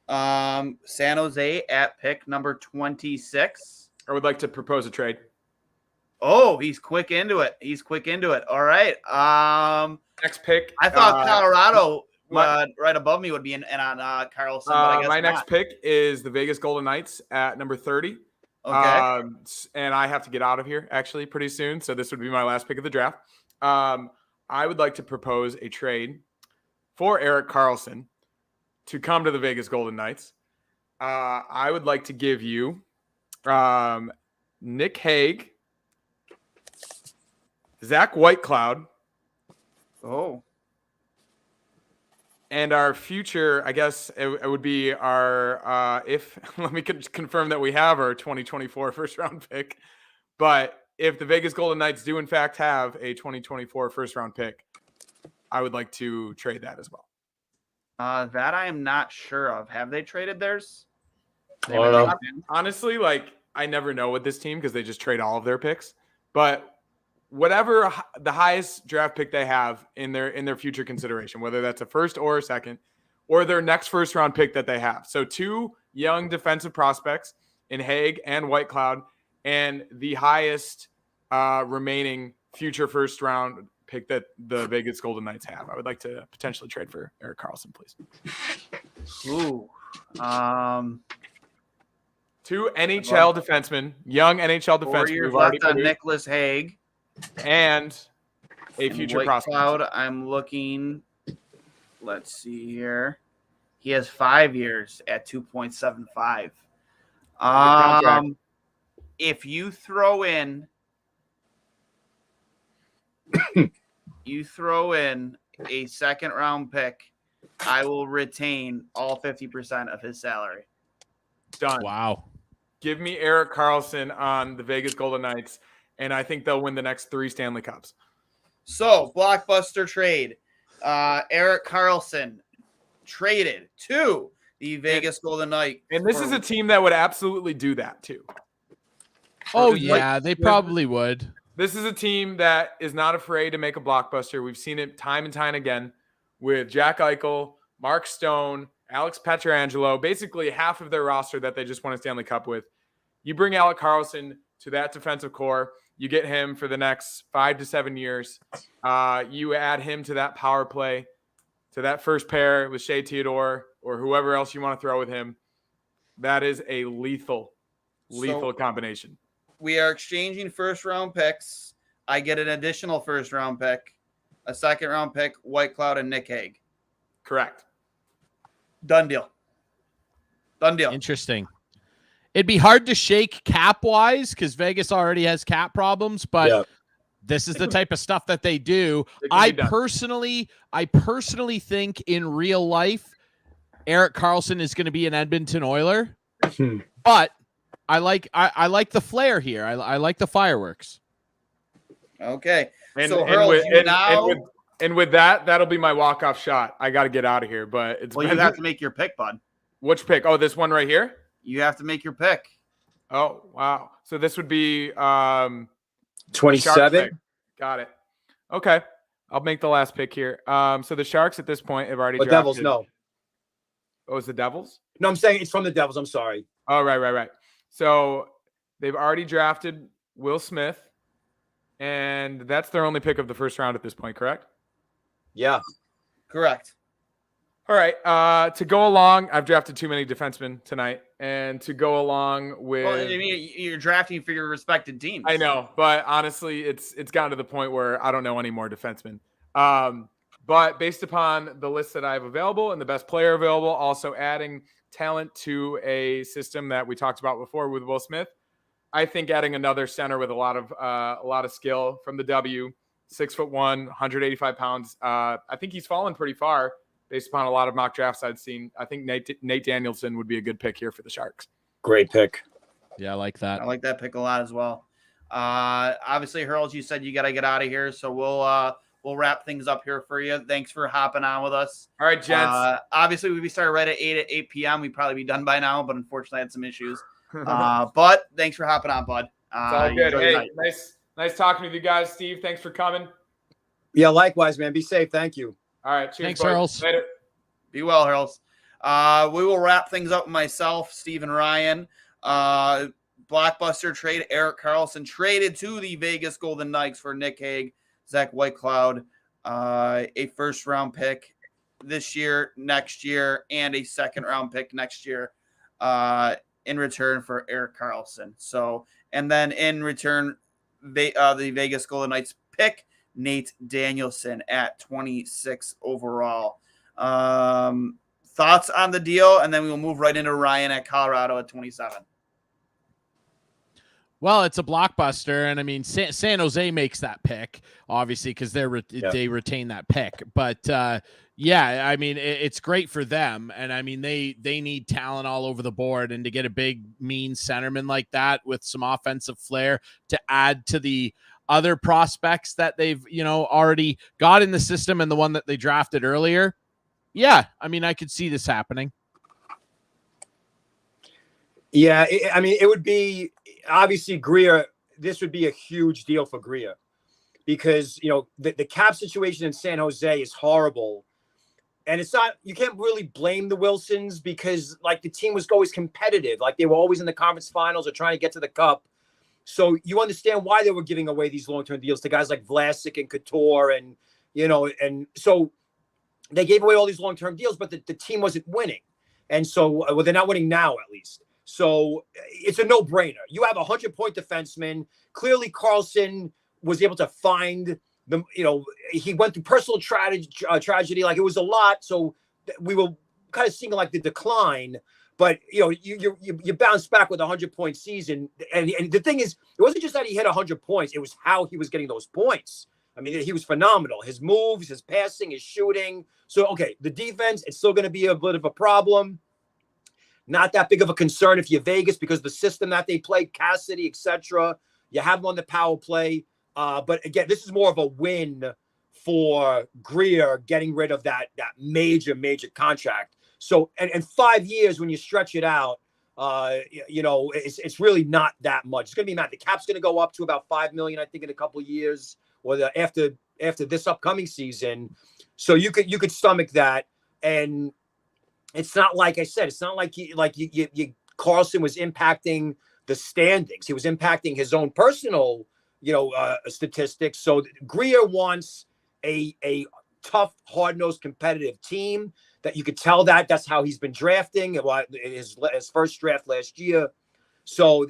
San Jose at pick number 26. I would like to propose a trade. Oh, he's quick into it. All right. Next pick. I thought Colorado right above me would be in on Carlson. But I guess my next pick is the Vegas Golden Knights at number 30. Okay. And I have to get out of here actually pretty soon. So this would be my last pick of the draft. I would like to propose a trade for Erik Karlsson to come to the Vegas Golden Knights. I would like to give you Nick Hague, Zach Whitecloud, And our future, I guess it would be our if let me confirm that we have our 2024 first round pick. But if the Vegas Golden Knights do in fact have a 2024 first round pick, I would like to trade that as well. That I am not sure of. Have they traded theirs? I don't know. Honestly, like I never know with this team because they just trade all of their picks. But whatever the highest draft pick they have in their future consideration, whether that's a first or a second, or their next first round pick that they have. So 2 young defensive prospects in Haig and Whitecloud, and the highest remaining future first round pick that the Vegas Golden Knights have. I would like to potentially trade for Erik Karlsson, please. Ooh. 2 NHL defensemen, young NHL 4 defensemen. years We've already left on produced, Nicholas Haig. and a future prospect. Whitecloud, I'm looking. Let's see here. He has 5 years at 2.75. If you throw in a second round pick, I will retain all 50% of his salary. Done. Wow. Give me Erik Karlsson on the Vegas Golden Knights, and I think they'll win the next 3 Stanley Cups. So, blockbuster trade. Erik Karlsson traded to the Vegas Golden Knights. And this is a team that would absolutely do that too. Oh, yeah, they probably would. This is a team that is not afraid to make a blockbuster. We've seen it time and time again with Jack Eichel, Mark Stone, Alex Pietrangelo, basically half of their roster that they just won a Stanley Cup with. You bring Erik Karlsson to that defensive core. You get him for the next 5 to 7 years. You add him to that power play, to that first pair with Shea Theodore or whoever else you want to throw with him. That is a lethal combination. We are exchanging first-round picks. I get an additional first-round pick, a second-round pick, Whitecloud, and Nick Hague. Correct. Done deal. Interesting. It'd be hard to shake cap-wise because Vegas already has cap problems, but this is the type of stuff that they do. I personally think in real life, Erik Karlsson is going to be an Edmonton Oiler, but I like the flair here. I like the fireworks. Okay. And, so with that, that'll be my walk-off shot. I got to get out of here, but it's you have to make your pick, bud. Which pick? Oh, this one right here? You have to make your pick. Oh, wow. So this would be 27. Got it. Okay. I'll make the last pick here. So the Sharks at this point have already The drafted. Devils, no. Oh, it's the Devils? No, I'm saying it's from the Devils. I'm sorry. Oh, right. So they've already drafted Will Smith, and that's their only pick of the first round at this point, correct? Yeah. Correct. All right. To go along, I've drafted too many defensemen tonight, and to go along with, Well, I mean, you're drafting for your respected teams. I know, but honestly, it's gotten to the point where I don't know any more defensemen. But based upon the list that I have available and the best player available, also adding talent to a system that we talked about before with Will Smith, I think adding another center with a lot of skill from the W, 6'1", 185 pounds. I think he's fallen pretty far. Based upon a lot of mock drafts I've seen, I think Nate Danielson would be a good pick here for the Sharks. Great pick. Yeah, I like that. I like that pick a lot as well. Obviously, Hurls, you said you got to get out of here, so we'll wrap things up here for you. Thanks for hopping on with us. All right, gents. Obviously, we started right at 8 p.m. We'd probably be done by now, but unfortunately, I had some issues. But thanks for hopping on, bud. It's all good. Hey, nice talking with you guys. Steve, thanks for coming. Yeah, likewise, man. Be safe. Thank you. All right. Cheers. Thanks, boys. Hurls. Later. Be well, Hurls. We will wrap things up with myself, Steve and Ryan. Blockbuster trade. Erik Karlsson traded to the Vegas Golden Knights for Nick Hague, Zach Whitecloud, a first-round pick this year, next year, and a second-round pick next year in return for Erik Karlsson. So, and then in return, the Vegas Golden Knights pick Nate Danielson at 26 overall. Thoughts on the deal, and then we will move right into Ryan at Colorado at 27. Well, it's a blockbuster, and I mean, San Jose makes that pick, obviously, because they retain that pick. But yeah, I mean, it's great for them, and I mean, they need talent all over the board, and to get a big, mean centerman like that with some offensive flair to add to the other prospects that they've already got in the system, and the one that they drafted earlier. Yeah, I mean, I could see this happening. Yeah, I mean, it would be obviously Greer. This would be a huge deal for Greer because the cap situation in San Jose is horrible, and it's not. You can't really blame the Wilsons because like the team was always competitive, like they were always in the conference finals or trying to get to the cup. So you understand why they were giving away these long-term deals to guys like Vlasic and Couture, and and so they gave away all these long-term deals, but the team wasn't winning, and so they're not winning now at least. So it's a no-brainer. You have a 100-point defenseman. Clearly, Karlsson was able to find the. He went through personal tragedy. Like it was a lot. So we were kind of seeing like the decline. But you bounce back with a 100-point season. And the thing is, it wasn't just that he hit 100 points. It was how he was getting those points. I mean, he was phenomenal. His moves, his passing, his shooting. So okay, the defense, it's still going to be a bit of a problem. Not that big of a concern if you're Vegas because the system that they play, Cassidy, etc. You have them on the power play. But again, this is more of a win for Greer getting rid of that major contract. So, and 5 years when you stretch it out, it's really not that much. It's going to be the cap's going to go up to about $5 million, I think, in a couple of years, or after this upcoming season. So you could stomach that, and it's not like I said. It's not like Karlsson was impacting the standings. He was impacting his own personal, statistics. So Greer wants a tough, hard-nosed, competitive team. That you could tell that's how he's been drafting. His first draft last year. So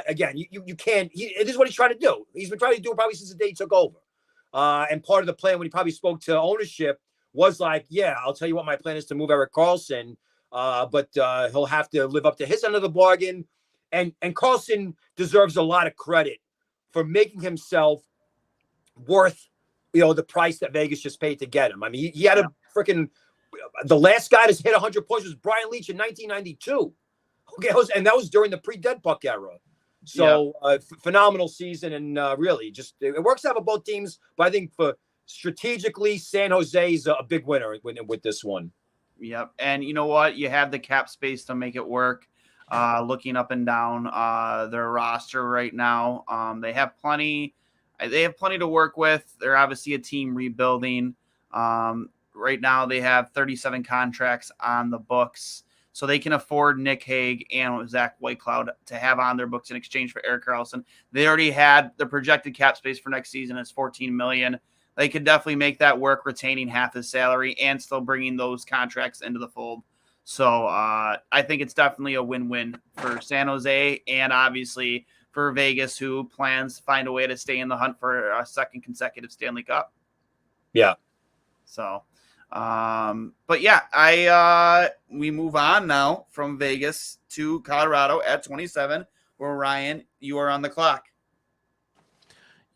again, you can't. This is what he's trying to do. He's been trying to do it probably since the day he took over. And part of the plan when he probably spoke to ownership was like, yeah, I'll tell you what my plan is to move Erik Karlsson, but he'll have to live up to his end of the bargain. And Karlsson deserves a lot of credit for making himself worth, the price that Vegas just paid to get him. I mean, he had a freaking. The last guy to hit 100 points was Brian Leach in 1992. Okay, that was during the pre-Dead Puck era. So phenomenal season, and really just it works out for both teams. But I think for strategically, San Jose is a big winner with this one. Yep, and you know what? You have the cap space to make it work. Looking up and down their roster right now, they have plenty. They have plenty to work with. They're obviously a team rebuilding. Right now, they have 37 contracts on the books, so they can afford Nick Hague and Zach Whitecloud to have on their books in exchange for Erik Karlsson. They already had the projected cap space for next season is $14 million. They could definitely make that work, retaining half his salary and still bringing those contracts into the fold. So I think it's definitely a win-win for San Jose and obviously for Vegas, who plans to find a way to stay in the hunt for a second consecutive Stanley Cup. Yeah. So. But yeah, we move on now from Vegas to Colorado at 27, where Ryan, you are on the clock.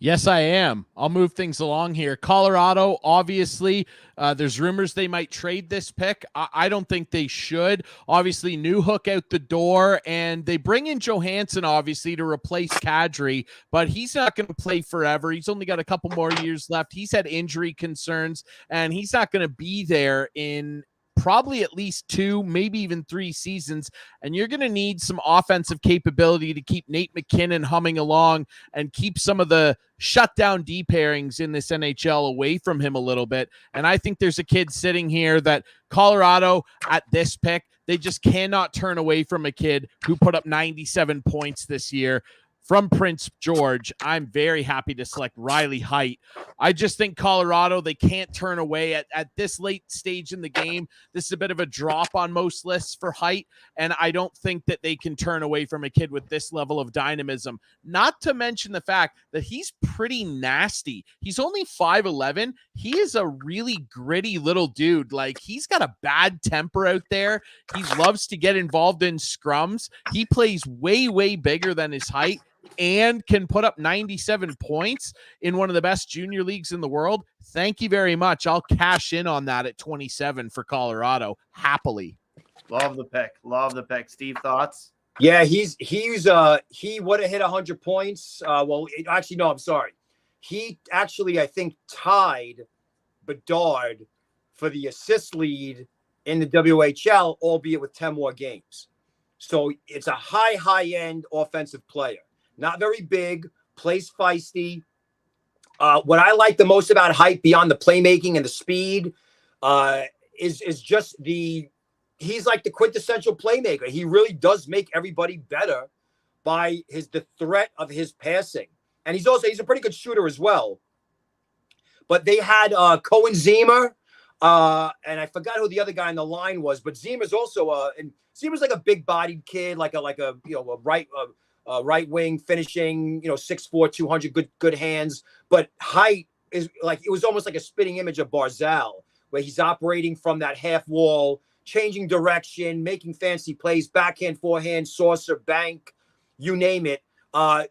Yes, I am. I'll move things along here. Colorado, obviously, there's rumors they might trade this pick. I don't think they should. Obviously, new hook out the door, and they bring in Johansson, obviously, to replace Kadri, but he's not going to play forever. He's only got a couple more years left. He's had injury concerns, and he's not going to be there in probably at least 2, maybe even 3 seasons, and you're going to need some offensive capability to keep Nate McKinnon humming along and keep some of the shutdown D pairings in this NHL away from him a little bit. And I think there's a kid sitting here that Colorado at this pick, they just cannot turn away from a kid who put up 97 points this year. From Prince George, I'm very happy to select Riley Heidt. I just think Colorado, they can't turn away at this late stage in the game. This is a bit of a drop on most lists for Heidt, and I don't think that they can turn away from a kid with this level of dynamism. Not to mention the fact that he's pretty nasty. He's only 5'11". He is a really gritty little dude. Like, he's got a bad temper out there. He loves to get involved in scrums. He plays way, way bigger than his height. and can put up 97 points in one of the best junior leagues in the world, thank you very much. I'll cash in on that at 27 for Colorado happily. Love the pick. Love the pick. Steve, thoughts? Yeah, he would have hit 100 points. Actually, no, I'm sorry. He actually, I think, tied Bedard for the assist lead in the WHL, albeit with 10 more games. So it's a high-end offensive player. Not very big, plays feisty. What I like the most about Height, beyond the playmaking and the speed, is just he's like the quintessential playmaker. He really does make everybody better by the threat of his passing. And he's a pretty good shooter as well. But they had Cohen Ziemer, and I forgot who the other guy in the line was, but Ziemer's also and Ziemer's like a big-bodied kid, like a right wing finishing, 6'4", 200, good hands. But Height is like, it was almost like a spitting image of Barzal, where he's operating from that half wall, changing direction, making fancy plays, backhand, forehand, saucer, bank, you name it.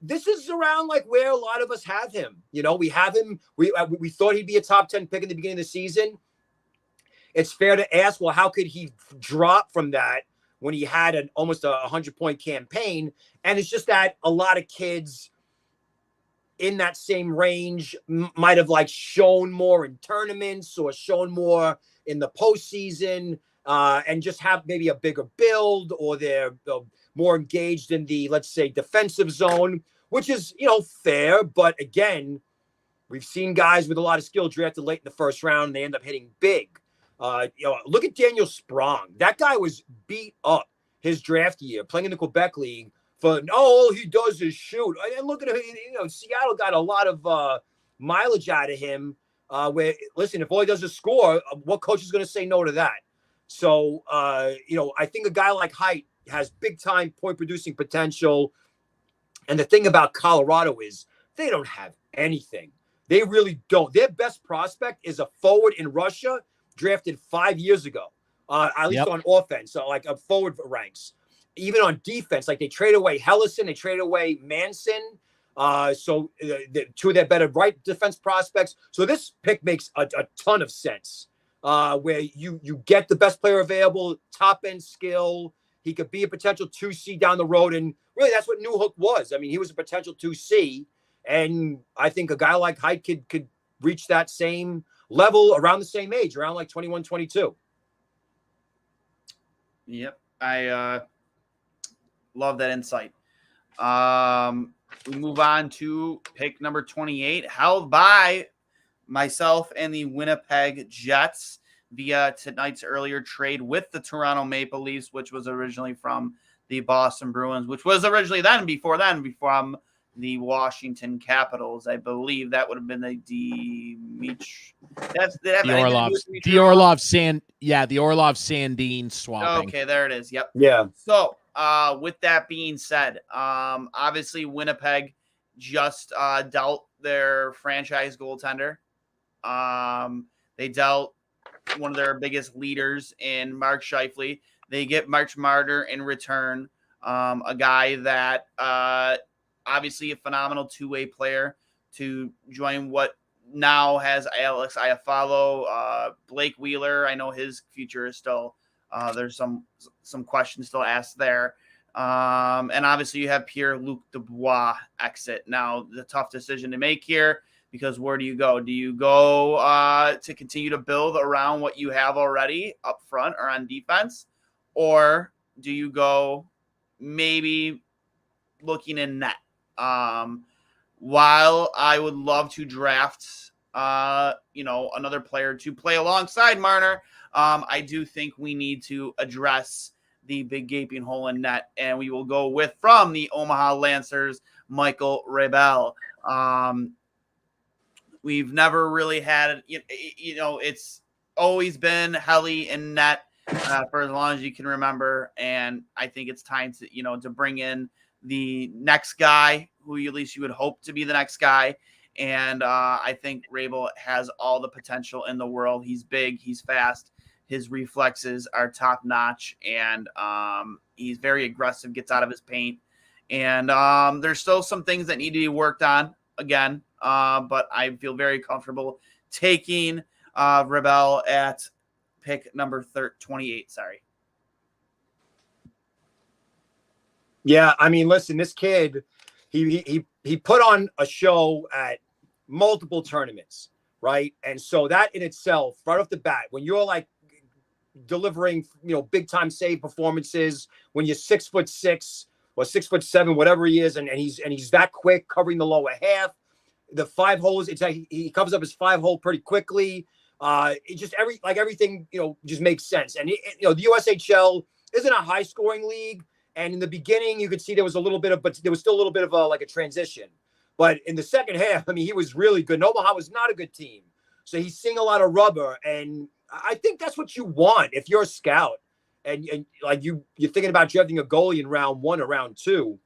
This is around like where a lot of us have him. We have him. We thought he'd be a top 10 pick in the beginning of the season. It's fair to ask, well, how could he drop from that when he had almost a 100-point campaign? And it's just that a lot of kids in that same range might have like shown more in tournaments or shown more in the postseason, and just have maybe a bigger build, or they're more engaged in the, let's say, defensive zone, which is, fair. But again, we've seen guys with a lot of skill drafted late in the first round, and they end up hitting big. Look at Daniel Sprong. That guy was beat up his draft year, playing in the Quebec League for, all he does is shoot. And look at him, Seattle got a lot of mileage out of him, where, listen, if all he does is score, what coach is going to say no to that? So, I think a guy like Height has big-time point-producing potential. And the thing about Colorado is they don't have anything. They really don't. Their best prospect is a forward in Russia drafted 5 years ago, at least on offense, so like a forward ranks. Even on defense, like they trade away Hellison, they trade away Manson. So the two of their better right defense prospects. So this pick makes a ton of sense, where you get the best player available, top end skill. He could be a potential 2C down the road. And really, that's what Newhook was. I mean, he was a potential 2C. And I think a guy like Height could reach that same level around the same age, around like 21, 22. Yep. I love that insight. We move on to pick number 28, held by myself and the Winnipeg Jets via tonight's earlier trade with the Toronto Maple Leafs, which was originally from the Boston Bruins, which was originally from the Washington Capitals. I believe that would have been the the Orlov Sandin swapping. Okay, there it is. Yep. Yeah. So, with that being said, obviously Winnipeg just dealt their franchise goaltender. They dealt one of their biggest leaders in Mark Scheifele. They get March Martyr in return, a guy that obviously a phenomenal two-way player to join what now has Alex Iafallo, Blake Wheeler. I know his future is still there's some questions still asked there. And obviously you have Pierre-Luc Dubois exit. Now, the tough decision to make here, because where do you go? Do you go to continue to build around what you have already up front or on defense? Or do you go maybe looking in net? While I would love to draft, another player to play alongside Marner, I do think we need to address the big gaping hole in net, and we will go from the Omaha Lancers, Michael Rebel. We've never really had, it's always been Helly in net for as long as you can remember, and I think it's time to, to bring in the next guy who at least you would hope to be the next guy. And I think Rabel has all the potential in the world. He's big, he's fast, his reflexes are top notch, and he's very aggressive, gets out of his paint. And there's still some things that need to be worked on again, but I feel very comfortable taking Rebel at pick number 28. Sorry. Yeah, I mean, listen, this kid, he put on a show at multiple tournaments, right? And so that in itself, right off the bat, when you're like delivering, big time save performances, when you're 6'6" or 6'7", whatever he is, and he's that quick, covering the lower half, the 5 holes, it's like he covers up his 5-hole pretty quickly. It just everything, just makes sense. And the USHL isn't a high scoring league. And in the beginning, you could see there was still a little bit of a transition. But in the second half, I mean, he was really good. Omaha was not a good team. So he's seeing a lot of rubber. And I think that's what you want if you're a scout. And like you're thinking about drafting a goalie in round 1 or round 2.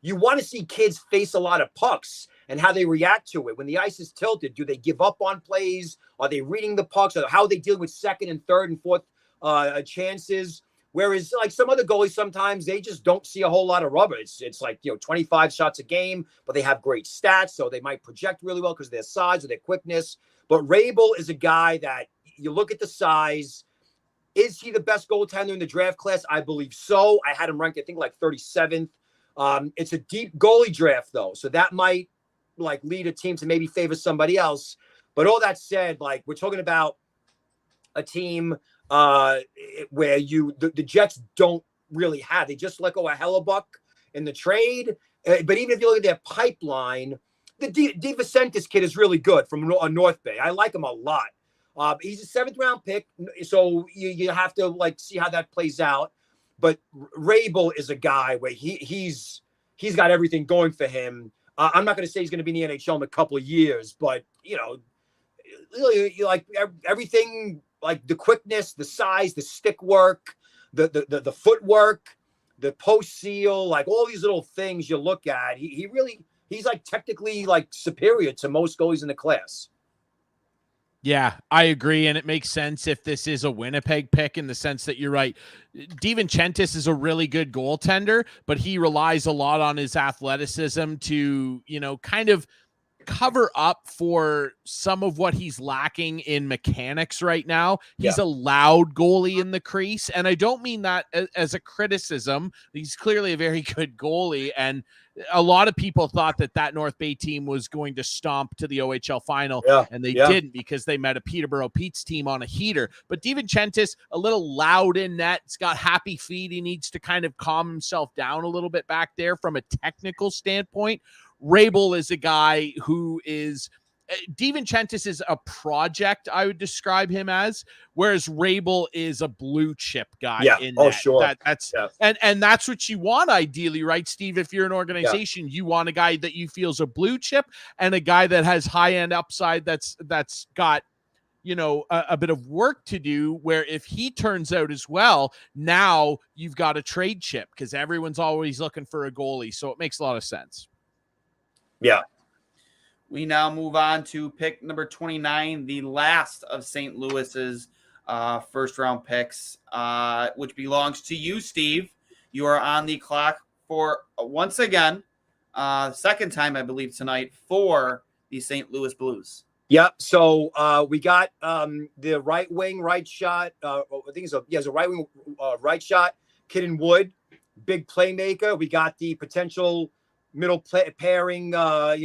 You want to see kids face a lot of pucks and how they react to it. When the ice is tilted, do they give up on plays? Are they reading the pucks? Or how they deal with second and third and fourth chances? Whereas like some other goalies, sometimes they just don't see a whole lot of rubber. It's like, 25 shots a game, but they have great stats. So they might project really well because of their size or their quickness. But Rabel is a guy that you look at the size. Is he the best goaltender in the draft class? I believe so. I had him ranked, I think, like 37th. It's a deep goalie draft, though. So that might like lead a team to maybe favor somebody else. But all that said, like we're talking about a team where the Jets don't really have. They just let go of Hellebuck in the trade. But even if you look at their pipeline, the DeVicentis kid is really good from North Bay. I like him a lot. He's a 7th round pick, so you have to like see how that plays out. But Rabel is a guy where he's got everything going for him. I'm not going to say he's going to be in the NHL in a couple of years, but really, like everything, like the quickness, the size, the stick work, the footwork, the post seal, like all these little things you look at. He's like technically like superior to most goalies in the class. Yeah, I agree. And it makes sense if this is a Winnipeg pick in the sense that you're right. DeVinchentis is a really good goaltender, but he relies a lot on his athleticism to, kind of cover up for some of what he's lacking in mechanics right now. He's a loud goalie in the crease. And I don't mean that as a criticism. He's clearly a very good goalie. And a lot of people thought that North Bay team was going to stomp to the OHL final, and they didn't because they met a Peterborough Pete's team on a heater. But DeVinchentis, a little loud in net. He's got happy feet. He needs to kind of calm himself down a little bit back there from a technical standpoint. Rabel is a guy who is DeVinchentis is a project, I would describe him as, whereas Rabel is a blue chip guy. Sure. And that's what you want ideally, right, Steve? If you're an organization, you want a guy that you feel is a blue chip and a guy that has high end upside that's got a bit of work to do, where if he turns out as well, now you've got a trade chip because everyone's always looking for a goalie. So it makes a lot of sense. Yeah. We now move on to pick number 29, the last of St. Louis's first-round picks, which belongs to you, Steve. You are on the clock for, once again, second time, I believe, tonight for the St. Louis Blues. Yep. So we got the right wing, right shot. I think it's a right wing, right shot. Kidden Wood, big playmaker. We got the potential middle pairing, I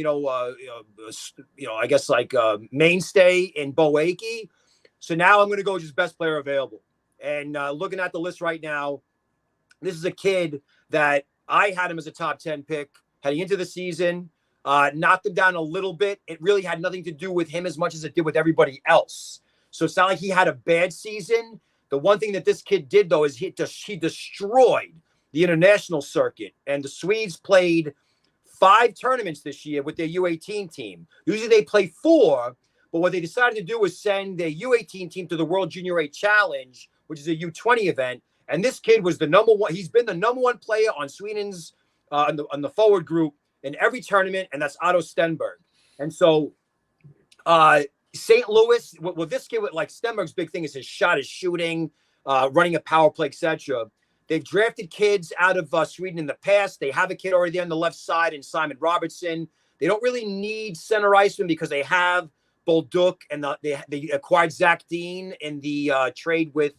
guess like mainstay in Bo Akey. So now I'm going to go just best player available. And looking at the list right now, this is a kid that I had him as a top 10 pick heading into the season, knocked him down a little bit. It really had nothing to do with him as much as it did with everybody else. So it's not like he had a bad season. The one thing that this kid did, though, is he destroyed the international circuit. And the Swedes played 5 tournaments this year with their U18 team. Usually they play 4, but what they decided to do was send their U18 team to the World Junior A Challenge, which is a U20 event. And this kid was the number one. He's been the number one player on Sweden's on the forward group in every tournament, and that's Otto Stenberg. And so St. Louis, with this kid, like Stenberg's big thing is his shot, his shooting, running a power play, etc. They've drafted kids out of Sweden in the past. They have a kid already there on the left side in Simon Robertson. They don't really need center iceman because they have Bolduc, and they acquired Zach Dean in the trade with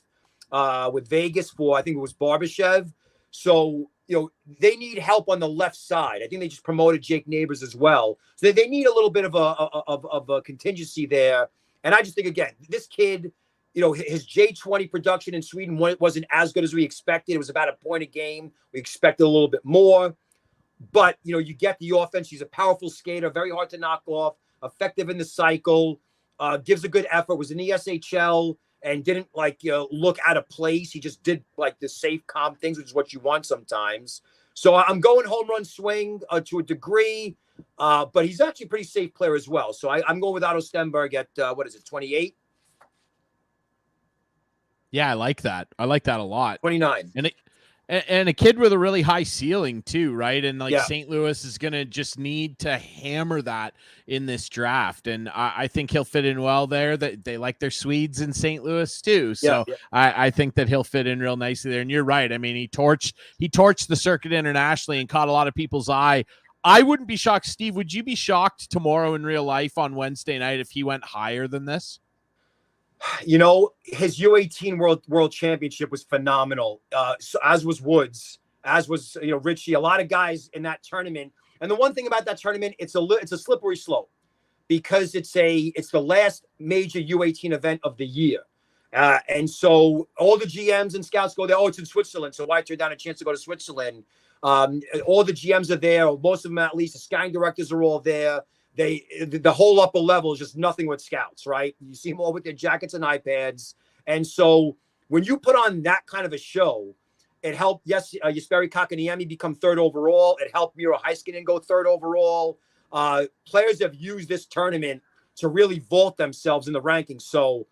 Vegas for, I think it was Barbashev. So, they need help on the left side. I think they just promoted Jake Neighbors as well. So they need a little bit of a contingency there. And I just think, again, this kid, his J20 production in Sweden wasn't as good as we expected. It was about a point a game. We expected a little bit more. But, you get the offense. He's a powerful skater, very hard to knock off, effective in the cycle, gives a good effort, was in the SHL, and didn't, look out of place. He just did, the safe, calm things, which is what you want sometimes. So I'm going home run swing to a degree, but he's actually a pretty safe player as well. So I'm going with Otto Stenberg at, 28? Yeah, I like that. I like that a lot. 29. And a kid with a really high ceiling too, right? And St. Louis is going to just need to hammer that in this draft. And I think he'll fit in well there. That they like their Swedes in St. Louis too. So I think that he'll fit in real nicely there. And you're right. I mean, he torched the circuit internationally and caught a lot of people's eye. I wouldn't be shocked. Steve, would you be shocked tomorrow in real life on Wednesday night if he went higher than this? His U18 World Championship was phenomenal. So as was Woods, as was Richie. A lot of guys in that tournament. And the one thing about that tournament, it's a slippery slope because it's the last major U18 event of the year, and so all the GMs and scouts go there. Oh, it's in Switzerland, so why turn down a chance to go to Switzerland? All the GMs are there, or most of them at least. The scouting directors are all there. The whole upper level is just nothing with scouts, right? You see them all with their jackets and iPads. And so when you put on that kind of a show, it helped, Jesperi Kakaniemi become third overall. It helped Miro Heiskanen go third overall. Players have used this tournament to really vault themselves in the rankings. So,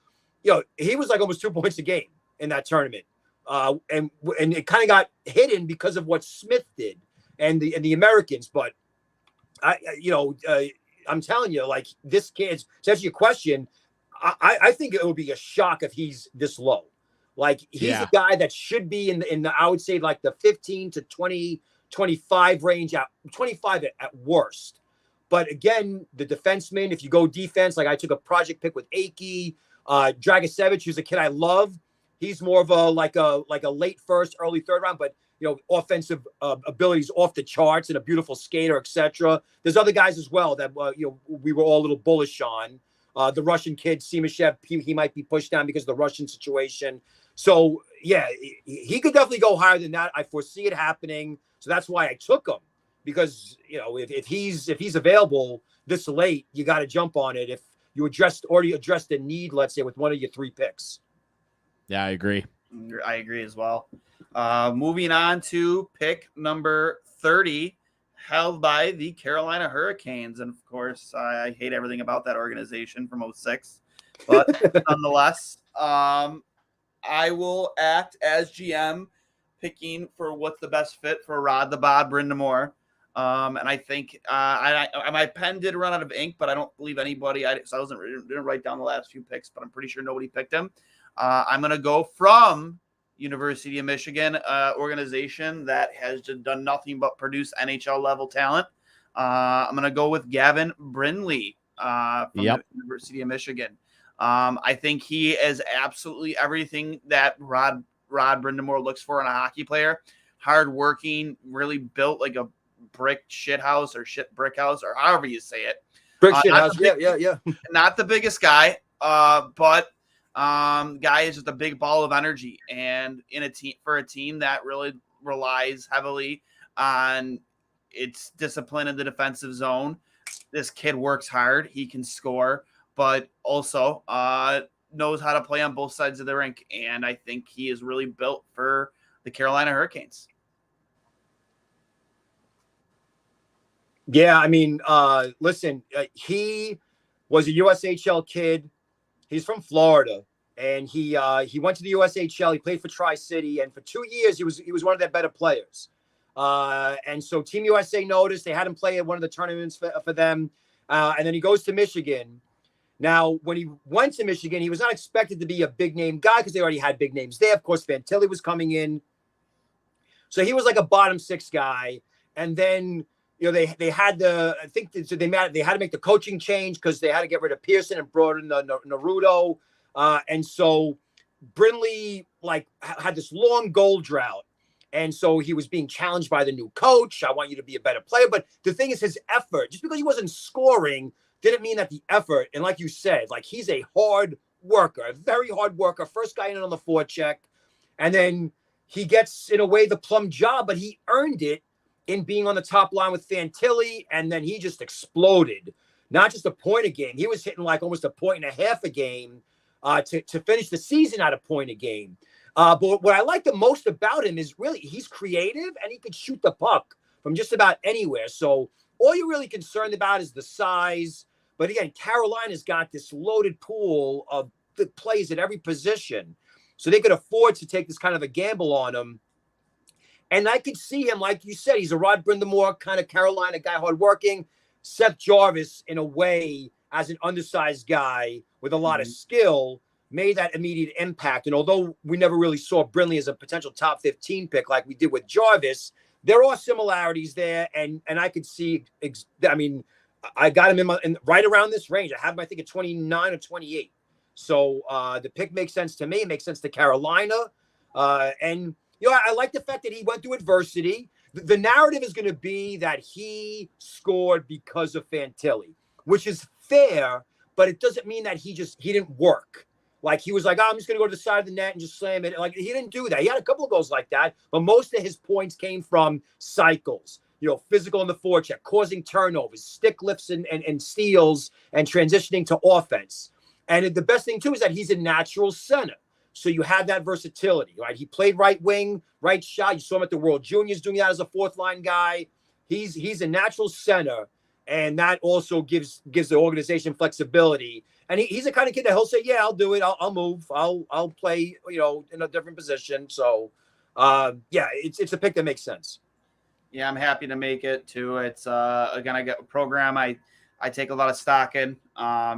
he was almost 2 points a game in that tournament. And it kind of got hidden because of what Smith did and the Americans. But, I'm telling you, this kid's, to answer your question, I think it would be a shock if he's this low. He's a guy that should be in the I would say the 15 to 20, 25 range, at 25 at worst. But again, the defenseman, if you go defense, I took a project pick with Aki, Dragicevic, who's a kid I love. He's more of a late first, early third round, but offensive abilities off the charts and a beautiful skater, etc. There's other guys as well that we were all a little bullish on. The Russian kid, Simashev, he might be pushed down because of the Russian situation. So yeah, he could definitely go higher than that. I foresee it happening. So that's why I took him, because if he's available this late, you got to jump on it. If you already addressed the need, let's say, with one of your 3 picks. Yeah, I agree. I agree as well. Moving on to pick number 30, held by the Carolina Hurricanes. And of course, I hate everything about that organization from 06. But nonetheless, I will act as GM, picking for what's the best fit for Rod the Bod Brind'Amour. And I think my pen did run out of ink, but I don't believe anybody. So I didn't write down the last few picks, but I'm pretty sure nobody picked him. I'm going to go from University of Michigan, organization that has just done nothing but produce NHL level talent. I'm going to go with Gavin Brindley from the University of Michigan. I think he is absolutely everything that Rod Brind'Amour looks for in a hockey player. Hardworking, really built like a brick shit house or shit brick house, or however you say it. Brick shit house. Yeah. Not the biggest guy, but guy is just a big ball of energy, and in a team that really relies heavily on its discipline in the defensive zone. This kid works hard. He can score, but also knows how to play on both sides of the rink. And I think he is really built for the Carolina Hurricanes. Yeah, I mean, listen, he was a USHL kid. He's from Florida, and he went to the USHL. He played for Tri-City, and for 2 years he was one of their better players. And so Team USA noticed. They had him play at one of the tournaments for them, and then he goes to Michigan. Now, when he went to Michigan, he was not expected to be a big name guy because they already had big names there. Of course, Fantilli was coming in, So he was like a bottom 6 guy. And then, they had they had to make the coaching change because they had to get rid of Pearson and brought in Naruto. And so Brindley had this long goal drought. And so he was being challenged by the new coach. I want you to be a better player. But the thing is, his effort, just because he wasn't scoring, didn't mean that the effort, and like you said, he's a hard worker, a very hard worker, first guy in on the forecheck. And then he gets, in a way, the plum job, but he earned it in being on the top line with Fantilli. And then he just exploded. Not just a point a game. He was hitting almost a point and a half a game to finish the season at a point a game. But what I like the most about him is really he's creative and he can shoot the puck from just about anywhere. So all you're really concerned about is the size. But again, Carolina's got this loaded pool of the plays at every position. So they could afford to take this kind of a gamble on him. And I could see him, like you said, he's a Rod Brindamore kind of Carolina guy, hardworking. Seth Jarvis, in a way, as an undersized guy with a lot of skill, made that immediate impact. And although we never really saw Brindley as a potential top 15 pick like we did with Jarvis, there are similarities there. And I could see, I got him right around this range. I have him, I think, at 29 or 28. So the pick makes sense to me. It makes sense to Carolina. And I like the fact that he went through adversity. The narrative is going to be that he scored because of Fantilli, which is fair, but it doesn't mean that he didn't work. He was like, I'm just going to go to the side of the net and just slam it. He didn't do that. He had a couple of goals like that, but most of his points came from cycles, physical in the forecheck, causing turnovers, stick lifts and steals, and transitioning to offense. And the best thing, too, is that he's a natural center. So you have that versatility, right? He played right wing, right shot. You saw him at the World Juniors doing that as a fourth line guy. He's a natural center, and that also gives the organization flexibility. And he's the kind of kid that he'll say, "Yeah, I'll do it. I'll move. I'll play, in a different position." So, it's a pick that makes sense. Yeah, I'm happy to make it too. It's again, I got a program I take a lot of stock in.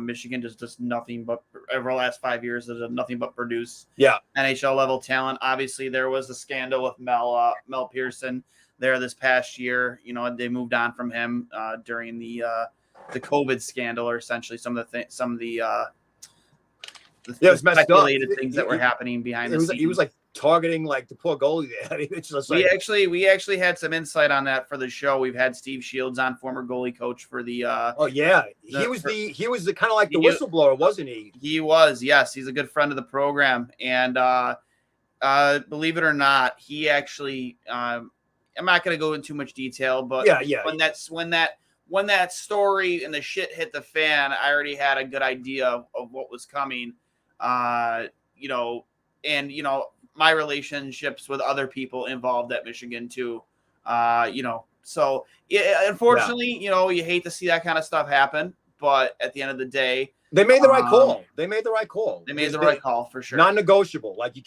Michigan just does nothing but over the last 5 years has done nothing but produce NHL level talent. Obviously, there was the scandal with Mel Pearson there this past year. They moved on from him during the COVID scandal, or essentially some of the speculated things that were happening behind the scenes. He was targeting the poor goalie there. I mean, it's just we actually had some insight on that for the show. We've had Steve Shields on, former goalie coach for the he was the kind of the whistleblower, wasn't he? He was, yes. He's a good friend of the program. And believe it or not, he actually I'm not going to go into too much detail, but when that story and the shit hit the fan, I already had a good idea of what was coming. My relationships with other people involved at Michigan too. So unfortunately, you hate to see that kind of stuff happen, but at the end of the day, they made the right call. They made the right call. They made the right call for sure. Non-negotiable. You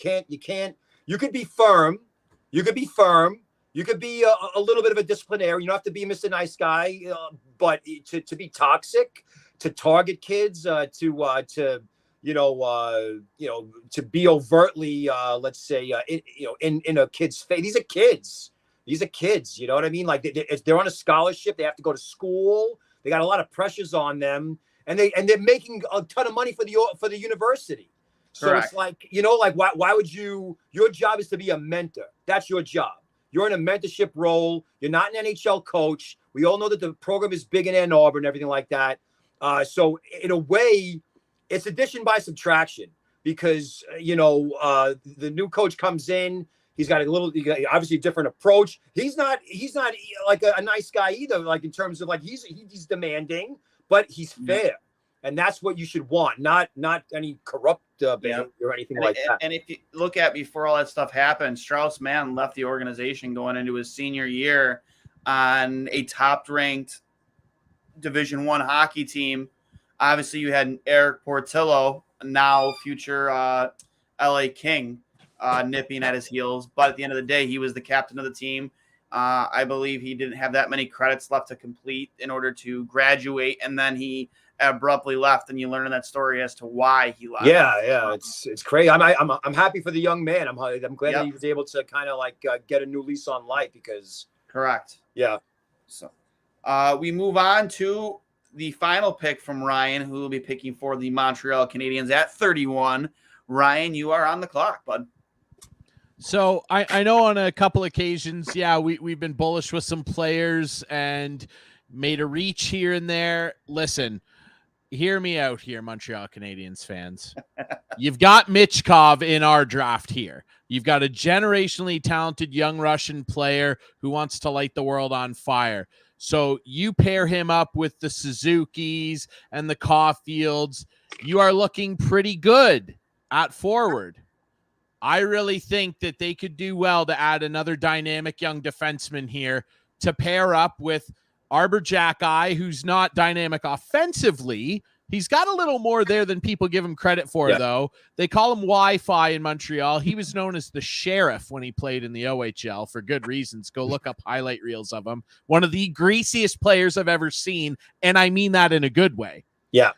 could be firm. You could be a little bit of a disciplinarian. You don't have to be Mr. Nice Guy, but to be toxic, to target kids, to be overtly, let's say, in a kid's face. These are kids. You know what I mean? They're on a scholarship. They have to go to school. They got a lot of pressures on them, and they're making a ton of money for the university. So Correct. It's why would you? Your job is to be a mentor. That's your job. You're in a mentorship role. You're not an NHL coach. We all know that the program is big in Ann Arbor and everything like that. So in a way, it's addition by subtraction because, the new coach comes in. He's got obviously a different approach. He's not like a nice guy either, in terms of he's demanding, but he's fair. And that's what you should want, not any corrupt behavior or anything like that. And if you look at before all that stuff happened, Strauss-Mann left the organization going into his senior year on a top-ranked Division I hockey team. Obviously, you had Eric Portillo, now future LA King, nipping at his heels. But at the end of the day, he was the captain of the team. I believe he didn't have that many credits left to complete in order to graduate, and then he abruptly left, and you learn in that story as to why he left. Yeah, it's crazy. I'm happy for the young man. I'm glad that he was able to kind of get a new lease on life because. Correct. Yeah. So, we move on to the final pick from Ryan, who will be picking for the Montreal Canadiens at 31. Ryan, you are on the clock, bud. So I know on a couple occasions, we've been bullish with some players and made a reach here and there. Listen, hear me out here, Montreal Canadiens fans. You've got Michkov in our draft here. You've got a generationally talented young Russian player who wants to light the world on fire. So you pair him up with the Suzukis and the Caulfields. You are looking pretty good at forward. I really think that they could do well to add another dynamic young defenseman here to pair up with Arbor Jackeye, who's not dynamic offensively. He's got a little more there than people give him credit for, though. They call him Wi-Fi in Montreal. He was known as the Sheriff when he played in the OHL for good reasons. Go look up highlight reels of him. One of the greasiest players I've ever seen, and I mean that in a good way. Yeah.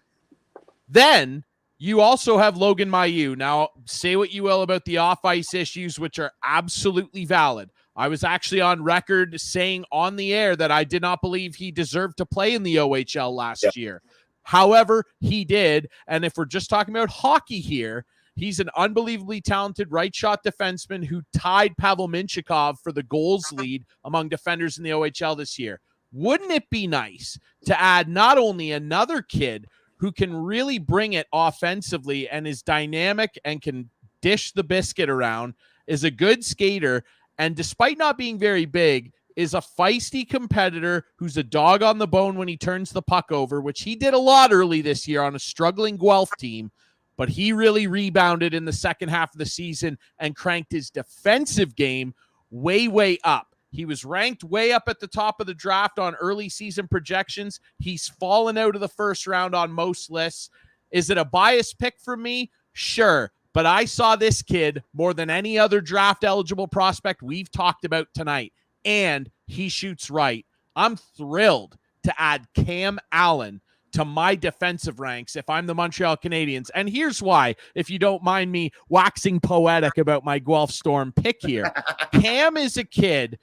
Then you also have Logan Mailloux. Now, say what you will about the off-ice issues, which are absolutely valid. I was actually on record saying on the air that I did not believe he deserved to play in the OHL last year. However, he did. And if we're just talking about hockey here, he's an unbelievably talented right shot defenseman who tied Pavel Mintyukov for the goals lead among defenders in the OHL this year. Wouldn't it be nice to add not only another kid who can really bring it offensively and is dynamic and can dish the biscuit around, is a good skater, and despite not being very big, is a feisty competitor who's a dog on the bone when he turns the puck over, which he did a lot early this year on a struggling Guelph team, but he really rebounded in the second half of the season and cranked his defensive game way up. He was ranked way up at the top of the draft on early season projections. He's fallen out of the first round on most lists. Is it a biased pick for me? Sure. But I saw this kid more than any other draft eligible prospect we've talked about tonight, and he shoots right. I'm thrilled to add Cam Allen to my defensive ranks if I'm the Montreal Canadiens. And here's why, if you don't mind me waxing poetic about my Guelph Storm pick here. Cam is a kid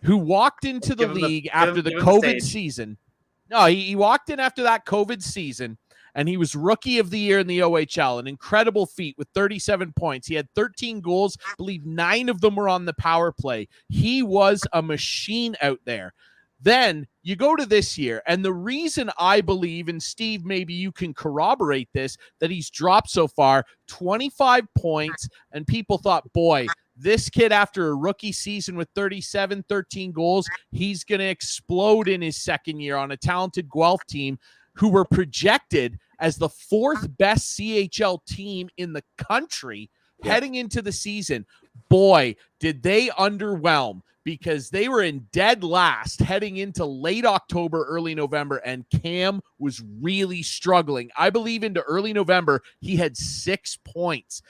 who walked into the league after the COVID season. No, he walked in after that COVID season, and he was Rookie of the Year in the OHL, an incredible feat with 37 points. He had 13 goals. I believe 9 of them were on the power play. He was a machine out there. Then you go to this year, and the reason I believe, and Steve, maybe you can corroborate this, that he's dropped so far, 25 points, and people thought, boy, this kid after a rookie season with 13 goals, he's going to explode in his second year on a talented Guelph team who were projected as the 4th best CHL team in the country heading into the season. Boy, did they underwhelm, because they were in dead last heading into late October, early November, and Cam was really struggling. I believe into early November, he had 6 points.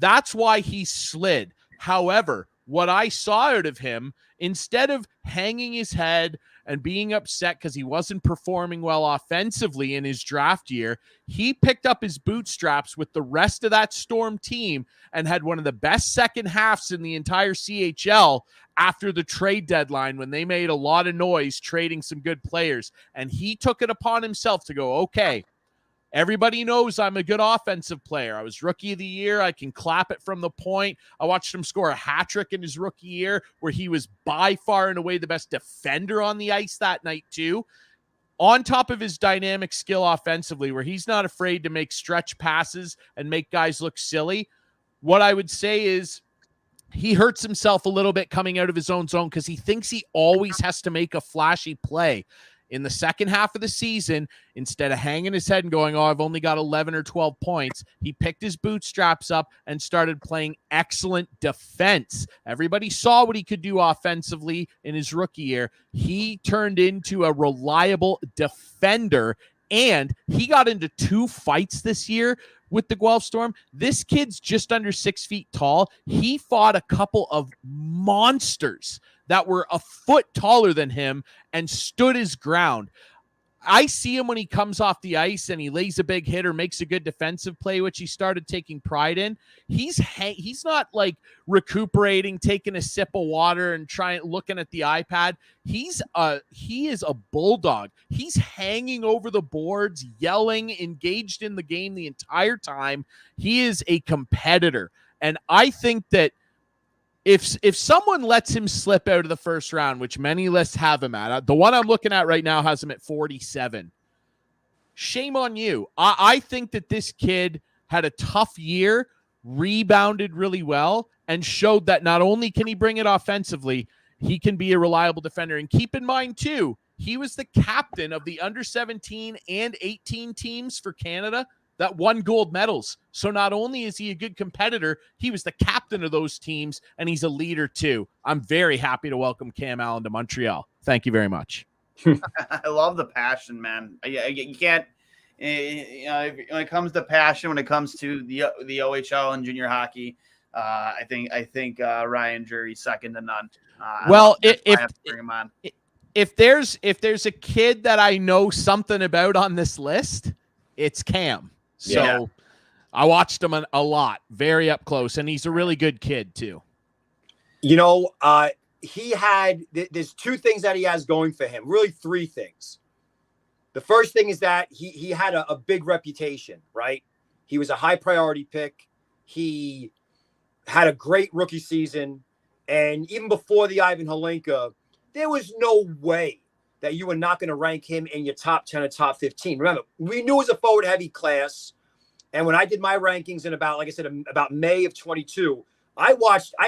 That's why he slid. However, what I saw out of him, instead of hanging his head and being upset because he wasn't performing well offensively in his draft year, he picked up his bootstraps with the rest of that Storm team and had one of the best second halves in the entire CHL after the trade deadline, when they made a lot of noise trading some good players. And he took it upon himself to go, okay, everybody knows I'm a good offensive player. I was Rookie of the Year. I can clap it from the point. I watched him score a hat trick in his rookie year, where he was by far and away the best defender on the ice that night too. On top of his dynamic skill offensively, where he's not afraid to make stretch passes and make guys look silly. What I would say is he hurts himself a little bit coming out of his own zone because he thinks he always has to make a flashy play. In the second half of the season, instead of hanging his head and going, oh, I've only got 11 or 12 points, he picked his bootstraps up and started playing excellent defense. Everybody saw what he could do offensively in his rookie year. He turned into a reliable defender, and he got into 2 fights this year with the Guelph Storm. This kid's just under 6 feet tall. He fought a couple of monsters that were a foot taller than him and stood his ground. I see him when he comes off the ice and he lays a big hit or makes a good defensive play, which he started taking pride in. He's not like recuperating, taking a sip of water and looking at the iPad. He is a bulldog. He's hanging over the boards, yelling, engaged in the game the entire time. He is a competitor. And I think that if someone lets him slip out of the first round, which many lists have him at, the one I'm looking at right now has him at 47. Shame on you. I think that this kid had a tough year, rebounded really well, and showed that not only can he bring it offensively, he can be a reliable defender. And keep in mind, too, he was the captain of the under 17 and 18 teams for Canada that won gold medals. So not only is he a good competitor, he was the captain of those teams, and he's a leader too. I'm very happy to welcome Cam Allen to Montreal. Thank you very much. I love the passion, man. You can't, when it comes to passion, when it comes to the OHL and junior hockey, I think Ryan Jury's second to none. Well, if there's a kid that I know something about on this list, it's Cam. So Yeah. I watched him a lot, very up close, and he's a really good kid too. There's two things that he has going for him, really three things. The first thing is that he had a big reputation, right? He was a high priority pick. He had a great rookie season. And even before the Ivan Holinka, there was no way that you were not going to rank him in your top 10 or top 15. Remember, we knew it was a forward-heavy class. And when I did my rankings in about May of 22, I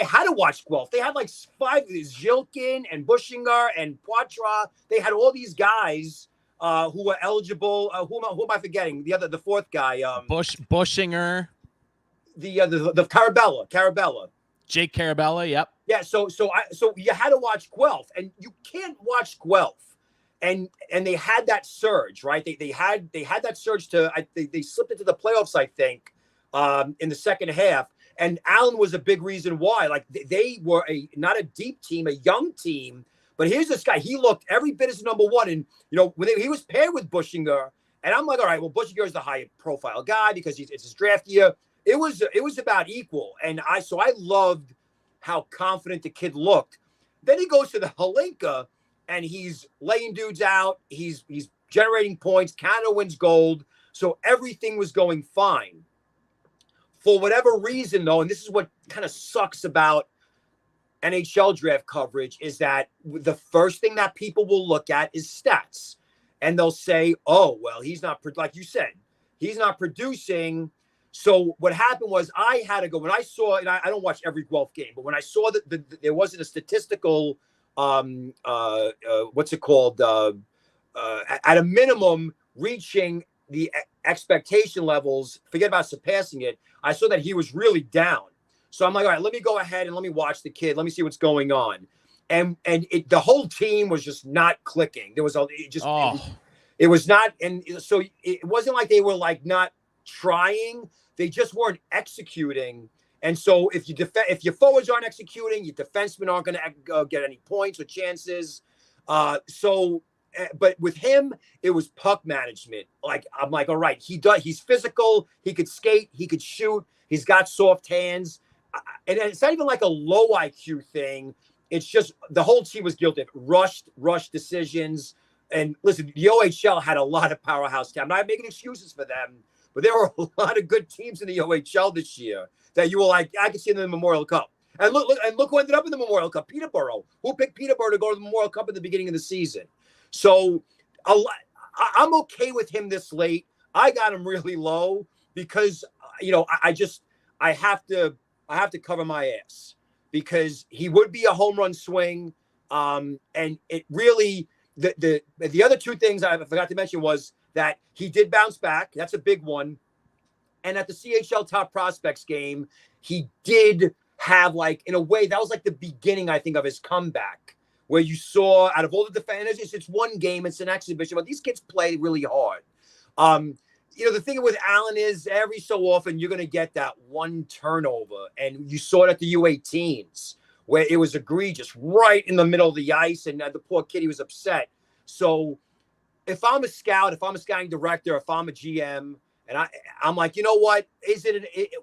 had to watch Guelph. They had like 5, Zhilkin and Bushinger and Poitras. They had all these guys who were eligible. Who am I forgetting? The fourth guy. Bushinger. The Carabella. Jake Carabella, yep. Yeah, so you had to watch Guelph, and you can't watch Guelph. And they had that surge, right? They had that surge they slipped into the playoffs, I think, in the second half. And Allen was a big reason why. Like they were not a deep team, a young team. But here's this guy. He looked every bit as number one. And when he was paired with Bushinger, and I'm like, all right, well, Bushinger is the high profile guy because it's his draft year. It was about equal. And I loved how confident the kid looked. Then he goes to the Holinka. And he's laying dudes out. He's generating points. Canada wins gold. So everything was going fine. For whatever reason, though, and this is what kind of sucks about NHL draft coverage, is that the first thing that people will look at is stats. And they'll say, oh, well, he's not, like you said, he's not producing. So what happened was I had to go, when I saw, and I don't watch every Guelph game, but when I saw that there wasn't a statistical what's it called? At a minimum, reaching the expectation levels, forget about surpassing it. I saw that he was really down. So I'm like, all right, let me go ahead and let me watch the kid. Let me see what's going on. And the whole team was just not clicking. There was it was not. And so it wasn't like they were like not trying. They just weren't executing. And so if your forwards aren't executing, your defensemen aren't going to get any points or chances. But with him, it was puck management. Like, I'm like, all right, he's physical. He could skate. He could shoot. He's got soft hands. And it's not even like a low IQ thing. It's just the whole team was guilty of rushed decisions. And listen, the OHL had a lot of powerhouse talent. I'm not making excuses for them, but there were a lot of good teams in the OHL this year that you were like, I can see them in the Memorial Cup. And look who ended up in the Memorial Cup, Peterborough. Who picked Peterborough to go to the Memorial Cup at the beginning of the season? So I'm okay with him this late. I got him really low because, I have to cover my ass because he would be a home run swing. And it really, the other two things I forgot to mention was that he did bounce back. That's a big one. And at the CHL Top Prospects game, he did have, like, in a way, that was like the beginning, I think, of his comeback, where you saw out of all the defenders, it's one game, it's an exhibition, but these kids play really hard. The thing with Allen is every so often you're going to get that one turnover, and you saw it at the U18s where it was egregious right in the middle of the ice, and the poor kid, he was upset. So if I'm a scout, if I'm a scouting director, if I'm a GM, and I'm like, you know what?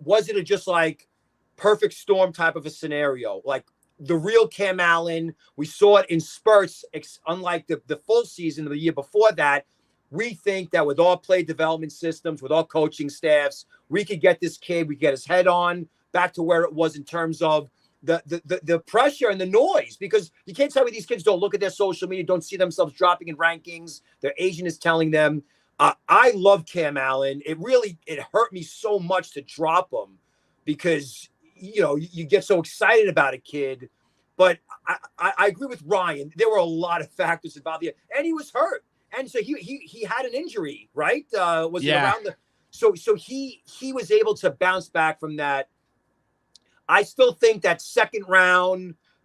Was it just like perfect storm type of a scenario? Like the real Cam Allen, we saw it in spurts, unlike the full season of the year before that. We think that with all play development systems, with all coaching staffs, we could get this kid, we could get his head on back to where it was in terms of the pressure and the noise, because you can't tell me these kids don't look at their social media, don't see themselves dropping in rankings. Their agent is telling them. I love Cam Allen. It hurt me so much to drop him because, you get so excited about a kid. But I agree with Ryan. There were a lot of factors involved here, and he was hurt. And so he had an injury, right? It around the so he was able to bounce back from that. I still think that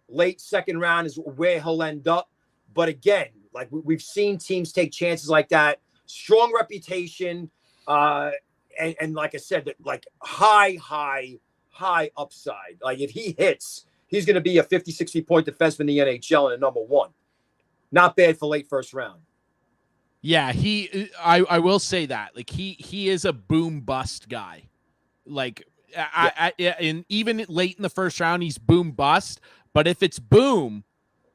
late second round is where he'll end up. But again, like we've seen teams take chances like that. Strong reputation, and like I said, that like high upside. Like if he hits, he's going to be a 50, 60 point defenseman in the NHL and a number one. Not bad for late first round. Yeah, I will say that. Like he is a boom bust guy. Like and even late in the first round, he's boom bust. But if it's boom,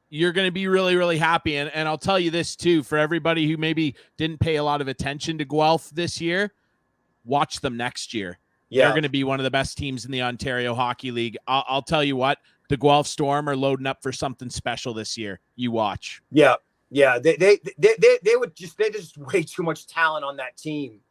you're going to be really, really happy. And I'll tell you this too, for everybody who maybe didn't pay a lot of attention to Guelph this year, watch them next year. Yeah. They're going to be one of the best teams in the Ontario Hockey League. I'll tell you what, the Guelph Storm are loading up for something special this year. You watch. Yeah. Yeah. They just way too much talent on that team.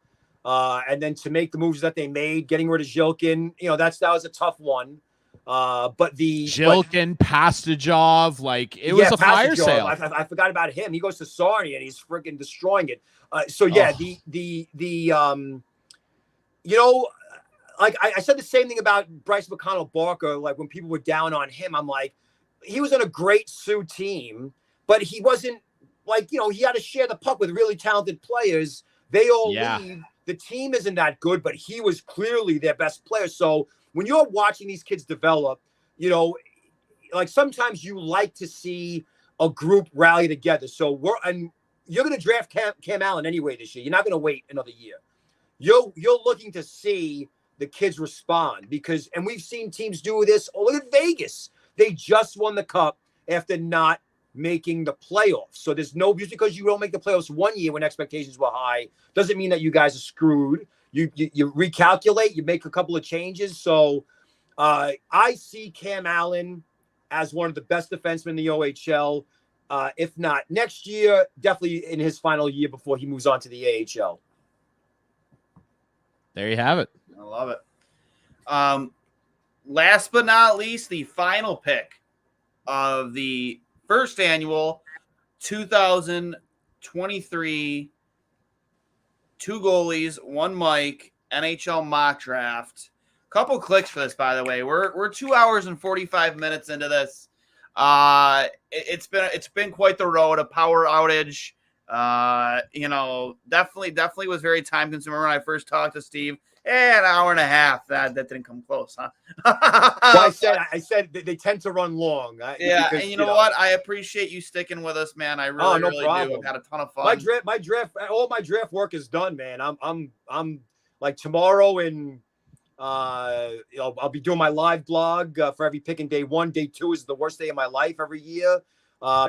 And then to make the moves that they made, getting rid of Zhilkin, that was a tough one. But the Zhilkin, Pastajov, like it was a fire sale. I forgot about him. He goes to Sarnia and he's freaking destroying it. Like I said the same thing about Bryce McConnell Barker. Like when people were down on him, I'm like, he was on a great Sioux team, but he wasn't like, he had to share the puck with really talented players. They all leave. The team isn't that good, but he was clearly their best player. So when you're watching these kids develop, like sometimes you like to see a group rally together. So you're going to draft Cam Allen anyway this year. You're not going to wait another year. You're looking to see the kids respond and we've seen teams do this. Oh, look at Vegas. They just won the cup after not making the playoffs. So there's just because you don't make the playoffs one year when expectations were high, doesn't mean that you guys are screwed. You recalculate, you make a couple of changes. So I see Cam Allen as one of the best defensemen in the OHL. If not next year, definitely in his final year before he moves on to the AHL. There you have it. I love it. Last but not least, the final pick of the first annual 2023 two goalies, one mic, NHL mock draft. Couple clicks for this, by the way. We're 2 hours and 45 minutes into this. It's been quite the road, a power outage. Definitely was very time consuming when I first talked to Steve. An hour and a half. That didn't come close, huh? Well, I said they tend to run long. Because, and you know what? I appreciate you sticking with us, man. I really, really do. I've had a ton of fun. All my draft work is done, man. I'm like tomorrow and I'll be doing my live blog for every pick in day 1. Day 2 is the worst day of my life every year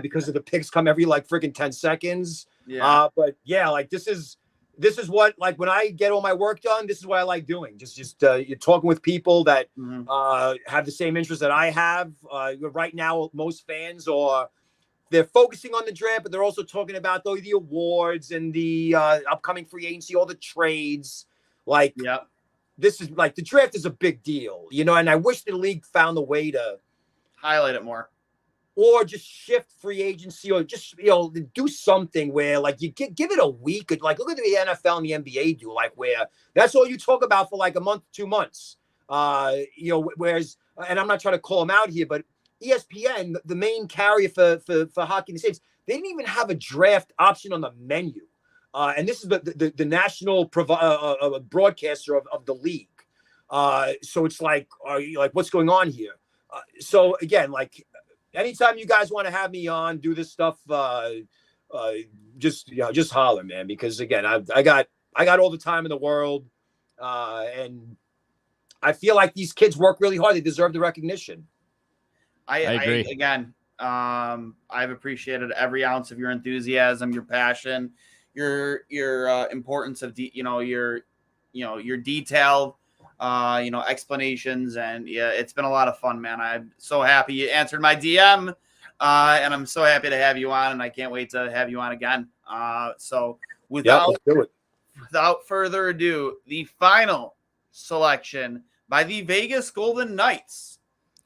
because of the picks come every like freaking 10 seconds. Yeah. But yeah, like this is what, like when I get all my work done, this is what I like doing. Just you're talking with people that have the same interests that I have. Right now, most fans they're focusing on the draft, but they're also talking about the awards and the upcoming free agency, all the trades. Like, this is like the draft is a big deal, and I wish the league found a way to highlight it more. Or just shift free agency, or just do something where like you give it a week. Like look at the NFL and the NBA do, like where that's all you talk about for like a month, 2 months. Whereas, and I'm not trying to call them out here, but ESPN, the main carrier for hockey in the States, they didn't even have a draft option on the menu. And this is the national broadcaster of the league. So it's like, what's going on here? So again, like anytime you guys want to have me on, do this stuff, just holler, man. Because again, I got all the time in the world, and I feel like these kids work really hard. They deserve the recognition. I agree. I've appreciated every ounce of your enthusiasm, your passion, your importance of your detailed explanations, and yeah, it's been a lot of fun, man. I'm so happy you answered my DM, and I'm so happy to have you on, and I can't wait to have you on again. So without further ado, the final selection by the Vegas Golden Knights,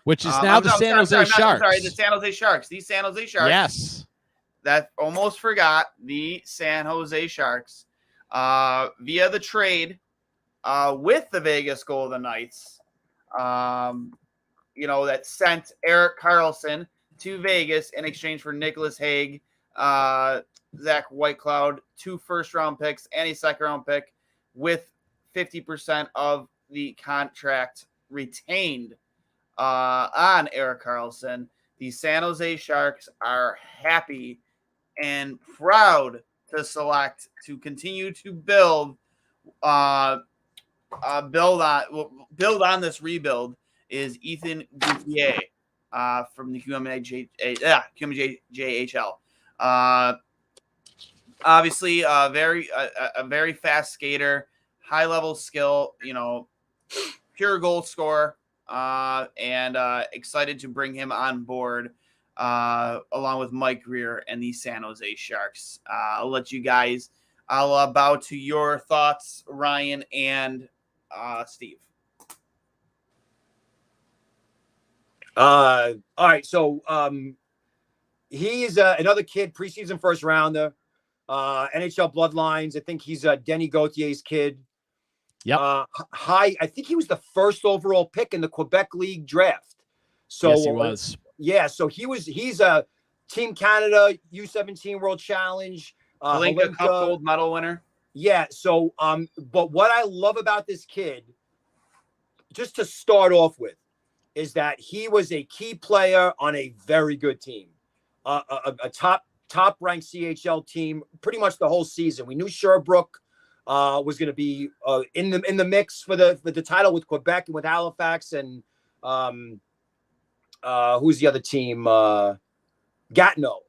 which is now the San Jose Sharks. The San Jose Sharks. The San Jose Sharks. Yes. That almost forgot the San Jose Sharks via the trade with the Vegas Golden Knights, that sent Erik Karlsson to Vegas in exchange for Nicholas Hague, Zach Whitecloud, 2 first-round picks, and a second-round pick, with 50% of the contract retained on Erik Karlsson. The San Jose Sharks are happy and proud to continue to build on this rebuild is Ethan Guthier from the QMJHL. Obviously, a very fast skater, high level skill, pure goal scorer, and excited to bring him on board along with Mike Greer and the San Jose Sharks. I'll bow to your thoughts, Ryan and Steve. All right. So he is another kid, preseason first rounder, NHL Bloodlines. I think he's Denny Gauthier's kid. Yep. I think he was the first overall pick in the Quebec League draft. So yes, he was. Yeah. So he's a Team Canada U17 World Challenge. Hlinka Cup gold medal winner. Yeah. So, but what I love about this kid, just to start off with, is that he was a key player on a very good team, a top ranked CHL team, pretty much the whole season. We knew Sherbrooke was going to be in the mix for the title with Quebec and with Halifax, and who's the other team? Gatineau.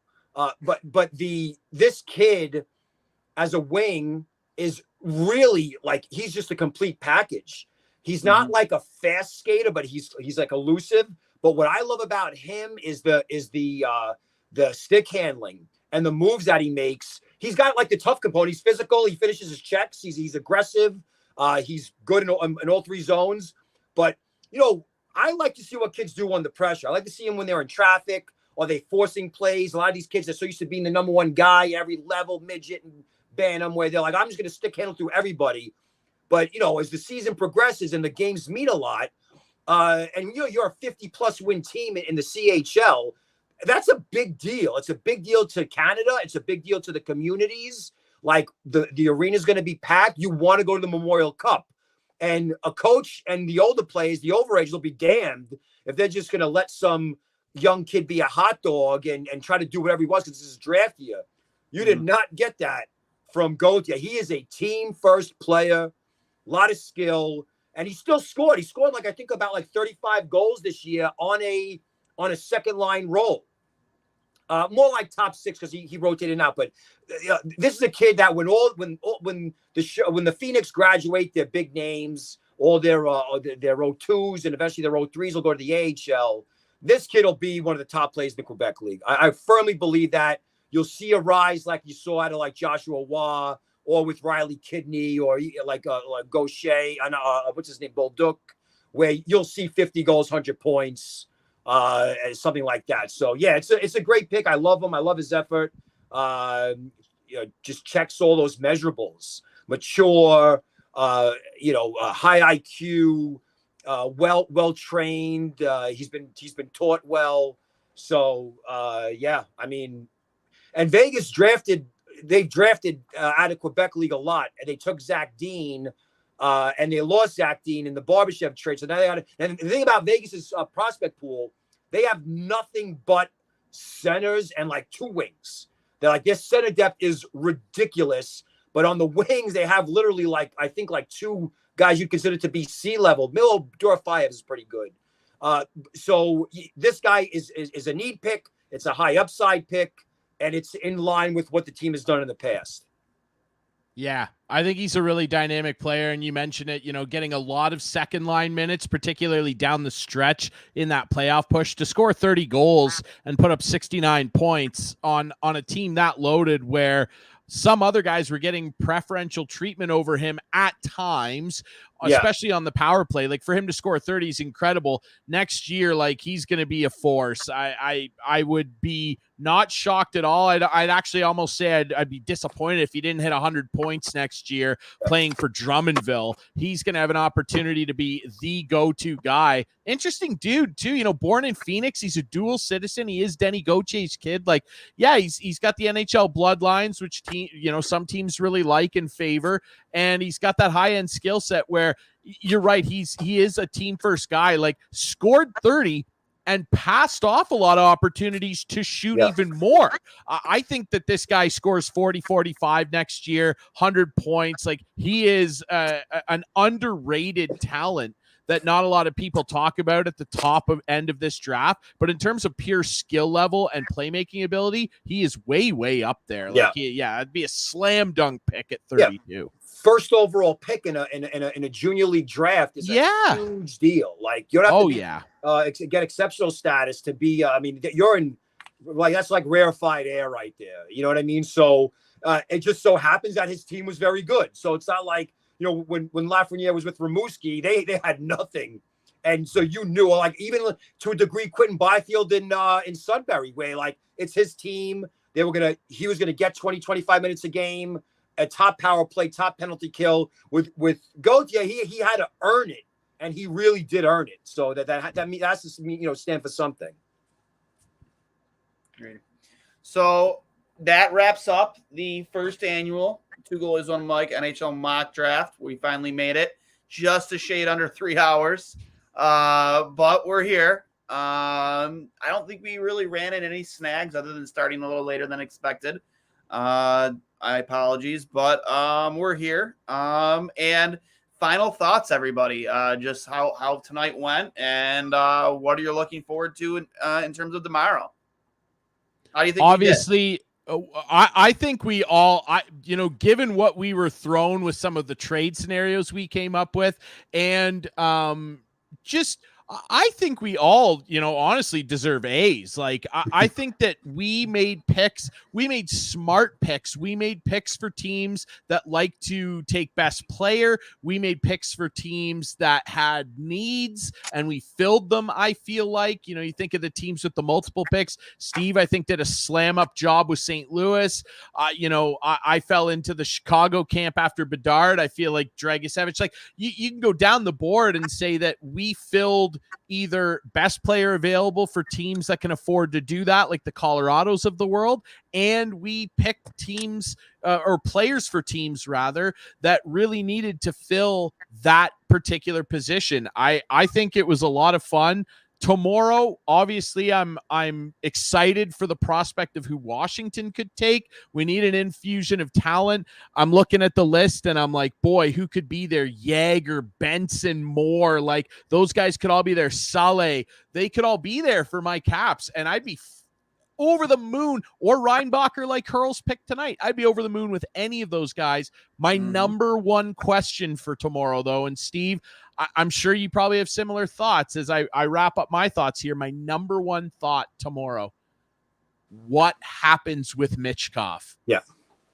But this kid as a wing is really like, he's just a complete package. He's not like a fast skater, but he's like elusive. But what I love about him is the stick handling and the moves that he makes. He's got like the tough component. He's physical. He finishes his checks. He's aggressive. He's good in all 3 zones. But I like to see what kids do under pressure. I like to see them when they're in traffic. Are they forcing plays? A lot of these kids are so used to being the number 1 guy, every level, midget and bantam, where they're like, I'm just going to stick handle through everybody. But, as the season progresses and the games mean a lot, and you're a 50-plus win team in the CHL, that's a big deal. It's a big deal to Canada. It's a big deal to the communities. Like the arena is going to be packed. You want to go to the Memorial Cup. And a coach and the older players, the overage, will be damned if they're just going to let some young kid be a hot dog and try to do whatever he wants because this is draft year. You did not get that from Gauthier. He is a team first player, a lot of skill, and he still scored. He scored I think about 35 goals this year on a second line role. More like top 6 because he rotated out. But this is a kid that when the Phoenix graduate, their big names, all their O2s and eventually their O3s will go to the AHL. This kid will be one of the top players in the Quebec League. I firmly believe that. You'll see a rise like you saw out of Joshua Waugh or with Riley Kidney or like Gaucher and what's his name, Bolduc, where you'll see 50 goals, 100 points, something like that. So yeah, it's a great pick. I love him. I love his effort. Just checks all those measurables. Mature, high IQ, well trained. He's been taught well. So yeah, I mean, and Vegas they've drafted out of Quebec League a lot, and they took Zach Dean and they lost Zach Dean in the Barbashev trade. So now they got. And the thing about Vegas's prospect pool, they have nothing but centers and like 2 wings. They're like, their center depth is ridiculous, but on the wings they have literally like I think like 2 guys you'd consider to be C level. Milo Dorofayev is pretty good. So this guy is a need pick. It's a high upside pick, and it's in line with what the team has done in the past. Yeah, I think he's a really dynamic player, and you mentioned it, getting a lot of second line minutes, particularly down the stretch in that playoff push to score 30 goals and put up 69 points on a team that loaded where some other guys were getting preferential treatment over him at times, especially on the power play. Like for him to score 30 is incredible. Next year, like he's going to be a force. I would be not shocked at all. I'd actually almost say I'd be disappointed if he didn't hit 100 points next year playing for Drummondville. He's going to have an opportunity to be the go-to guy. Interesting dude too, born in Phoenix. He's a dual citizen. He is Denny Gautier's kid. Like, yeah, he's got the NHL bloodlines, which some teams really like and favor. And he's got that high-end skill set where you're right. He is a team first guy, like scored 30 and passed off a lot of opportunities to shoot even more. I think that this guy scores 40, 45 next year, 100 points. Like he is an underrated talent that not a lot of people talk about at the top of end of this draft, but in terms of pure skill level and playmaking ability, he is way, way up there. Like, it'd be a slam dunk pick at 32. Yeah. First overall pick in a junior league draft is a huge deal. Like you don't have to get exceptional status to be. You're in like that's like rarefied air right there. You know what I mean? So it just so happens that his team was very good. So it's not like when Lafreniere was with Rimouski, they had nothing, and so you knew like even to a degree Quentin Byfield in Sudbury, where like it's his team. He was gonna get 20-25 minutes a game. A top power play, top penalty kill with Gauthier. He had to earn it, and he really did earn it. So that has to stand for something. Great. So that wraps up the first annual 2 Goalies 1 Mic NHL mock draft. We finally made it, just a shade under 3 hours, but we're here. I don't think we really ran into any snags other than starting a little later than expected. My apologies, but we're here. And final thoughts, everybody. Just how tonight went, and what are you looking forward to in terms of tomorrow? How do you think? Obviously, I think we all, given what we were thrown with some of the trade scenarios we came up with, and I think we all, honestly deserve A's. Like, I think that we made picks. We made smart picks. We made picks for teams that like to take best player. We made picks for teams that had needs, and we filled them, I feel like. You think of the teams with the multiple picks. Steve, I think, did a slam-up job with St. Louis. I fell into the Chicago camp after Bedard. I feel like Dragicevic. Like, you can go down the board and say that we filled either best player available for teams that can afford to do that, like the Colorados of the world, and we picked teams or players for teams rather that really needed to fill that particular position. I think it was a lot of fun. Tomorrow, obviously, I'm excited for the prospect of who Washington could take. We need an infusion of talent. I'm looking at the list, and I'm like, boy, who could be there? Yager, Benson, Moore. Like, those guys could all be there. Saleh. They could all be there for my Caps, and I'd be over the moon. Or Reinbacher, like Hurl's pick tonight. I'd be over the moon with any of those guys. My number one question for tomorrow, though, and Steve, I'm sure you probably have similar thoughts as I wrap up my thoughts here. My number one thought tomorrow: what happens with Michkov? Yeah.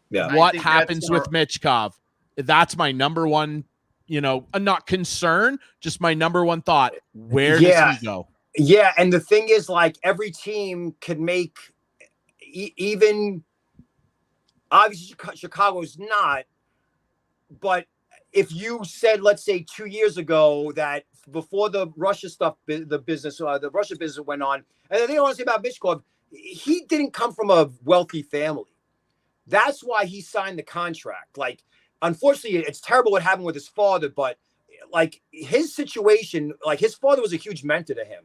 What happens with Michkov? That's my number one, not concern, just my number one thought. Where does he go? Yeah, and the thing is, like, every team can make even obviously Chicago's not, but if you said, let's say 2 years ago, that before the Russia stuff, the Russia business went on, and the thing I want to say about Michkov, he didn't come from a wealthy family. That's why he signed the contract. Like, unfortunately, it's terrible what happened with his father, but like his situation, like his father was a huge mentor to him.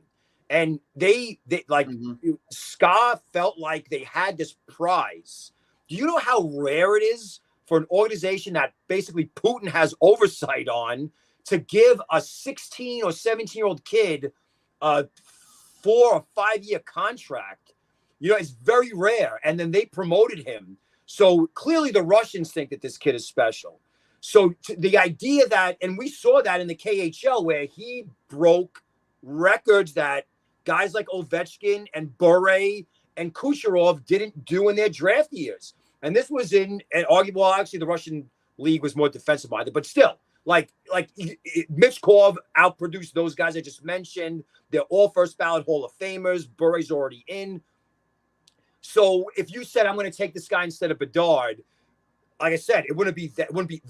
And they like Ska felt like they had this prize. Do you know how rare it is for an organization that basically Putin has oversight on to give a 16 or 17-year-old kid a 4 or 5 year contract? You know, it's very rare. And then they promoted him. So clearly the Russians think that this kid is special. So the idea that, and we saw that in the KHL where he broke records that guys like Ovechkin and Bure and Kucherov didn't do in their draft years. And this was in an argument. Well, actually, the Russian league was more defensive minded, but still, like Michkov outproduced those guys I just mentioned. They're all first ballot Hall of Famers. Bure's already in. So if you said I'm going to take this guy instead of Bedard, like I said, it wouldn't be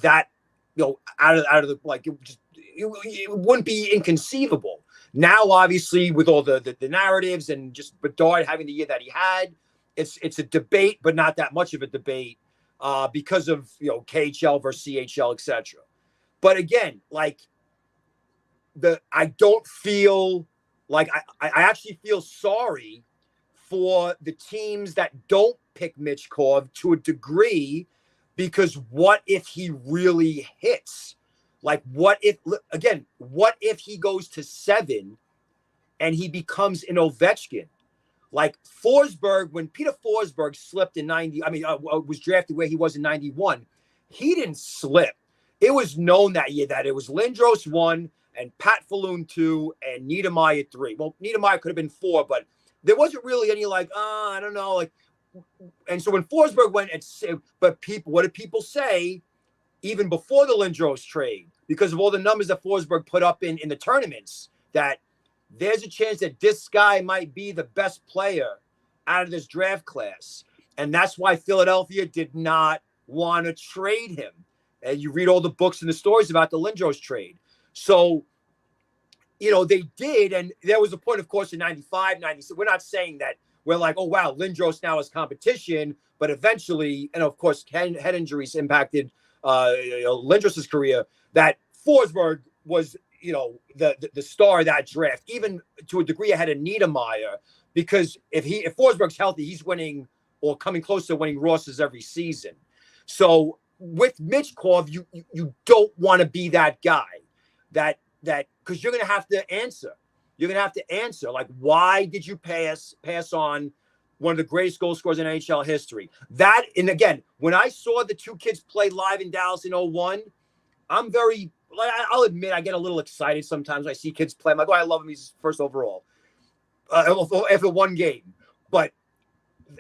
that you know out of the like it wouldn't be inconceivable. Now, obviously, with all the narratives and just Bedard having the year that he had, it's a debate, but not that much of a debate because of KHL versus CHL, etc. But again, like I don't feel like I actually feel sorry for the teams that don't pick Michkov to a degree, because what if he really hits? Like, what if he goes to 7 and he becomes an Ovechkin? Like Forsberg, when Peter Forsberg slipped in 90, was drafted where he was in 91, he didn't slip. It was known that year that it was Lindros 1 and Pat Falloon 2 and Niedermeyer 3. Well, Niedermeyer could have been 4, but there wasn't really any I don't know. Like, and so when Forsberg went, what did people say even before the Lindros trade? Because of all the numbers that Forsberg put up in the tournaments, that there's a chance that this guy might be the best player out of this draft class. And that's why Philadelphia did not want to trade him. And you read all the books and the stories about the Lindros trade. So, they did. And there was a point, of course, in 95, 96. We're not saying that we're like, oh, wow, Lindros now is competition. But eventually, and of course, head injuries impacted Lindros' career, that Forsberg was, the star of that draft, even to a degree ahead of Niedermeyer, because if Forsberg's healthy, he's winning or coming close to winning Rosses every season. So with Michkov, you don't want to be that guy that because you're going to have to answer. You're going to have to answer, like, why did you pass on one of the greatest goal scorers in NHL history? That, and again, when I saw the two kids play live in Dallas in 01, I'll admit I get a little excited sometimes when I see kids play. I'm like, oh, I love him. He's first overall after one game. But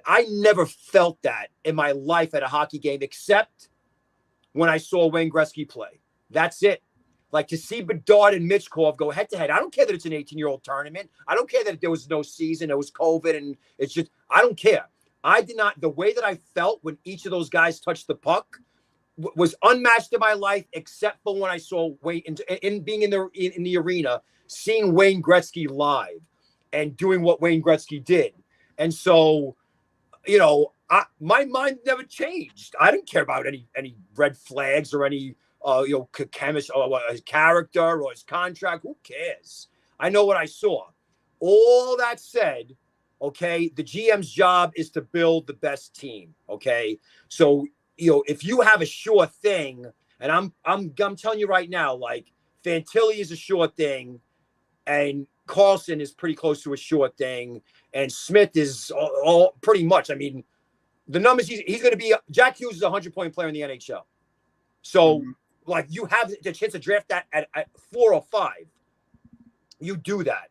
I never felt that in my life at a hockey game, except when I saw Wayne Gretzky play. That's it. Like, to see Bedard and Michkov go head to head. I don't care that it's an 18-year-old tournament. I don't care that there was no season. It was COVID, and it's just, I don't care. I did not, the way that I felt when each of those guys touched the puck was unmatched in my life, except for when I saw Wayne in being in the arena, seeing Wayne Gretzky live and doing what Wayne Gretzky did. And so, my mind never changed. I didn't care about any red flags or any chemistry or his character or his contract. Who cares? I know what I saw. All that said, okay, the GM's job is to build the best team. Okay, so if you have a sure thing, and I'm telling you right now, like, Fantilli is a sure thing, and Carlson is pretty close to a sure thing, and Smith is all pretty much. I mean, the numbers he's going to be. Jack Hughes is a 100-point player in the NHL, so like, you have the chance to draft that at 4 or 5. You do that.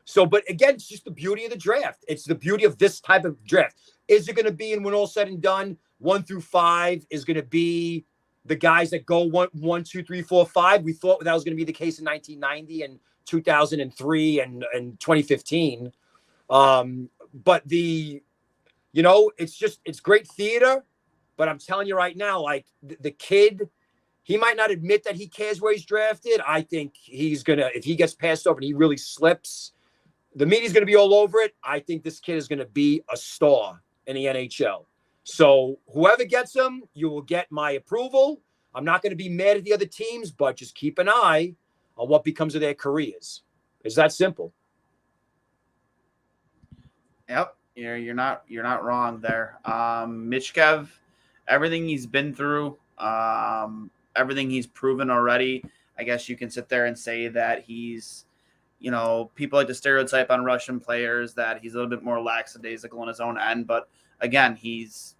So, but again, it's just the beauty of the draft. It's the beauty of this type of draft. Is it going to be, and when all said and done, 1 through 5 is going to be the guys that go 1, 2, 3, 4, 5? We thought that was going to be the case in 1990 and 2003 and 2015. But it's great theater. But I'm telling you right now, like, the kid, he might not admit that he cares where he's drafted. I think he's going to, if he gets passed over and he really slips, the media's going to be all over it. I think this kid is going to be a star in the NHL. So whoever gets him, you will get my approval. I'm not going to be mad at the other teams, but just keep an eye on what becomes of their careers. It's that simple. Yep, you're not wrong there. Michkov, everything he's been through, everything he's proven already. I guess you can sit there and say that he's, people like to stereotype on Russian players that he's a little bit more lackadaisical on his own end. But again, he's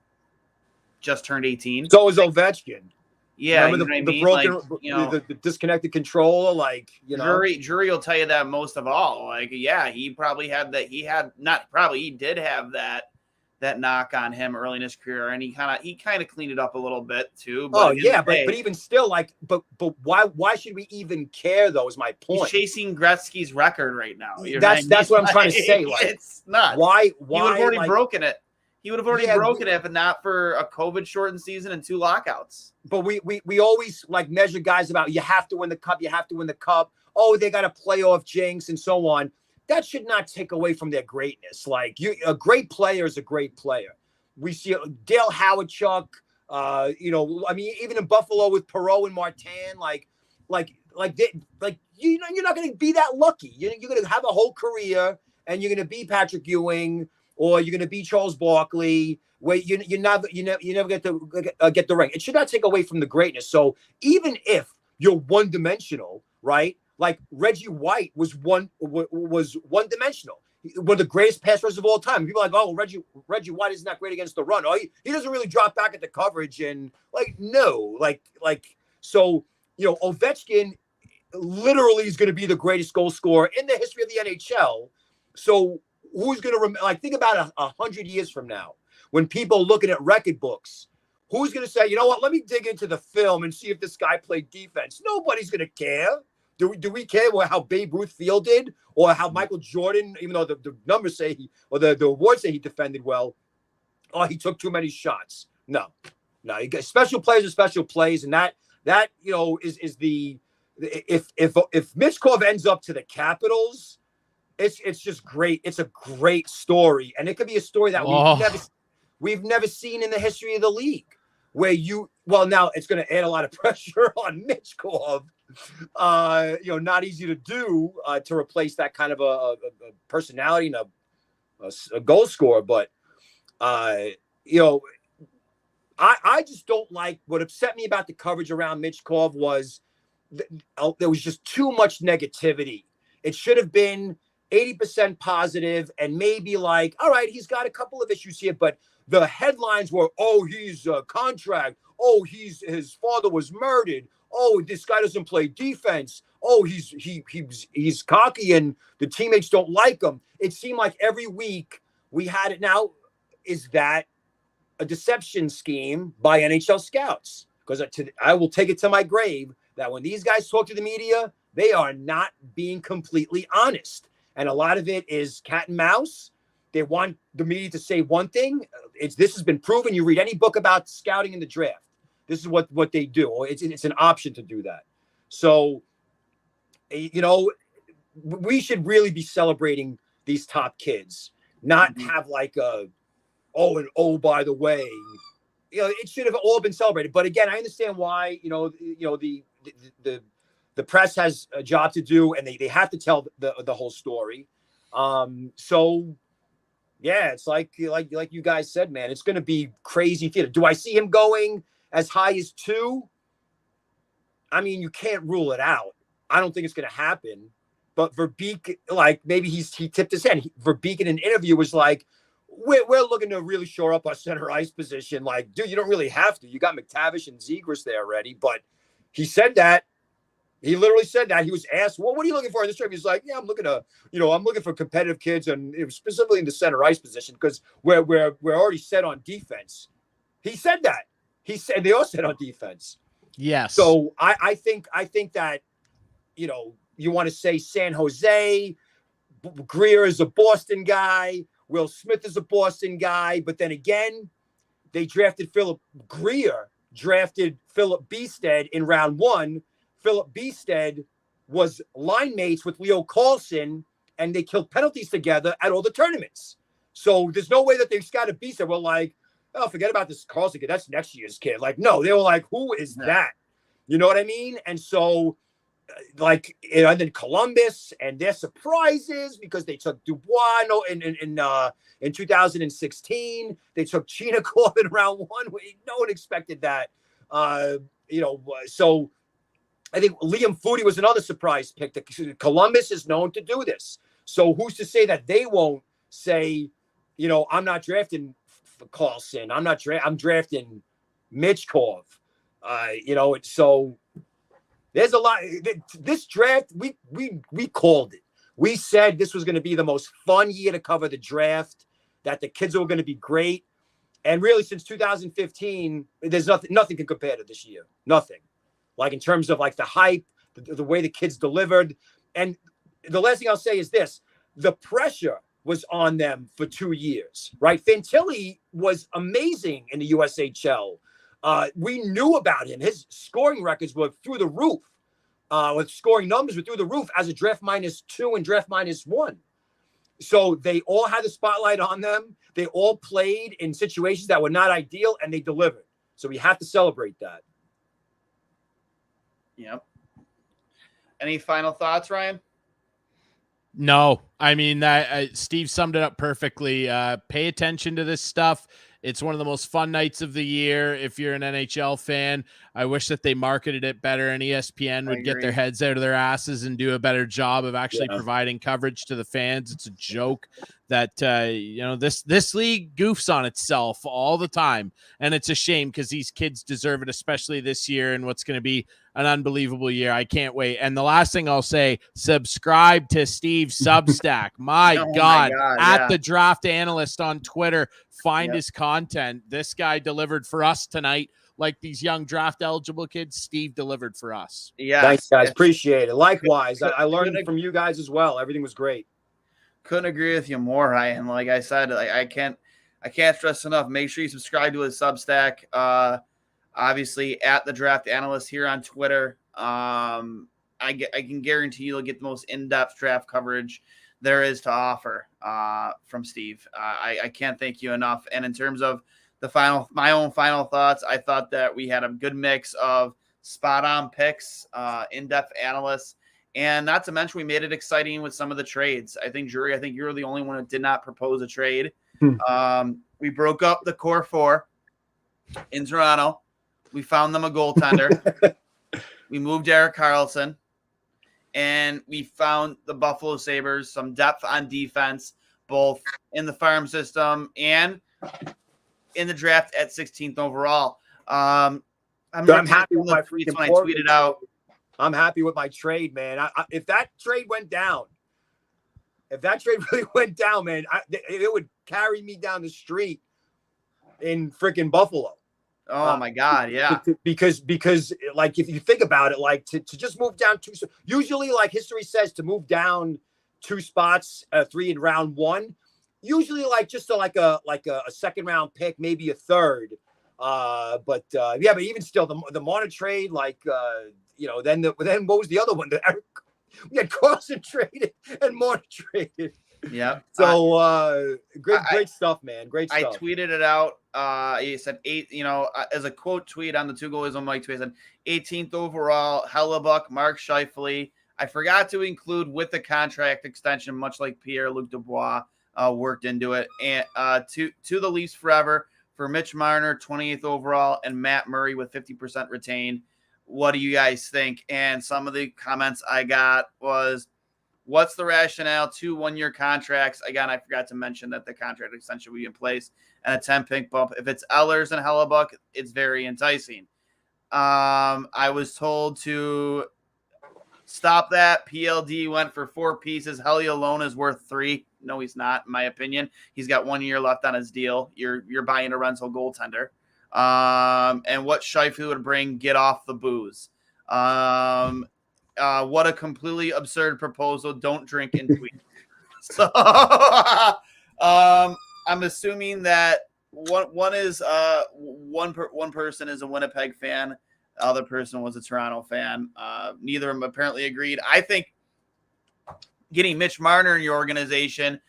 just turned 18. So is Ovechkin. Yeah, remember the broken, the disconnected controller, Jury will tell you that most of all. He probably had that. He did have that knock on him early in his career, and he kind of cleaned it up a little bit too. But but even still, but why should we even care though? Is my point. He's chasing Gretzky's record right now. That's what I'm trying to say. It's not. Why? He would have already broken it. He would have already broken it if not for a COVID-shortened season and 2 lockouts. But we always measure guys about you have to win the cup. You have to win the cup. Oh, they got a playoff jinx and so on. That should not take away from their greatness. A great player is a great player. We see Dale Howardchuk. Even in Buffalo with Perreault and Martin. You're not going to be that lucky. You're going to have a whole career, and you're going to be Patrick Ewing. Or you're going to be Charles Barkley, where you never get the ring. It should not take away from the greatness. So even if you're one-dimensional, right? Like Reggie White was one-dimensional. One of the greatest pass rushers of all time. People are like, oh, Reggie White isn't that great against the run. Oh, he doesn't really drop back at the coverage. And Ovechkin literally is going to be the greatest goal scorer in the history of the NHL. So who's going to remember? Think about 100 years from now, when people are looking at record books, who's going to say, you know what? Let me dig into the film and see if this guy played defense. Nobody's going to care. Do we care how Babe Ruth fielded or how Michael Jordan, even though the numbers say the awards say he defended well, he took too many shots? No. You get special players are special plays, and that is the if Michkov ends up to the Capitals. It's just great. It's a great story, and it could be a story that we've never seen in the history of the league. Where now it's going to add a lot of pressure on Michkov. Not easy to do to replace that kind of a personality and a goal scorer. But I just don't like what upset me about the coverage around Michkov was there was just too much negativity. It should have been 80% positive and maybe all right, he's got a couple of issues here, but the headlines were, he's a contract. His father was murdered. This guy doesn't play defense. He's cocky and the teammates don't like him. It seemed like every week we had it. Now, is that a deception scheme by NHL scouts? Because I will take it to my grave that when these guys talk to the media, they are not being completely honest. And a lot of it is cat and mouse. They want the media to say one thing. This has been proven. You read any book about scouting in the draft. This is what they do. It's an option to do that. So, we should really be celebrating these top kids, not have by the way, it should have all been celebrated. But again, I understand why, the press has a job to do, and they have to tell the whole story. It's like you guys said, man, it's going to be crazy theater. Do I see him going as high as 2? I mean, you can't rule it out. I don't think it's going to happen. But Verbeek, maybe he tipped his hand. Verbeek in an interview was like, we're looking to really shore up our center ice position. Dude, you don't really have to. You got McTavish and Zegras there already. But he said that. He literally said that. He was asked, what are you looking for in this trip? He's like, yeah, I'm looking for competitive kids, and it was specifically in the center ice position because we're already set on defense. He said that. He said they all set on defense. Yes. So I think that, you want to say San Jose, Greer is a Boston guy, Will Smith is a Boston guy, but then again, they drafted Greer drafted Philip Beested in round 1. Philip Beested was line mates with Leo Carlson, and they killed penalties together at all the tournaments. So there's no way that they scouted Beested. We're like, forget about this Carlson kid. That's next year's kid. No, they were like, who is that? You know what I mean? And so, and then Columbus and their surprises because they took Duane in 2016. They took Chinakov in round 1. No one expected that. So I think Liam Foudy was another surprise pick. Columbus is known to do this. So who's to say that they won't say, I'm not drafting Carlson. I'm drafting Michkov. So there's a lot. This draft, we called it. We said this was going to be the most fun year to cover the draft, that the kids were going to be great. And really, since 2015, there's nothing can compare to this year. Nothing. Like in terms of like the hype, the way the kids delivered. And the last thing I'll say is this. The pressure was on them for 2 years, right? Fantilli was amazing in the USHL. We knew about him. His scoring records were through the roof. With scoring numbers were through the roof as a draft -2 and draft -1. So they all had the spotlight on them. They all played in situations that were not ideal, and they delivered. So we have to celebrate that. Yep. Any final thoughts, Ryan? No, I mean that Steve summed it up perfectly. Pay attention to this stuff. It's one of the most fun nights of the year. If you're an NHL fan, I wish that they marketed it better and ESPN would get their heads out of their asses and do a better job of actually providing coverage to the fans. It's a joke that, this league goofs on itself all the time. And it's a shame because these kids deserve it, especially this year and what's going to be an unbelievable year. I can't wait. And the last thing I'll say, subscribe to Steve's Substack. My God, at the Draft Analyst on Twitter, find his content. This guy delivered for us tonight. Like these young draft eligible kids, Steve delivered for us. Yeah. Thanks, guys. Appreciate it. Likewise. I learned from you guys as well. Everything was great. Couldn't agree with you more, Ryan. Like I said, I can't stress enough. Make sure you subscribe to his Substack. Obviously at the Draft Analyst here on Twitter. I can guarantee you'll get the most in-depth draft coverage there is to offer from Steve. I can't thank you enough. And in terms of my own final thoughts, I thought that we had a good mix of spot-on picks, in-depth analysts, and not to mention we made it exciting with some of the trades. I think you're the only one that did not propose a trade. We broke up the core 4 in Toronto. We found them a goaltender. We moved Erik Karlsson. And we found the Buffalo Sabres some depth on defense, both in the farm system and in the draft at 16th overall. I'm happy with my tweets when I tweeted out. I'm happy with my trade, man. If that trade went down, really went down, man, it would carry me down the street in freaking Buffalo. Oh my God, yeah. Because like if you think about it, like to just move down 2, usually like history says to move down 2 spots, 3 in round 1, usually like just a second round pick, maybe a third. But even still the Marner trade, then what was the other one? We had Carlson traded and Marner traded. Yeah. So great stuff, man. Great stuff. I tweeted it out. He said 8, as a quote tweet on the Two Goalies on Mike tweet, said 18th overall, Hellebuck, Mark Scheifele. I forgot to include with the contract extension, much like Pierre-Luc Dubois worked into it. And to the Leafs forever for Mitch Marner, 28th overall, and Matt Murray with 50% retained. What do you guys think? And some of the comments I got was, what's the rationale? 2 one-year contracts. Again, I forgot to mention that the contract extension will be in place and a 10-pick bump. If it's Ehlers and Hellebuck, it's very enticing. I was told to stop that. PLD went for 4 pieces. Helly alone is worth 3. No, he's not, in my opinion. He's got 1 year left on his deal. You're buying a rental goaltender. And what Scheifele would bring, get off the booze. What a completely absurd proposal. Don't drink and tweet. So I'm assuming that one person is a Winnipeg fan. The other person was a Toronto fan. Neither of them apparently agreed. I think getting Mitch Marner in your organization,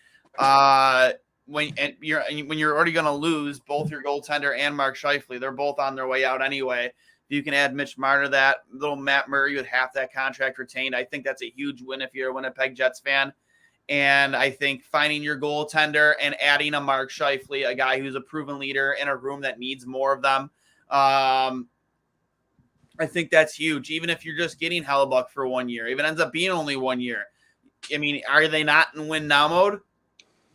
when you're already going to lose both your goaltender and Mark Scheifele, they're both on their way out anyway. If you can add Mitch Marner to that, little Matt Murray with half that contract retained, I think that's a huge win if you're a Winnipeg Jets fan. And I think finding your goaltender and adding a Mark Scheifele, a guy who's a proven leader in a room that needs more of them, I think that's huge. Even if you're just getting Hellebuck for 1 year, if it ends up being only 1 year. I mean, are they not in win now mode?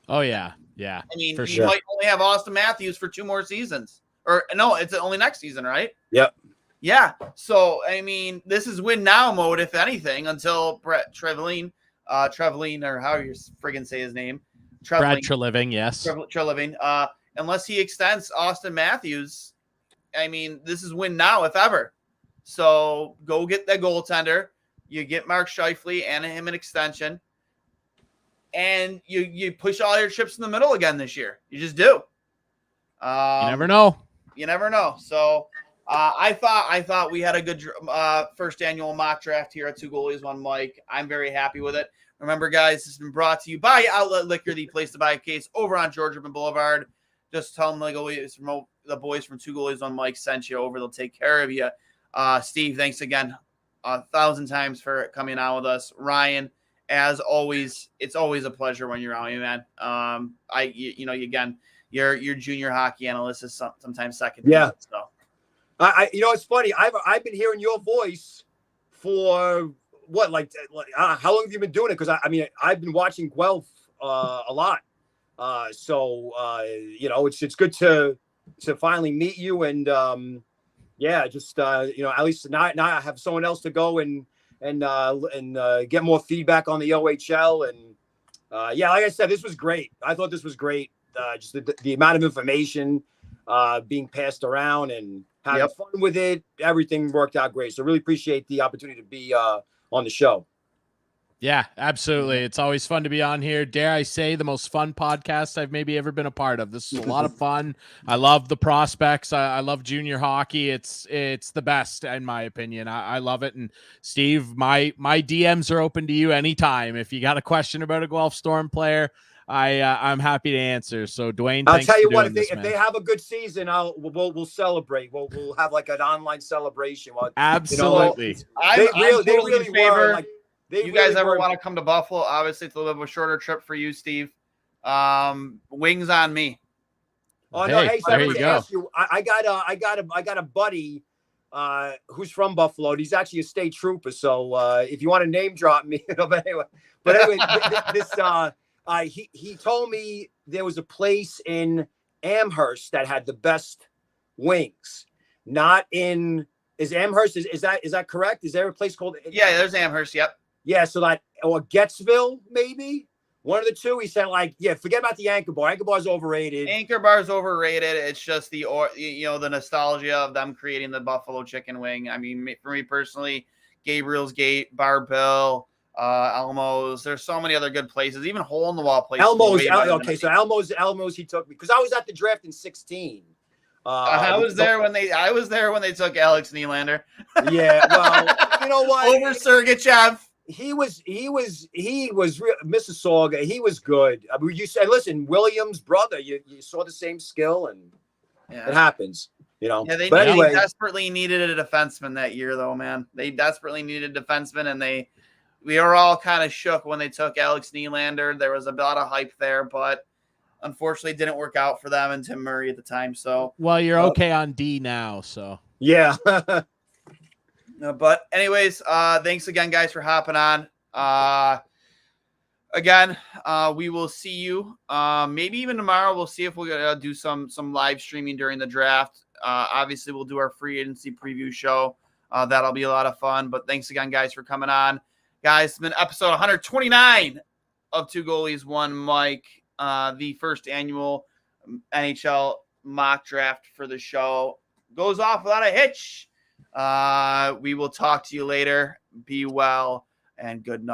Oh, yeah. Yeah. I mean, for you sure. might only have Austin Matthews for 2 more seasons. Or no, it's only next season, right? Yep. Yeah. So, I mean, this is win now mode, if anything, until Brett Treliving, or how you friggin' say his name. Brad Treliving, yes. Treliving. Unless he extends Austin Matthews, I mean, this is win now, if ever. So go get that goaltender. You get Mark Scheifele and him an extension. And you push all your chips in the middle again this year. You just do. You never know. You never know. So I thought we had a good first annual mock draft here at Two Goalies, One Mic. I'm very happy with it. Remember, guys, this has been brought to you by Outlet Liquor, the place to buy a case over on George Urban Boulevard. Just tell them the boys from Two Goalies, One Mic sent you over. They'll take care of you. Steve, thanks again 1,000 times for coming out with us. Ryan, as always, it's always a pleasure when you're on, man. Again, your junior hockey analyst is sometimes second. Yeah. So. It's funny. I've been hearing your voice for what, how long have you been doing it? Because I've been watching Guelph a lot. It's good to finally meet you and at least now I have someone else to go and get more feedback on the OHL and like I said, this was great. I thought this was great. Just the amount of information being passed around and having fun with it. Everything worked out great. So really appreciate the opportunity to be on the show. Yeah, absolutely. It's always fun to be on here. Dare I say the most fun podcast I've maybe ever been a part of. This is a lot of fun. I love the prospects. I love junior hockey. It's the best in my opinion. I love it. And Steve, my DMs are open to you anytime. If you got a question about a Guelph Storm player, I'm happy to answer. So Duane, I'll tell you what, if they have a good season, we'll celebrate. We'll have like an online celebration. Absolutely. They really were like. You guys ever want to come to Buffalo? Obviously, it's a little bit of a shorter trip for you, Steve. Wings on me. Oh no! Hey, there you go. I got a buddy who's from Buffalo. He's actually a state trooper. So if you want to name drop me, but anyway, he told me there was a place in Amherst that had the best wings. Not in Amherst? Is that correct? Is there a place called? Yeah, there's Amherst. Yep. Yeah, so or Gettsville, maybe one of the two. He said, forget about the Anchor Bar. Anchor Bar's overrated. Anchor Bar's overrated. It's just the nostalgia of them creating the Buffalo chicken wing. I mean, for me personally, Gabriel's Gate, Barbell, Elmo's. There's so many other good places, even hole in the wall places. Elmo's. Okay, so Elmo's. He took me because I was at the draft in 2016. I was there when they took Alex Nylander. Yeah, well, you know what? Over Sergachev. He was Mississauga. He was good. I mean, you said, listen, Williams' brother. You saw the same skill, and it happens. Yeah, they desperately needed a defenseman that year, though, man. They desperately needed a defenseman, and we were all kind of shook when they took Alex Nylander. There was a lot of hype there, but unfortunately, it didn't work out for them and Tim Murray at the time. So, well, you're okay on D now, so yeah. No, but anyways, thanks again, guys, for hopping on. We will see you. Maybe even tomorrow. We'll see if we're gonna do some live streaming during the draft. Obviously, we'll do our free agency preview show. That'll be a lot of fun. But thanks again, guys, for coming on. Guys, it's been episode 129 of Two Goalies, One Mic. The first annual NHL mock draft for the show goes off without a hitch. We will talk to you later. Be well and good night.